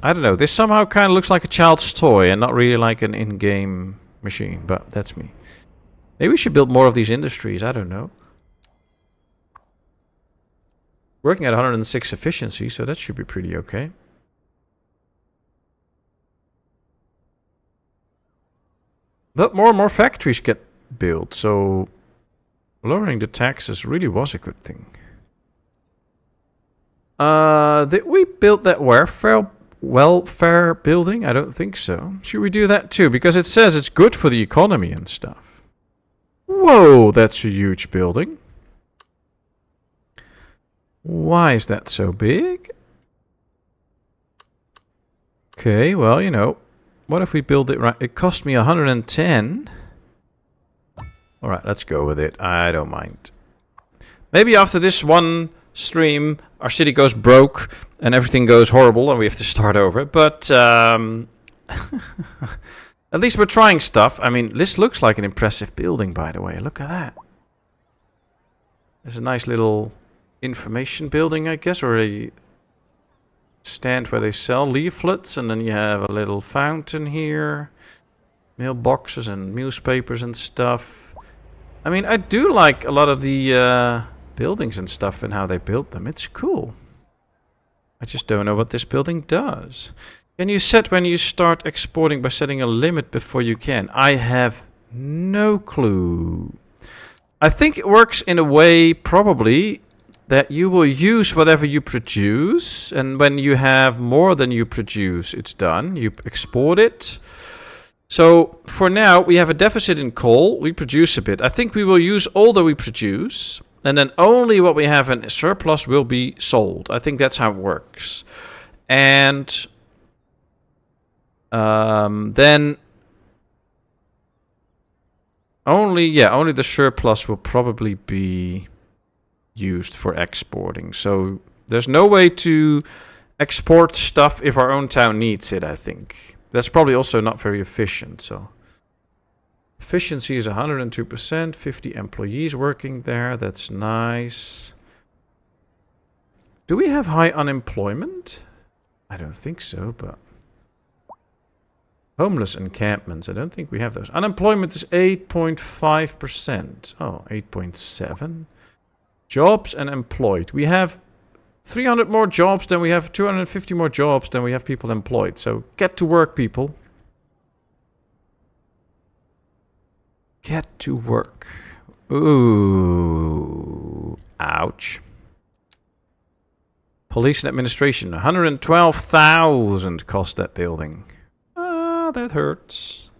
Speaker 1: I don't know. This somehow kind of looks like a child's toy and not really like an in-game machine. But that's me. Maybe we should build more of these industries. I don't know. Working at 106 efficiency, so that should be pretty okay. But more and more factories get built, so lowering the taxes really was a good thing. Did we build that welfare building? I don't think so. Should we do that too? Because it says it's good for the economy and stuff. Whoa, that's a huge building. Why is that so big? Okay, well, you know. What if we build it right? It cost me 110. Alright, let's go with it. I don't mind. Maybe after this one stream, our city goes broke and everything goes horrible and we have to start over. But at least we're trying stuff. I mean, this looks like an impressive building, by the way. Look at that. There's a nice little information building, I guess, or a stand where they sell leaflets, and then you have a little fountain here, mailboxes and newspapers and stuff. I mean, I do like a lot of the buildings and stuff and how they built them. It's cool. I just don't know what this building does. Can you set when you start exporting by setting a limit before you can? I have no clue. I think it works in a way, probably, that you will use whatever you produce, and when you have more than you produce, it's done. You export it. So, for now, we have a deficit in coal. We produce a bit. I think we will use all that we produce, and then only what we have in surplus will be sold. I think that's how it works. And then only the surplus will probably be used for exporting. So there's no way to export stuff if our own town needs it, I think. That's probably also not very efficient. So efficiency is 102%, 50 employees working there. That's nice. Do we have high unemployment? I don't think so, but homeless encampments, I don't think we have those. Unemployment is 8.5%. Oh, 8.7. Jobs and employed. We have 300 more jobs than we have 250 more jobs than we have people employed. So get to work, people. Get to work. Ooh. Ouch. Police and administration. 112,000 cost that building. Ah, that hurts.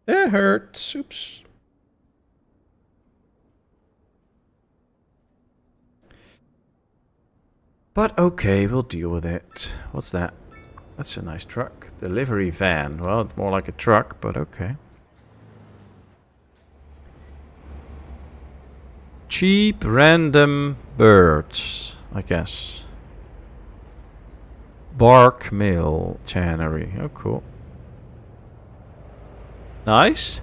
Speaker 1: That hurts. Oops. But okay, we'll deal with it. What's that? That's a nice truck. Delivery van. Well, it's more like a truck, but okay. Cheap random birds, I guess. Bark mill tannery. Oh, cool. Nice.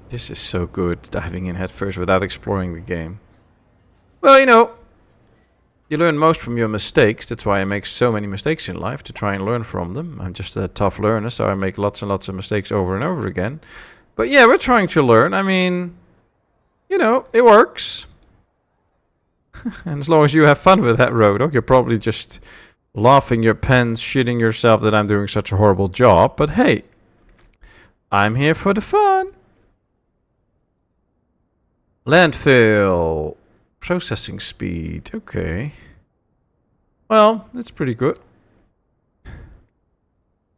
Speaker 1: This is so good, diving in headfirst without exploring the game. Well, you know, you learn most from your mistakes. That's why I make so many mistakes in life, to try and learn from them. I'm just a tough learner, so I make lots and lots of mistakes over and over again. But yeah, we're trying to learn. I mean, you know, it works. And as long as you have fun with that road, you're probably just laughing your pants, shitting yourself that I'm doing such a horrible job. But hey, I'm here for the fun. Landfill. Processing speed. Okay. Well, that's pretty good.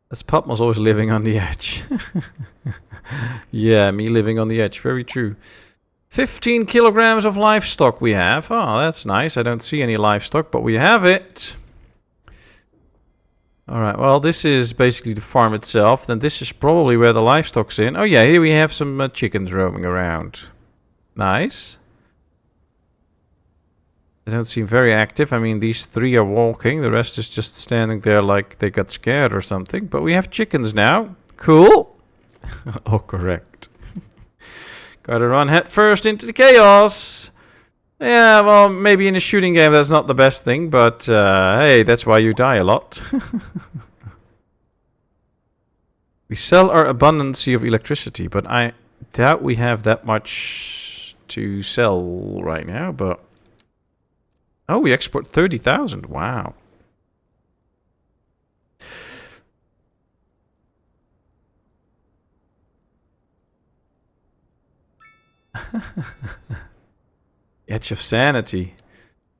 Speaker 1: That's Patmos always living on the edge. Yeah, me living on the edge. Very true. 15 kilograms of livestock we have. Oh, that's nice. I don't see any livestock, but we have it. Alright, well, this is basically the farm itself. Then this is probably where the livestock's in. Oh yeah, here we have some chickens roaming around. Nice. They don't seem very active. I mean, these three are walking. The rest is just standing there like they got scared or something. But we have chickens now. Cool. Oh, correct. Gotta run head first into the chaos. Yeah, well, maybe in a shooting game that's not the best thing. But, hey, that's why you die a lot. We sell our abundance of electricity. But I doubt we have that much to sell right now. But oh, we export 30,000. Wow. Edge of sanity.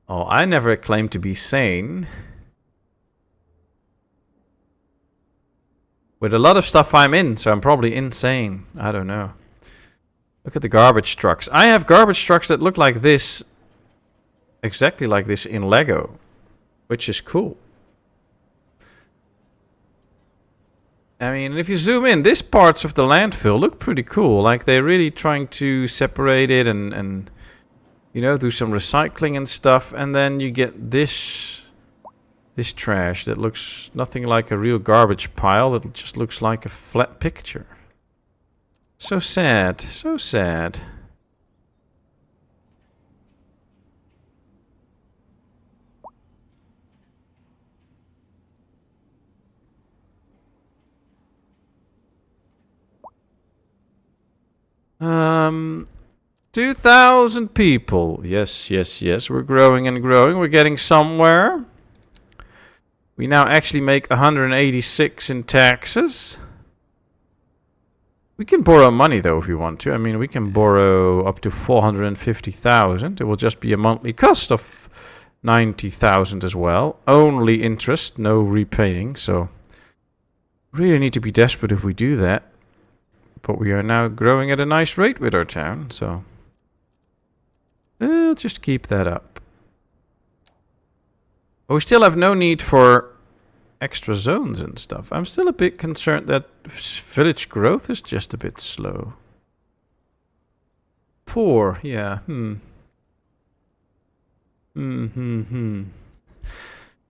Speaker 1: Oh, I never claimed to be sane. With a lot of stuff I'm in, so I'm probably insane. I don't know. Look at the garbage trucks. I have garbage trucks that look like this. Exactly like this in Lego. Which is cool. I mean, if you zoom in, these parts of the landfill look pretty cool. Like they're really trying to separate it and you know, do some recycling and stuff. And then you get this trash that looks nothing like a real garbage pile. It just looks like a flat picture. So sad. So sad. 2,000 people. Yes, yes, yes. We're growing and growing. We're getting somewhere. We now actually make 186 in taxes. We can borrow money though if we want to. I mean, we can borrow up to 450,000. It will just be a monthly cost of 90,000 as well. Only interest, no repaying. So really need to be desperate if we do that. But we are now growing at a nice rate with our town, so we'll just keep that up. But we still have no need for extra zones and stuff. I'm still a bit concerned that village growth is just a bit slow. Poor, yeah.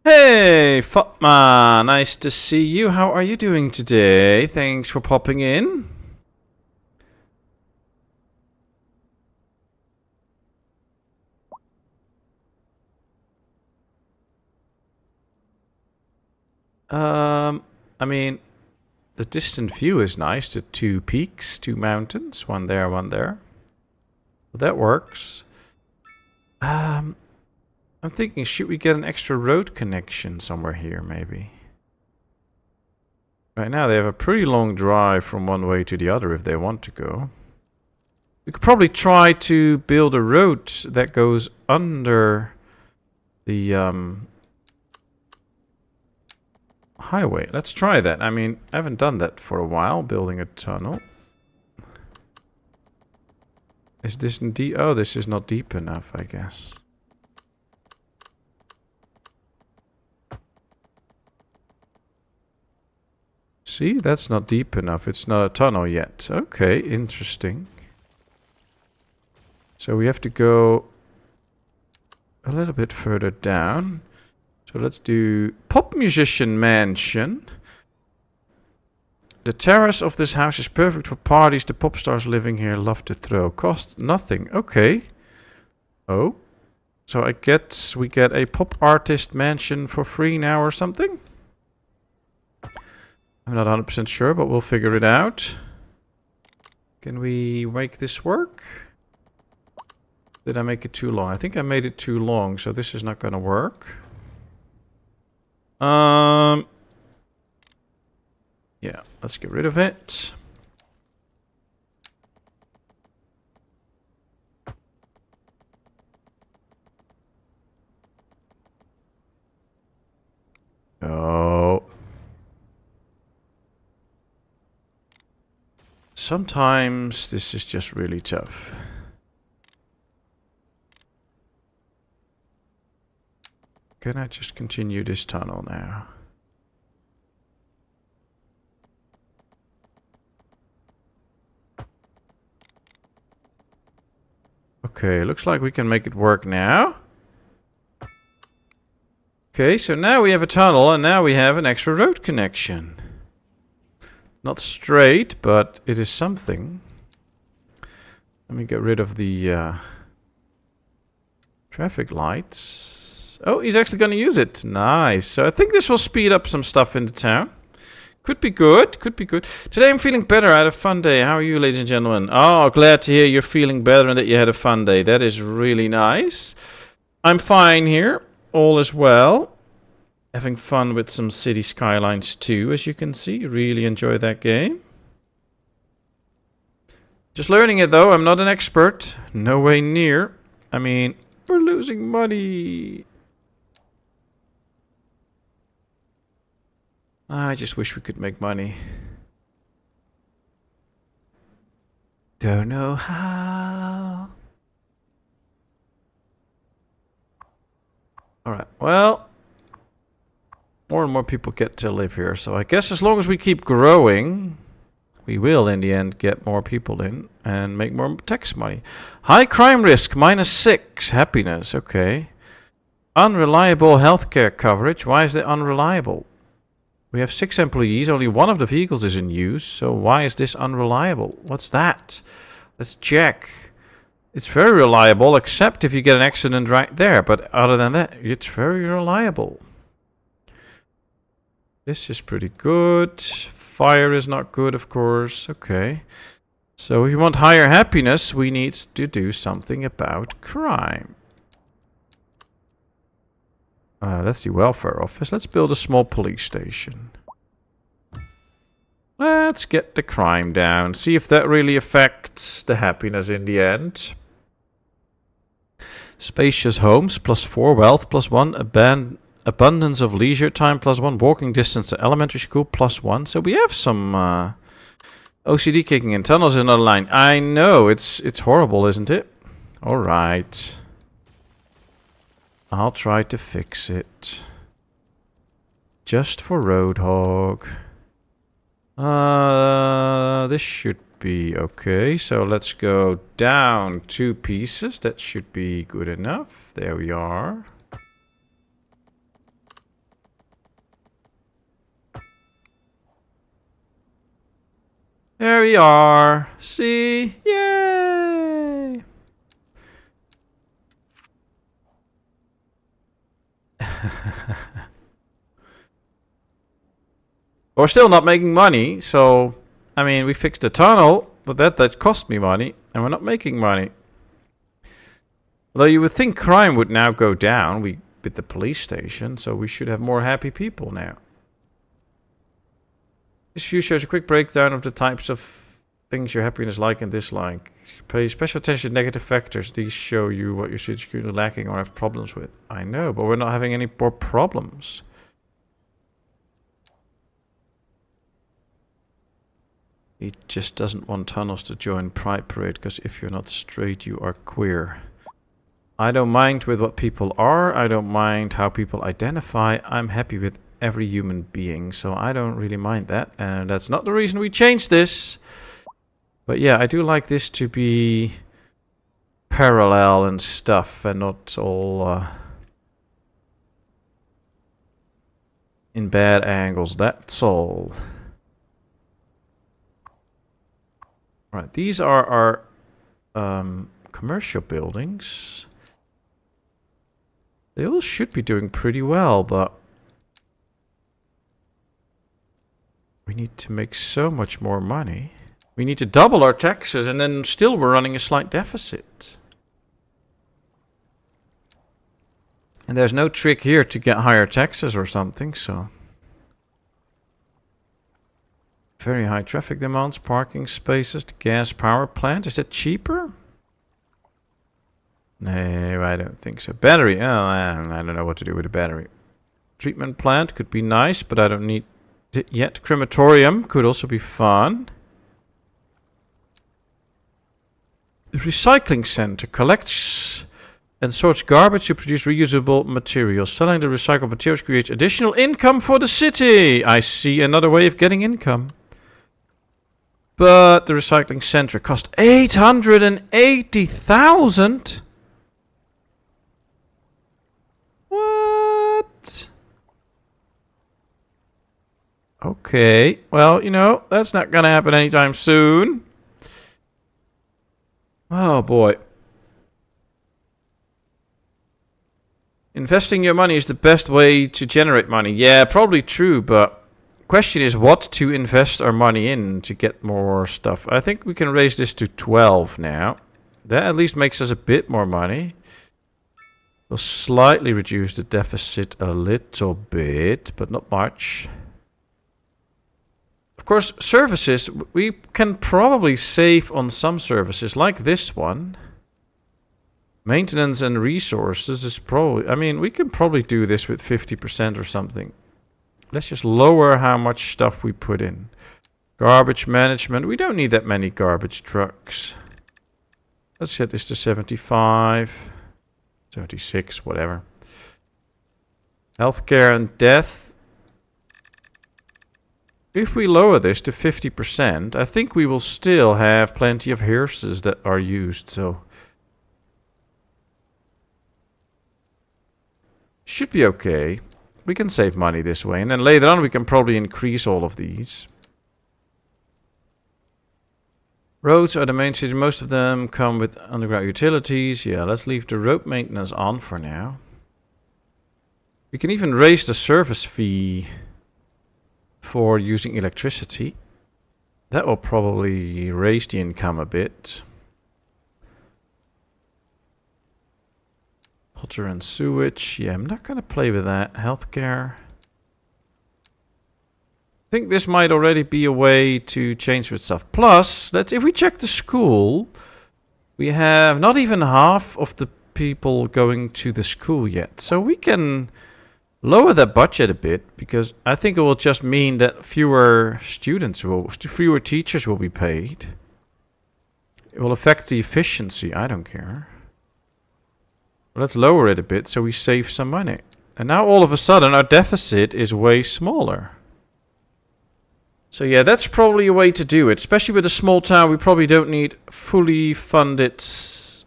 Speaker 1: Hey, Fatma, nice to see you. How are you doing today? Thanks for popping in. I mean, the distant view is nice. The 2 peaks, 2 mountains, one there, one there. Well, that works. I'm thinking, should we get an extra road connection somewhere here, maybe? Right now, they have a pretty long drive from one way to the other if they want to go. We could probably try to build a road that goes under the highway. Let's try that. I mean, I haven't done that for a while, building a tunnel. Is this deep? Oh, this is not deep enough, I guess. See, that's not deep enough. It's not a tunnel yet. Okay, interesting. So we have to go a little bit further down. So let's do Pop Musician Mansion. The terrace of this house is perfect for parties. The pop stars living here love to throw. Cost nothing. Okay. Oh. So I guess we get a pop artist mansion for free now or something? I'm not 100% sure, but we'll figure it out. Can we make this work? Did I make it too long? I think I made it too long, so this is not going to work. Yeah, let's get rid of it. Oh. Sometimes this is just really tough. Can I just continue this tunnel now? Okay, looks like we can make it work now. Okay, so now we have a tunnel and now we have an extra road connection. Not straight, but it is something. Let me get rid of the traffic lights. Oh, he's actually going to use it. Nice. So I think this will speed up some stuff in the town. Could be good. Could be good. Today I'm feeling better. I had a fun day. How are you, ladies and gentlemen? Oh, glad to hear you're feeling better and that you had a fun day. That is really nice. I'm fine here. All is well. Having fun with some City Skylines 2, as you can see. Really enjoy that game. Just learning it, though. I'm not an expert. No way near. I mean, we're losing money. I just wish we could make money. Don't know how. Alright, well, more and more people get to live here. So I guess as long as we keep growing, we will in the end get more people in and make more tax money. High crime risk, -6. Happiness, okay. Unreliable healthcare coverage. Why is that unreliable? We have 6 employees, only one of the vehicles is in use, so why is this unreliable? What's that? Let's check. It's very reliable, except if you get an accident right there, but other than that, it's very reliable. This is pretty good. Fire is not good, of course. Okay. So if you want higher happiness, we need to do something about crime. That's the welfare office. Let's build a small police station. Let's get the crime down. See if that really affects the happiness in the end. Spacious homes, +4. Wealth, +1. Abundance of leisure time, +1. Walking distance to elementary school, +1. So we have some OCD kicking in. Tunnels is another line. I know, it's horrible, isn't it? Alright. I'll try to fix it. Just for Roadhog. This should be okay. So let's go down 2 pieces. That should be good enough. There we are. There we are. See? Yay! We're still not making money, so I mean, we fixed the tunnel, but that cost me money, and we're not making money. Although you would think crime would now go down with the police station, so we should have more happy people now. This view shows a quick breakdown of the types of things your happiness like and dislike. Pay special attention to negative factors. These show you what your city is currently lacking or have problems with. I know, but we're not having any more problems. He just doesn't want tunnels to join Pride Parade, because if you're not straight, you are queer. I don't mind with what people are. I don't mind how people identify. I'm happy with every human being, so I don't really mind that. And that's not the reason we changed this. But yeah, I do like this to be parallel and stuff, and not all in bad angles. That's all. Right, these are our commercial buildings. They all should be doing pretty well, but we need to make so much more money. We need to double our taxes, and then still we're running a slight deficit. And there's no trick here to get higher taxes or something, so... Very high traffic demands, parking spaces, the gas power plant. Is that cheaper? No, I don't think so. Battery. Oh, I don't know what to do with the battery. Treatment plant could be nice, but I don't need it yet. Crematorium could also be fun. The recycling center collects and sorts garbage to produce reusable materials. Selling the recycled materials creates additional income for the city. I see another way of getting income. But the recycling center cost 880,000. What? Okay, well, you know, that's not gonna happen anytime soon. Oh boy. Investing your money is the best way to generate money. Yeah, probably true, but question is what to invest our money in to get more stuff. I think we can raise this to 12 now. That at least makes us a bit more money. We'll slightly reduce the deficit a little bit, but not much. Of course, services, we can probably save on some services, like this one. Maintenance and resources is probably... I mean, we can probably do this with 50% or something. Let's just lower how much stuff we put in. Garbage management. We don't need that many garbage trucks. Let's set this to 75. 76, whatever. Healthcare and death. If we lower this to 50%, I think we will still have plenty of hearses that are used, so... Should be okay. We can save money this way, and then later on we can probably increase all of these. Roads are the main city. Most of them come with underground utilities. Yeah, let's leave the road maintenance on for now. We can even raise the service fee for using electricity. That will probably raise the income a bit. Water and sewage. Yeah, I'm not going to play with that. Healthcare. I think this might already be a way to change with stuff. Plus, if we check the school, we have not even half of the people going to the school yet. So we can lower the budget a bit, because I think it will just mean that fewer teachers will be paid. It will affect the efficiency. I don't care. Well, let's lower it a bit so we save some money. And now all of a sudden our deficit is way smaller. So yeah, that's probably a way to do it. Especially with a small town, we probably don't need fully funded services.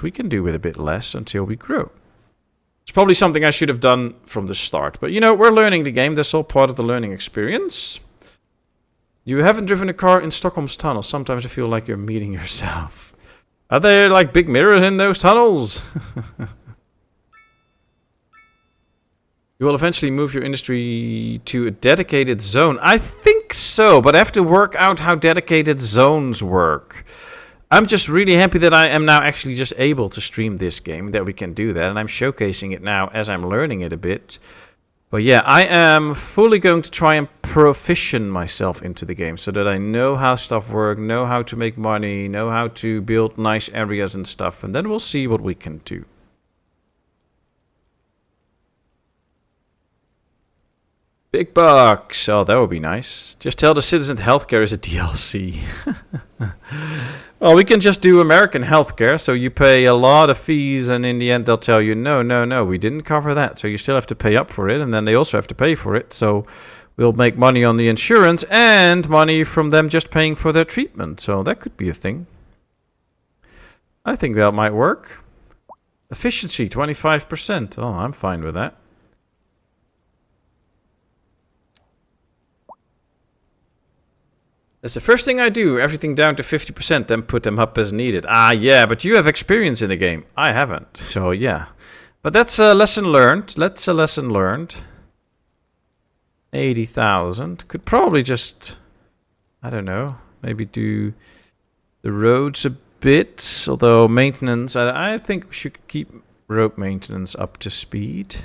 Speaker 1: We can do with a bit less until we grow. It's probably something I should have done from the start. But, you know, we're learning the game. That's all part of the learning experience. You haven't driven a car in Stockholm's tunnels. Sometimes I feel like you're meeting yourself. Are there, like, big mirrors in those tunnels? You will eventually move your industry to a dedicated zone. I think so, but I have to work out how dedicated zones work. I'm just really happy that I am now actually just able to stream this game, that we can do that, and I'm showcasing it now as I'm learning it a bit. But yeah, I am fully going to try and proficient myself into the game so that I know how stuff works, know how to make money, know how to build nice areas and stuff, and then we'll see what we can do. Big bucks. Oh, that would be nice. Just tell the citizen healthcare is a DLC. Well, we can just do American healthcare, so you pay a lot of fees, and in the end they'll tell you, no, we didn't cover that. So you still have to pay up for it, and then they also have to pay for it. So we'll make money on the insurance and money from them just paying for their treatment. So that could be a thing. I think that might work. Efficiency, 25%. Oh, I'm fine with that. That's the first thing I do. Everything down to 50%, then put them up as needed. Ah, yeah, but you have experience in the game. I haven't. So, yeah. But that's a lesson learned. That's a lesson learned. 80,000. Could probably just, I don't know, maybe do the roads a bit. Although maintenance, I think we should keep road maintenance up to speed.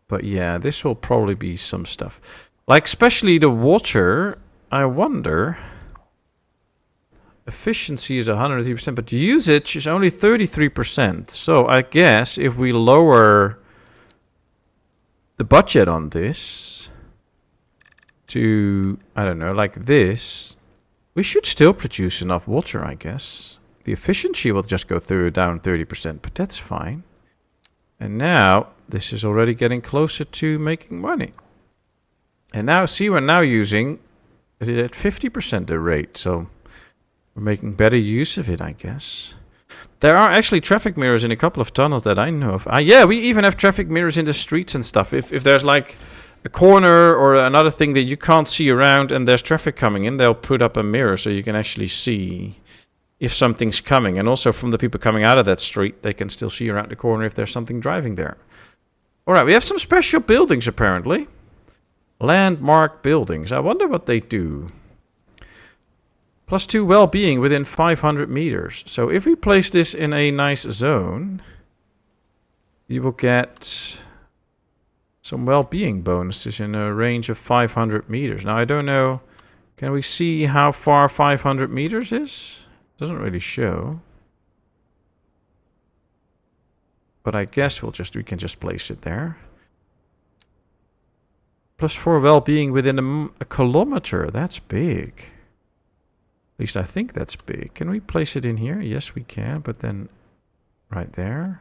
Speaker 1: But yeah, this will probably be some stuff. Like, especially the water, I wonder. Efficiency is 103%, but usage is only 33%. So I guess if we lower the budget on this to, I don't know, like this, we should still produce enough water, I guess. The efficiency will just go down 30%, but that's fine. And now, this is already getting closer to making money. And now, see, we're now using it at 50% the rate. So, we're making better use of it, I guess. There are actually traffic mirrors in a couple of tunnels that I know of. Yeah, we even have traffic mirrors in the streets and stuff. If there's like a corner or another thing that you can't see around and there's traffic coming in, they'll put up a mirror so you can actually see if something's coming. And also from the people coming out of that street, they can still see around the corner if there's something driving there. Alright, we have some special buildings apparently. Landmark buildings. I wonder what they do. +2 well-being within 500 meters. So if we place this in a nice zone, you will get some well-being bonuses in a range of 500 meters. Now I don't know, can we see how far 500 meters is? Doesn't really show. But I guess we can just place it there. +4 well-being within a kilometer. That's big. At least I think that's big. Can we place it in here? Yes, we can. But then right there.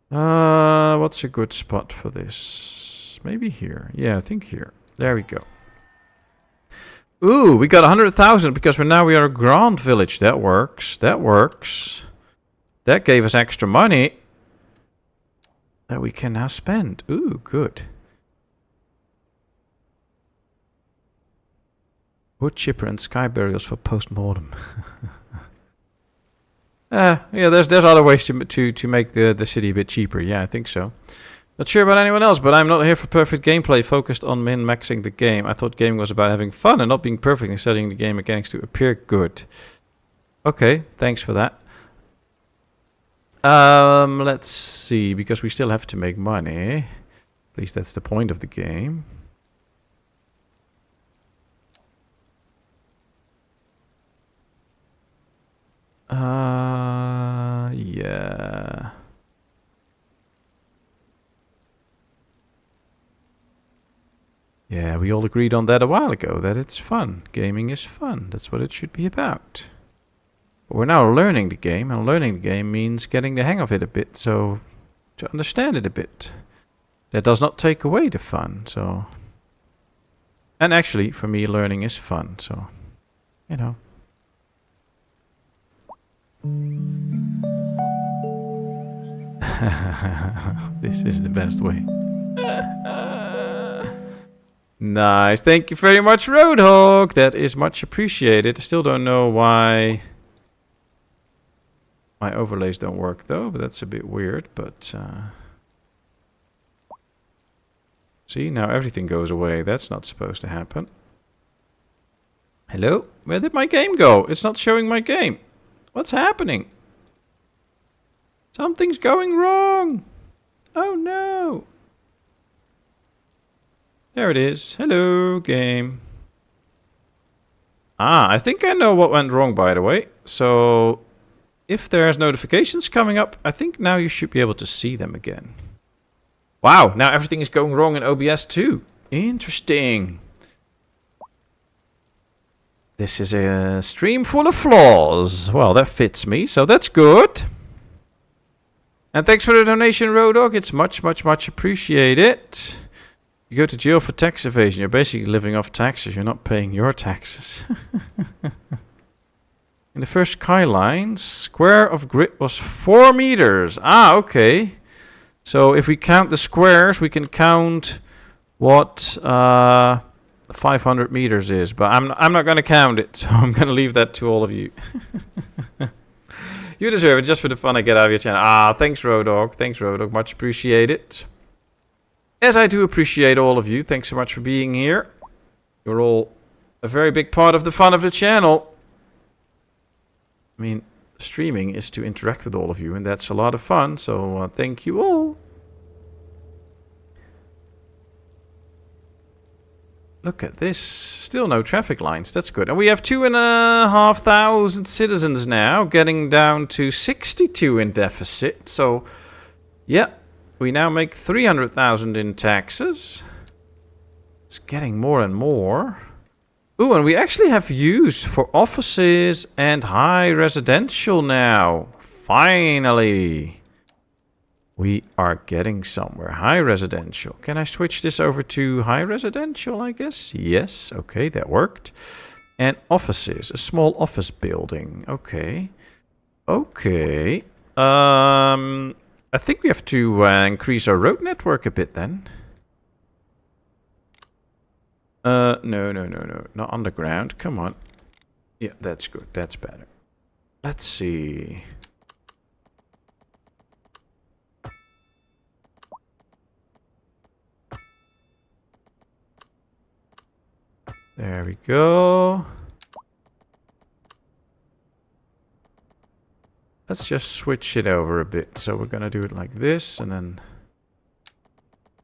Speaker 1: What's a good spot for this? Maybe here. Yeah, I think here. There we go. Ooh, we got 100,000 because we are a grand village. That works. That works. That gave us extra money that we can now spend. Ooh, good. Wood chipper and sky burials for post-mortem. Yeah, there's other ways to make the city a bit cheaper. Yeah, I think so. Not sure about anyone else, but I'm not here for perfect gameplay focused on min-maxing the game. I thought gaming was about having fun and not being perfect and setting the game mechanics to appear good. Okay, thanks for that. Let's see, because we still have to make money. At least that's the point of the game. Yeah. Yeah, we all agreed on that a while ago, that it's fun. Gaming is fun. That's what it should be about. But we're now learning the game, and learning the game means getting the hang of it a bit, so to understand it a bit. That does not take away the fun, so... And actually, for me, learning is fun, so... You know. This is the best way. Nice. Thank you very much, Roadhog. That is much appreciated. I still don't know why my overlays don't work, though, but that's a bit weird. But see, now everything goes away. That's not supposed to happen. Hello? Where did my game go? It's not showing my game. What's happening? Something's going wrong. Oh, no. There it is. Hello, game. Ah, I think I know what went wrong, by the way. So, if there's notifications coming up, I think now you should be able to see them again. Wow, now everything is going wrong in OBS too. Interesting. This is a stream full of flaws. Well, that fits me, so that's good. And thanks for the donation, Roadhog. It's much, much, much appreciated. You go to jail for tax evasion. You're basically living off taxes. You're not paying your taxes. In the first Skylines, square of grid was 4 meters. Ah, okay. So if we count the squares, we can count what 500 meters is. But I'm not going to count it, so I'm going to leave that to all of you. You deserve it just for the fun I get out of your channel. Ah, thanks, Roadhog. Thanks, Roadhog. Much appreciated. As I do appreciate all of you. Thanks so much for being here. You're all a very big part of the fun of the channel. I mean, streaming is to interact with all of you, and that's a lot of fun. So thank you all. Look at this. Still no traffic lines. That's good. And we have 2,500 citizens now, getting down to 62 in deficit. So, yeah, we now make 300,000 in taxes. It's getting more and more. Ooh, and we actually have use for offices and high residential now. Finally. We are getting somewhere. High residential. Can I switch this over to high residential, I guess? Yes. Okay, that worked. And offices. A small office building. Okay. Okay. I think we have to increase our road network a bit then. No. Not underground. Come on. Yeah, that's good. That's better. Let's see. There we go. Let's just switch it over a bit. So we're going to do it like this, and then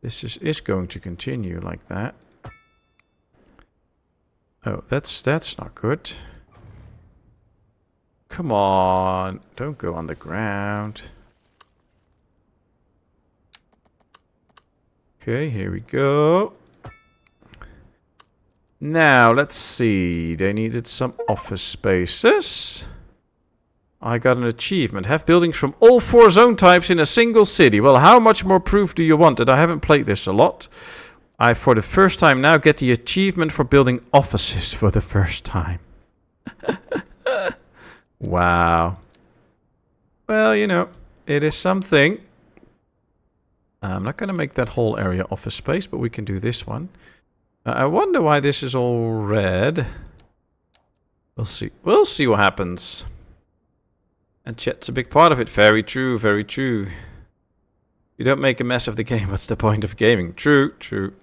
Speaker 1: this is going to continue like that. Oh, that's not good. Come on, don't go on the ground. Okay, here we go. Now, let's see. They needed some office spaces. I got an achievement. Have buildings from all 4 zone types in a single city. Well, how much more proof do you want? And I haven't played this a lot. I, for the first time now, get the achievement for building offices for the first time. Wow. Well, you know, it is something. I'm not going to make that whole area office space, but we can do this one. I wonder why this is all red. We'll see. We'll see what happens. And chat's a big part of it. Very true, very true. You don't make a mess of the game. What's the point of gaming? True, true.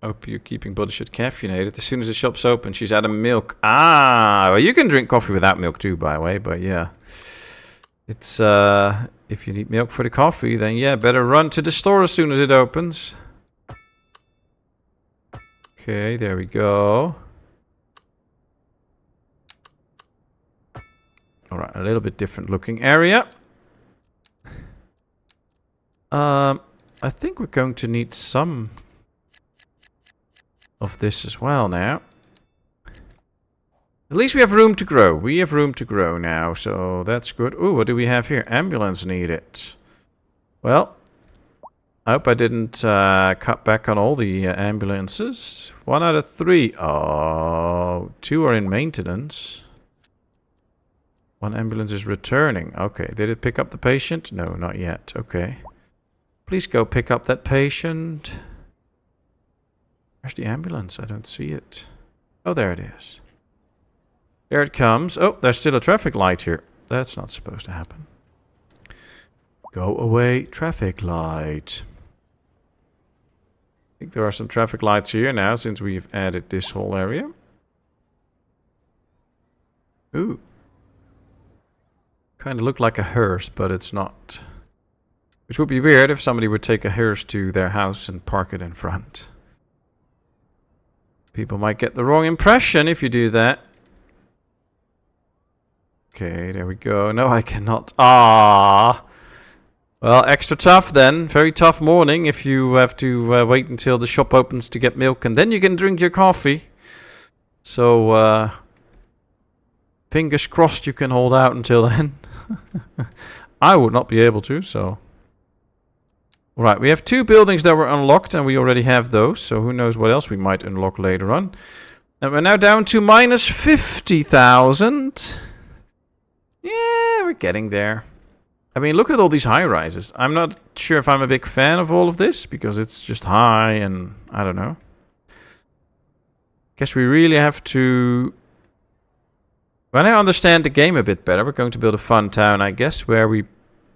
Speaker 1: Hope you're keeping body shit caffeinated. As soon as the shop's open, she's out of milk. Ah, well, you can drink coffee without milk too, by the way. But yeah, it's if you need milk for the coffee, then yeah, better run to the store as soon as it opens. Okay, there we go. All right, a little bit different looking area. I think we're going to need some of this as well now. At least we have room to grow. We have room to grow now, so that's good. Ooh, what do we have here? Ambulance needed. Well, I hope I didn't cut back on all the ambulances. 1 out of 3. Oh, 2 are in maintenance. 1 ambulance is returning. Okay, did it pick up the patient? No, not yet. Okay. Please go pick up that patient. Where's the ambulance? I don't see it. Oh, there it is. There it comes. Oh, there's still a traffic light here. That's not supposed to happen. Go away, traffic light. I think there are some traffic lights here now since we've added this whole area. Ooh. Kind of look like a hearse, but it's not. Which would be weird if somebody would take a hearse to their house and park it in front. People might get the wrong impression if you do that. Okay, there we go. No, I cannot. Ah. Well, extra tough then. Very tough morning if you have to wait until the shop opens to get milk and then you can drink your coffee. So, fingers crossed you can hold out until then. I would not be able to, so. Right, we have 2 buildings that were unlocked and we already have those. So who knows what else we might unlock later on. And we're now down to minus 50,000. Yeah, we're getting there. I mean, look at all these high rises. I'm not sure if I'm a big fan of all of this because it's just high and I don't know. Guess we really have to... When I understand the game a bit better, we're going to build a fun town, I guess, where we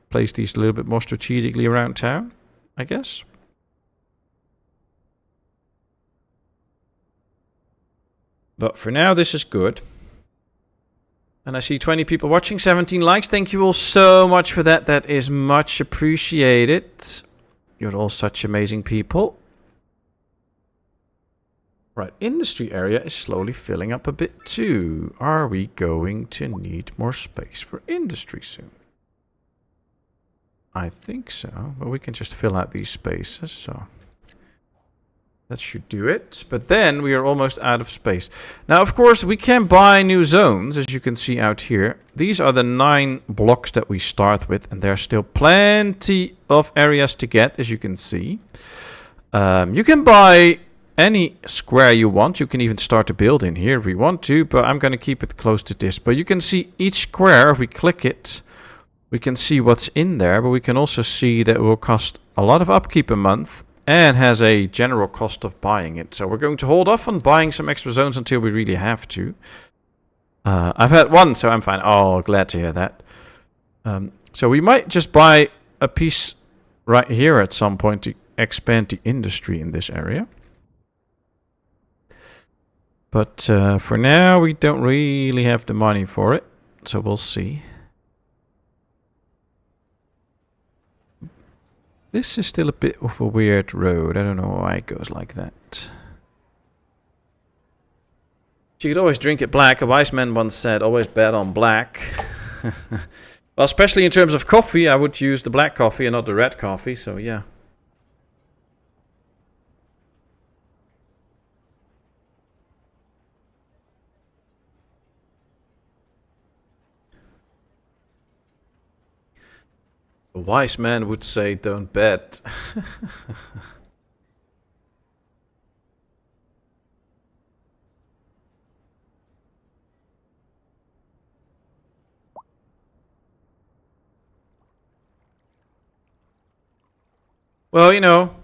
Speaker 1: place these a little bit more strategically around town, I guess. But for now, this is good. And I see 20 people watching, 17 likes. Thank you all so much for that. That is much appreciated. You're all such amazing people. Right, industry area is slowly filling up a bit too. Are we going to need more space for industry soon? I think so, but we can just fill out these spaces, so that should do it. But then we are almost out of space. Now, of course, we can buy new zones, as you can see out here. These are the 9 blocks that we start with, and there's still plenty of areas to get, as you can see. You can buy any square you want. You can even start to build in here if we want to, but I'm going to keep it close to this. But you can see each square, if we click it, we can see what's in there, but we can also see that it will cost a lot of upkeep a month and has a general cost of buying it. So we're going to hold off on buying some extra zones until we really have to. I've had 1, so I'm fine. Oh, glad to hear that. So we might just buy a piece right here at some point to expand the industry in this area. But for now, we don't really have the money for it, so we'll see. This is still a bit of a weird road. I don't know why it goes like that. You could always drink it black. A wise man once said, always bet on black. Well, especially in terms of coffee, I would use the black coffee and not the red coffee, so yeah. A wise man would say, don't bet. Well, you know,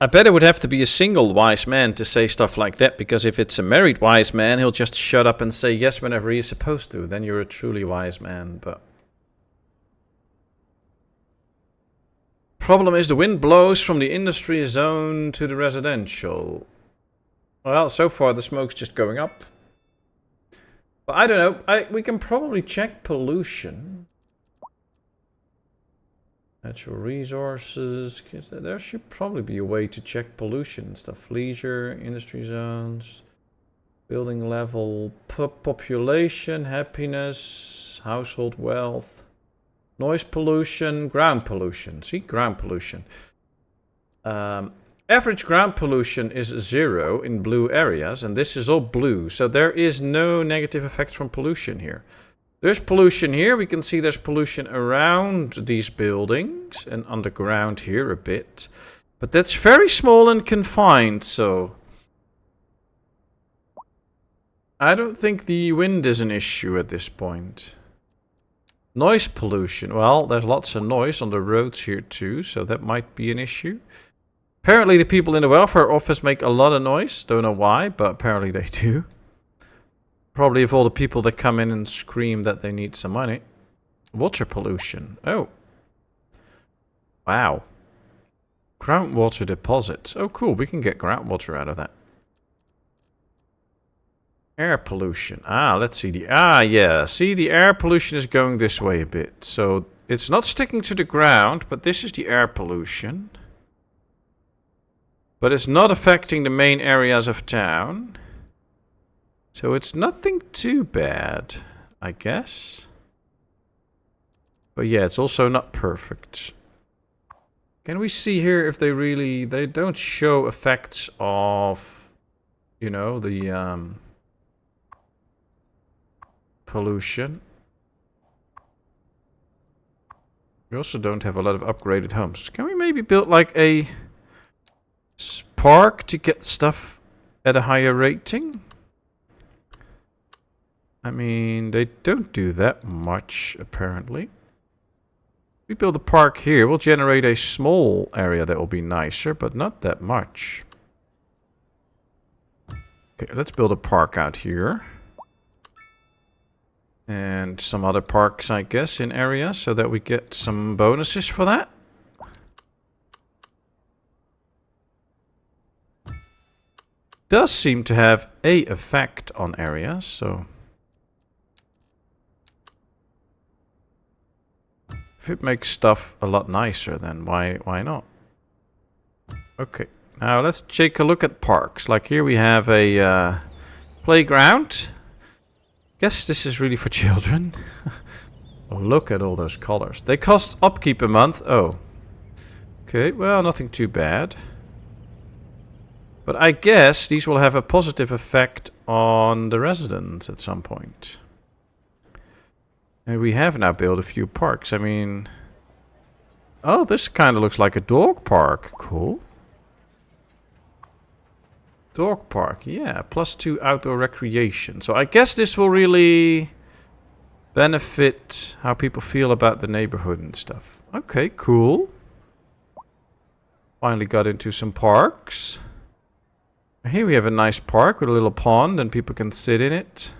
Speaker 1: I bet it would have to be a single wise man to say stuff like that, because if it's a married wise man, he'll just shut up and say yes whenever he's supposed to. Then you're a truly wise man, but... Problem is the wind blows from the industry zone to the residential. Well, so far the smoke's just going up. But I don't know, we can probably check pollution. Natural resources, there should probably be a way to check pollution stuff. Leisure, industry zones, building level, population, happiness, household wealth, noise pollution, ground pollution. See, ground pollution. Average ground pollution is 0 in blue areas, and this is all blue. So there is no negative effect from pollution here. There's pollution here. We can see there's pollution around these buildings and underground here a bit. But that's very small and confined, so... I don't think the wind is an issue at this point. Noise pollution. Well, there's lots of noise on the roads here too, so that might be an issue. Apparently the people in the welfare office make a lot of noise. Don't know why, but apparently they do. Probably of all the people that come in and scream that they need some money. Water pollution. Oh. Wow. Groundwater deposits. Oh, cool. We can get groundwater out of that. Air pollution. Ah, let's see. Yeah. See, the air pollution is going this way a bit. So it's not sticking to the ground, but this is the air pollution. But it's not affecting the main areas of town. So it's nothing too bad, I guess. But yeah, it's also not perfect. Can we see here if they don't show effects of, you know, the pollution. We also don't have a lot of upgraded homes. Can we maybe build like a park to get stuff at a higher rating? I mean, they don't do that much, apparently. If we build a park here, we'll generate a small area that will be nicer, but not that much. Okay, let's build a park out here. And some other parks, I guess, in areas, so that we get some bonuses for that. Does seem to have a effect on areas, so... If it makes stuff a lot nicer, then why not? Okay, now let's take a look at parks. Like here we have a playground. Guess this is really for children. Oh, look at all those colors. They cost upkeep a month. Oh. Okay, well, nothing too bad. But I guess these will have a positive effect on the residents at some point. And we have now built a few parks. I mean... Oh, this kind of looks like a dog park. Cool. Dog park, yeah. +2 outdoor recreation. So I guess this will really benefit how people feel about the neighborhood and stuff. Okay, cool. Finally got into some parks. Here we have a nice park with a little pond and people can sit in it.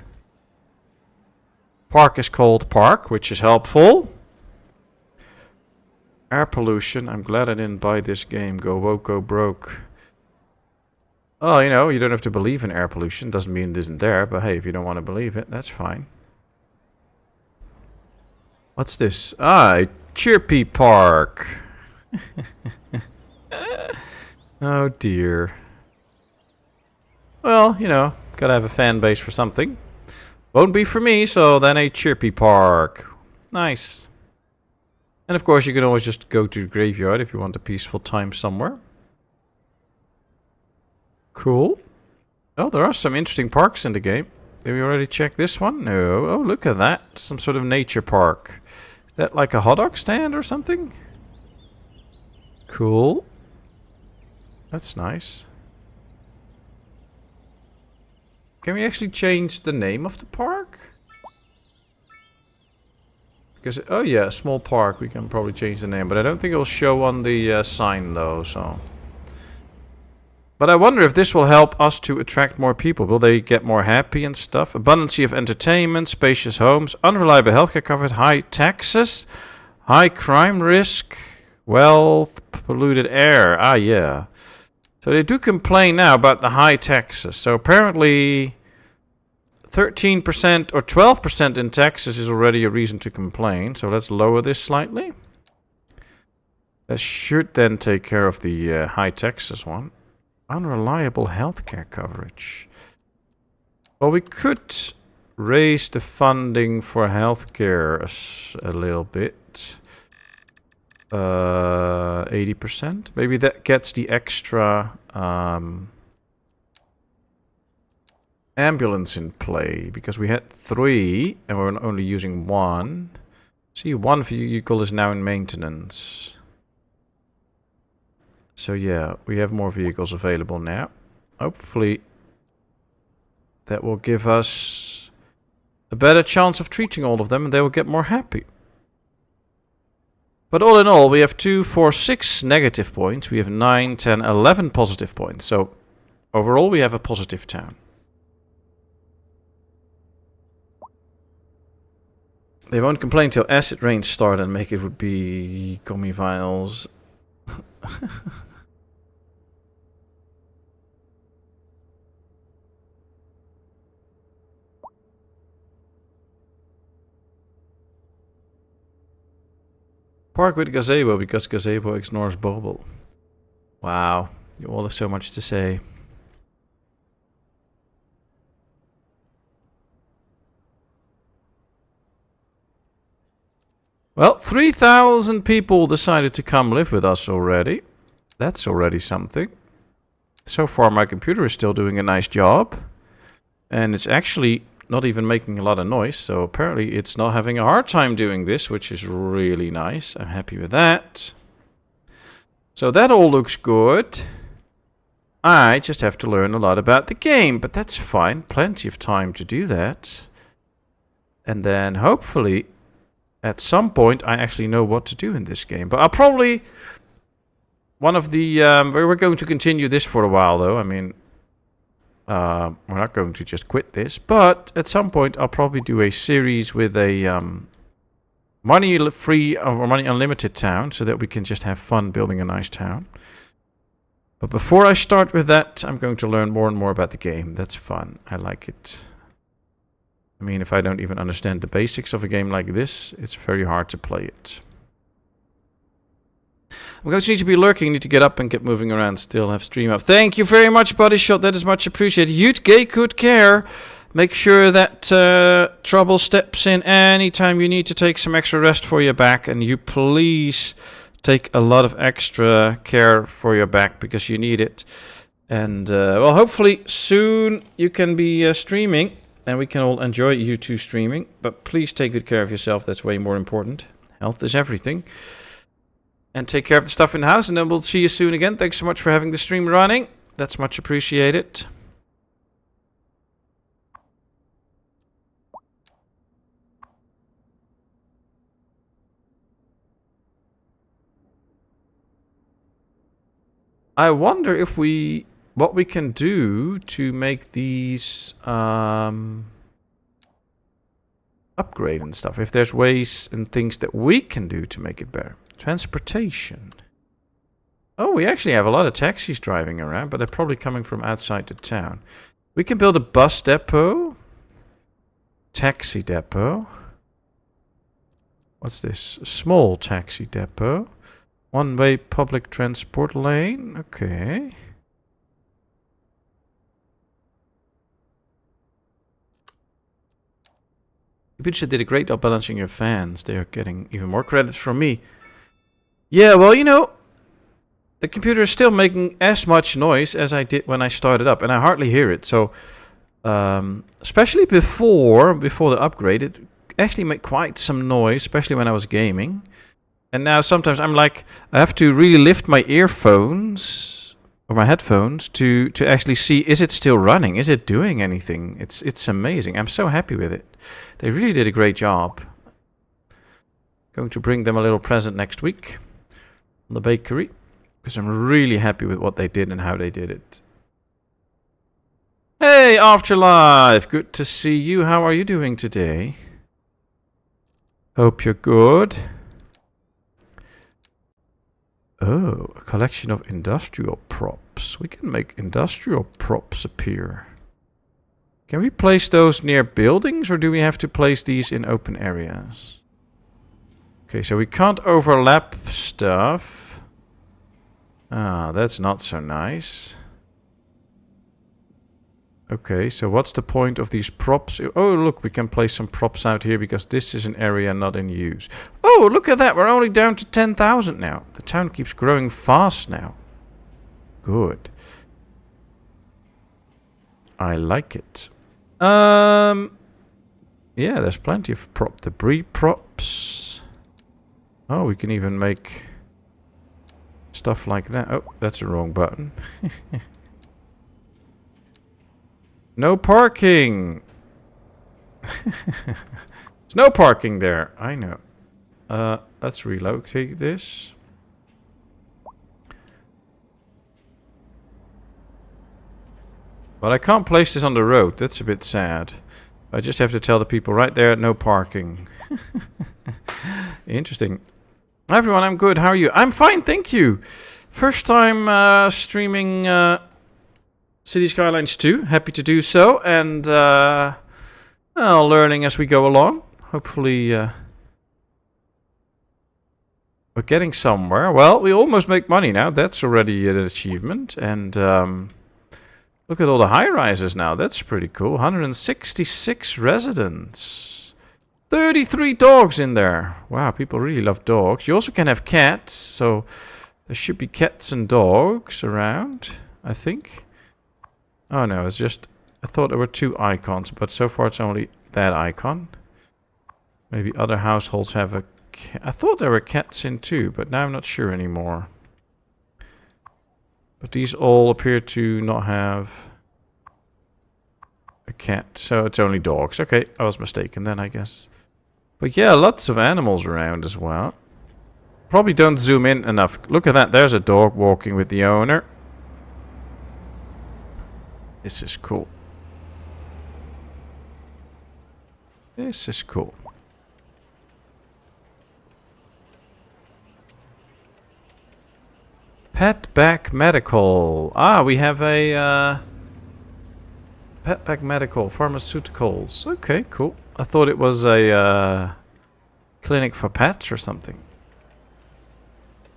Speaker 1: Park is called Park, which is helpful. Air pollution. I'm glad I didn't buy this game. Go woke, go broke. Oh, you know, you don't have to believe in air pollution. Doesn't mean it isn't there, but hey, if you don't want to believe it, that's fine. What's this? Ah, a Chirpy Park. Oh dear. Well, you know, gotta have a fan base for something. Won't be for me, so then a Chirpy Park. Nice. And of course you can always just go to the graveyard if you want a peaceful time somewhere. Cool. Oh, there are some interesting parks in the game. Did we already check this one? No. Oh, look at that. Some sort of nature park. Is that like a hot dog stand or something? Cool. That's nice. Can we actually change the name of the park? Because, oh yeah, a small park. We can probably change the name. But I don't think it will show on the sign though, so... But I wonder if this will help us to attract more people. Will they get more happy and stuff? Abundance of entertainment, spacious homes, unreliable healthcare coverage, high taxes, high crime risk, wealth, polluted air. Ah, yeah. So they do complain now about the high taxes. So apparently 13% or 12% in taxes is already a reason to complain. So let's lower this slightly. That should then take care of the high taxes one. Unreliable healthcare coverage. Well, we could raise the funding for healthcare a little bit. 80%. Maybe that gets the extra ambulance in play. Because we had 3 and we're only using 1. See, 1 vehicle is now in maintenance. So yeah, we have more vehicles available now. Hopefully that will give us a better chance of treating all of them and they will get more happy. But all in all, we have 2, 4, 6 negative points. We have 9, 10, 11 positive points. So overall, we have a positive town. They won't complain till acid rains start and make it would be commie vials. Park with gazebo because gazebo ignores bubble. Wow, you all have so much to say. Well, 3,000 people decided to come live with us already. That's already something. So far my computer is still doing a nice job. And it's actually not even making a lot of noise. So apparently it's not having a hard time doing this, which is really nice. I'm happy with that. So that all looks good. I just have to learn a lot about the game, but that's fine. Plenty of time to do that. And then hopefully at some point I actually know what to do in this game. But I'll probably... One of the... we're going to continue this for a while though. I mean... we're not going to just quit this. But at some point I'll probably do a series with a... money-free or money-unlimited town. So that we can just have fun building a nice town. But before I start with that, I'm going to learn more and more about the game. That's fun. I like it. I mean, if I don't even understand the basics of a game like this, it's very hard to play it. I'm going to need to be lurking. Need to get up and get moving around. Still have stream up. Thank you very much, Body Shot. That is much appreciated. You'd get good care. Make sure that trouble steps in anytime you need to take some extra rest for your back. And you please take a lot of extra care for your back because you need it. And well, hopefully soon you can be streaming. And we can all enjoy you two streaming. But please take good care of yourself. That's way more important. Health is everything. And take care of the stuff in the house. And then we'll see you soon again. Thanks so much for having the stream running. That's much appreciated. I wonder if what we can do to make these upgrade and stuff. If there's ways and things that we can do to make it better. Transportation. Oh, we actually have a lot of taxis driving around, but they're probably coming from outside the town. We can build a bus depot. Taxi depot. What's this? A small taxi depot. One-way public transport lane. Okay. Ibiza did a great job balancing your fans. They are getting even more credits from me. Yeah, well, you know, the computer is still making as much noise as I did when I started up, and I hardly hear it. So, especially before the upgrade, it actually made quite some noise, especially when I was gaming. And now sometimes I'm like, I have to really lift my earphones or my headphones to actually see, is it still running? Is it doing anything? It's amazing. I'm so happy with it. They really did a great job. Going to bring them a little present next week on the bakery because I'm really happy with what they did and how they did it. Hey, Afterlife! Good to see you. How are you doing today? Hope you're good. Oh, a collection of industrial props. We can make industrial props appear. Can we place those near buildings, or do we have to place these in open areas? Okay, so we can't overlap stuff. Ah, that's not so nice. Okay, so what's the point of these props? Oh, look, we can place some props out here because this is an area not in use. Oh, look at that. We're only down to 10,000 now. The town keeps growing fast now. Good. I like it. Yeah, there's plenty of debris props. Oh, we can even make stuff like that. Oh, that's the wrong button. No parking! There's no parking there. I know. Let's relocate this. But I can't place this on the road. That's a bit sad. I just have to tell the people right there, no parking. Interesting. Hi everyone, I'm good. How are you? I'm fine, thank you. First time streaming City Skylines 2. Happy to do so. And learning as we go along. Hopefully we're getting somewhere. Well, we almost make money now. That's already an achievement. And look at all the high-rises now. That's pretty cool. 166 residents. 33 dogs in there. Wow, people really love dogs. You also can have cats. So there should be cats and dogs around, I think. Oh no, it's just... I thought there were two icons, but so far it's only that icon. Maybe other households have a cat. I thought there were cats in too, but now I'm not sure anymore. But these all appear to not have a cat, so it's only dogs. Okay, I was mistaken then, I guess. But yeah, lots of animals around as well. Probably don't zoom in enough. Look at that, there's a dog walking with the owner. This is cool. This is cool. Pet Back Medical. Ah, we have a Pet Back Medical pharmaceuticals. Okay, cool. I thought it was a clinic for pets or something.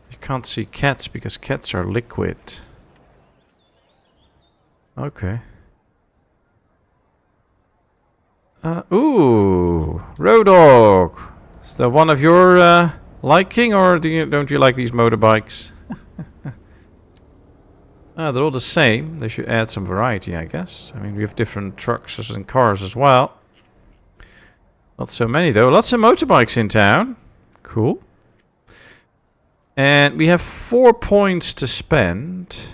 Speaker 1: You can't see cats because cats are liquid. Okay. Ooh, road dog. Is that one of your liking, or don't you like these motorbikes? They're all the same. They should add some variety, I guess. I mean, we have different trucks and cars as well. Not so many, though. Lots of motorbikes in town. Cool. And we have 4 points to spend.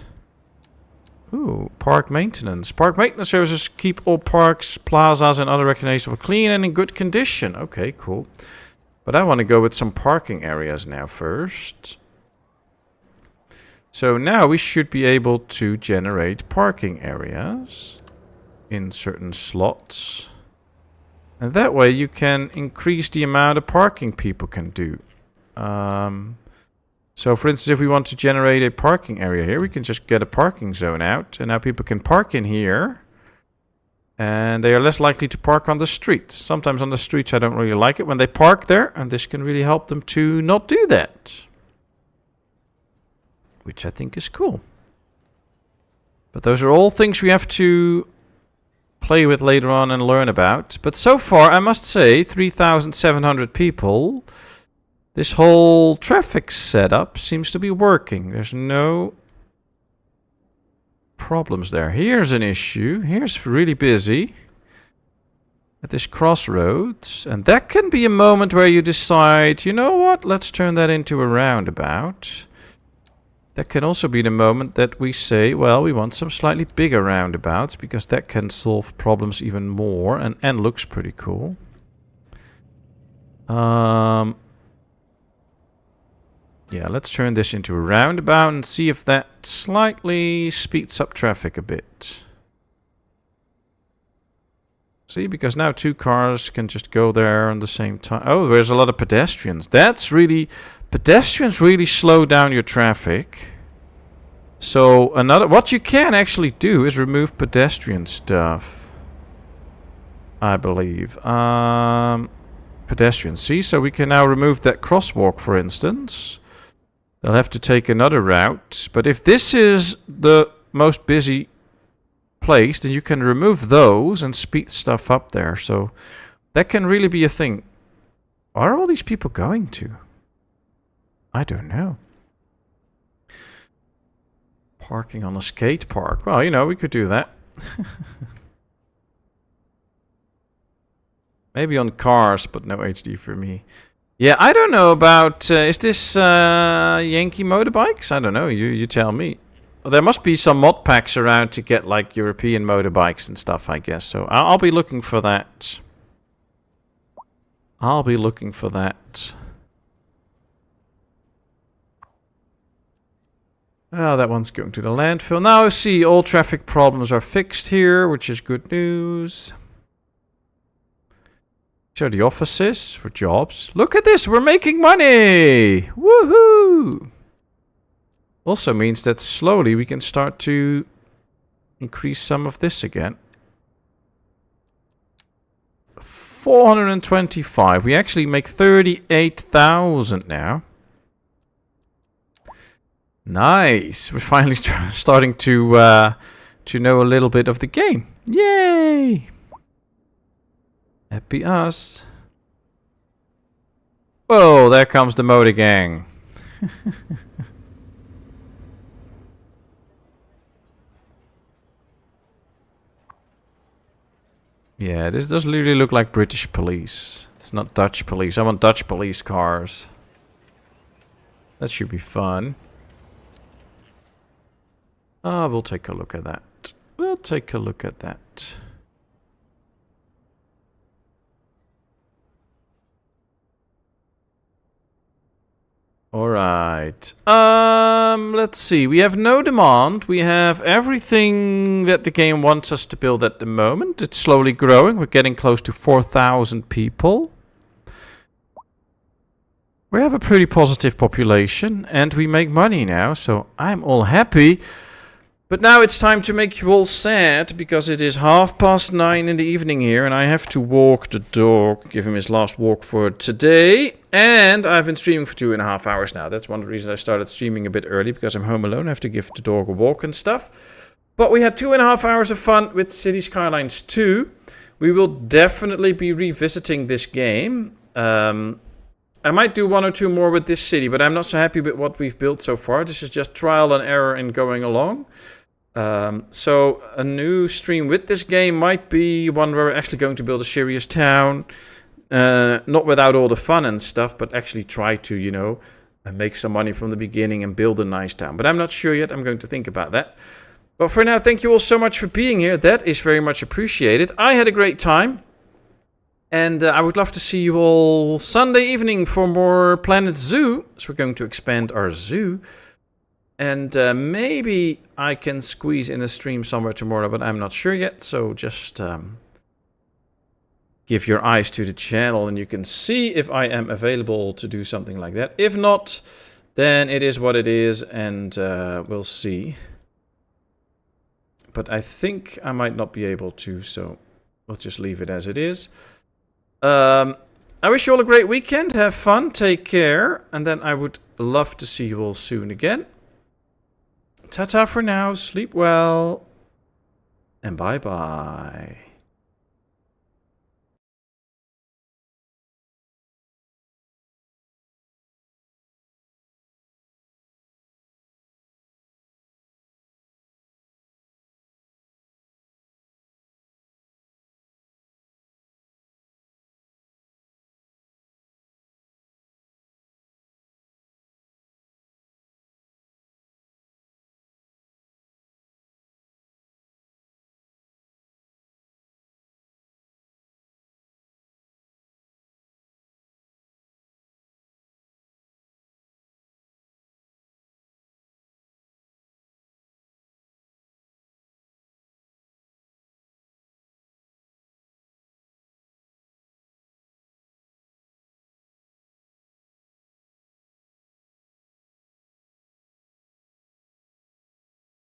Speaker 1: Ooh, park maintenance. Park maintenance services keep all parks, plazas, and other recreational clean and in good condition. Okay, cool. But I want to go with some parking areas now first. So now we should be able to generate parking areas in certain slots. And that way you can increase the amount of parking people can do. So for instance, if we want to generate a parking area here, we can just get a parking zone out. And now people can park in here. And they are less likely to park on the street. Sometimes on the streets I don't really like it when they park there. And this can really help them to not do that. Which I think is cool. But those are all things we have to play with later on and learn about. But so far, I must say, 3,700 people. This whole traffic setup seems to be working. There's no problems there. Here's an issue. Here's really busy. At this crossroads. And that can be a moment where you decide, you know what, let's turn that into a roundabout. That can also be the moment that we say, well, we want some slightly bigger roundabouts because that can solve problems even more and looks pretty cool. Yeah, let's turn this into a roundabout and see if that slightly speeds up traffic a bit. See, because now 2 cars can just go there at the same time. Oh, there's a lot of pedestrians. That's really... Pedestrians really slow down your traffic. So what you can actually do is remove pedestrian stuff. I believe. Pedestrians. See, so we can now remove that crosswalk, for instance. They'll have to take another route. But if this is the most busy place, then you can remove those and speed stuff up there. So that can really be a thing. Where are all these people going to? I don't know. Parking on a skate park. Well, you know, we could do that. Maybe on cars, but no HD for me. Yeah, I don't know about... is this Yankee motorbikes? I don't know. You tell me. Well, there must be some mod packs around to get like European motorbikes and stuff, I guess. So I'll be looking for that. I'll be looking for that. Oh, that one's going to the landfill. Now see, all traffic problems are fixed here, which is good news. These are the offices for jobs. Look at this, we're making money! Woohoo! Also means that slowly we can start to increase some of this again. 425. We actually make 38,000 now. Nice. We're finally starting to know a little bit of the game. Yay! Happy us. Whoa, there comes the motor gang. Yeah, this does really look like British police. It's not Dutch police. I want Dutch police cars. That should be fun. Ah, we'll take a look at that. We'll take a look at that. Alright. Let's see. We have no demand. We have everything that the game wants us to build at the moment. It's slowly growing. We're getting close to 4,000 people. We have a pretty positive population and we make money now, so I'm all happy. But now it's time to make you all sad, because it is 9:30 in the evening here, and I have to walk the dog, give him his last walk for today. And I've been streaming for 2.5 hours now. That's one of the reasons I started streaming a bit early, because I'm home alone. I have to give the dog a walk and stuff. But we had 2.5 hours of fun with City Skylines 2. We will definitely be revisiting this game. I might do 1 or 2 more with this city, but I'm not so happy with what we've built so far. This is just trial and error in going along. So a new stream with this game might be one where we're actually going to build a serious town. Not without all the fun and stuff, but actually try to, you know, make some money from the beginning and build a nice town. But I'm not sure yet. I'm going to think about that. But for now, thank you all so much for being here. That is very much appreciated. I had a great time. And I would love to see you all Sunday evening for more Planet Zoo. So we're going to expand our zoo. And maybe I can squeeze in a stream somewhere tomorrow, but I'm not sure yet. So just give your eyes to the channel and you can see if I am available to do something like that. If not, then it is what it is and we'll see. But I think I might not be able to, so we'll just leave it as it is. I wish you all a great weekend. Have fun. Take care. And then I would love to see you all soon again. Ta-ta for now. Sleep well. And bye-bye.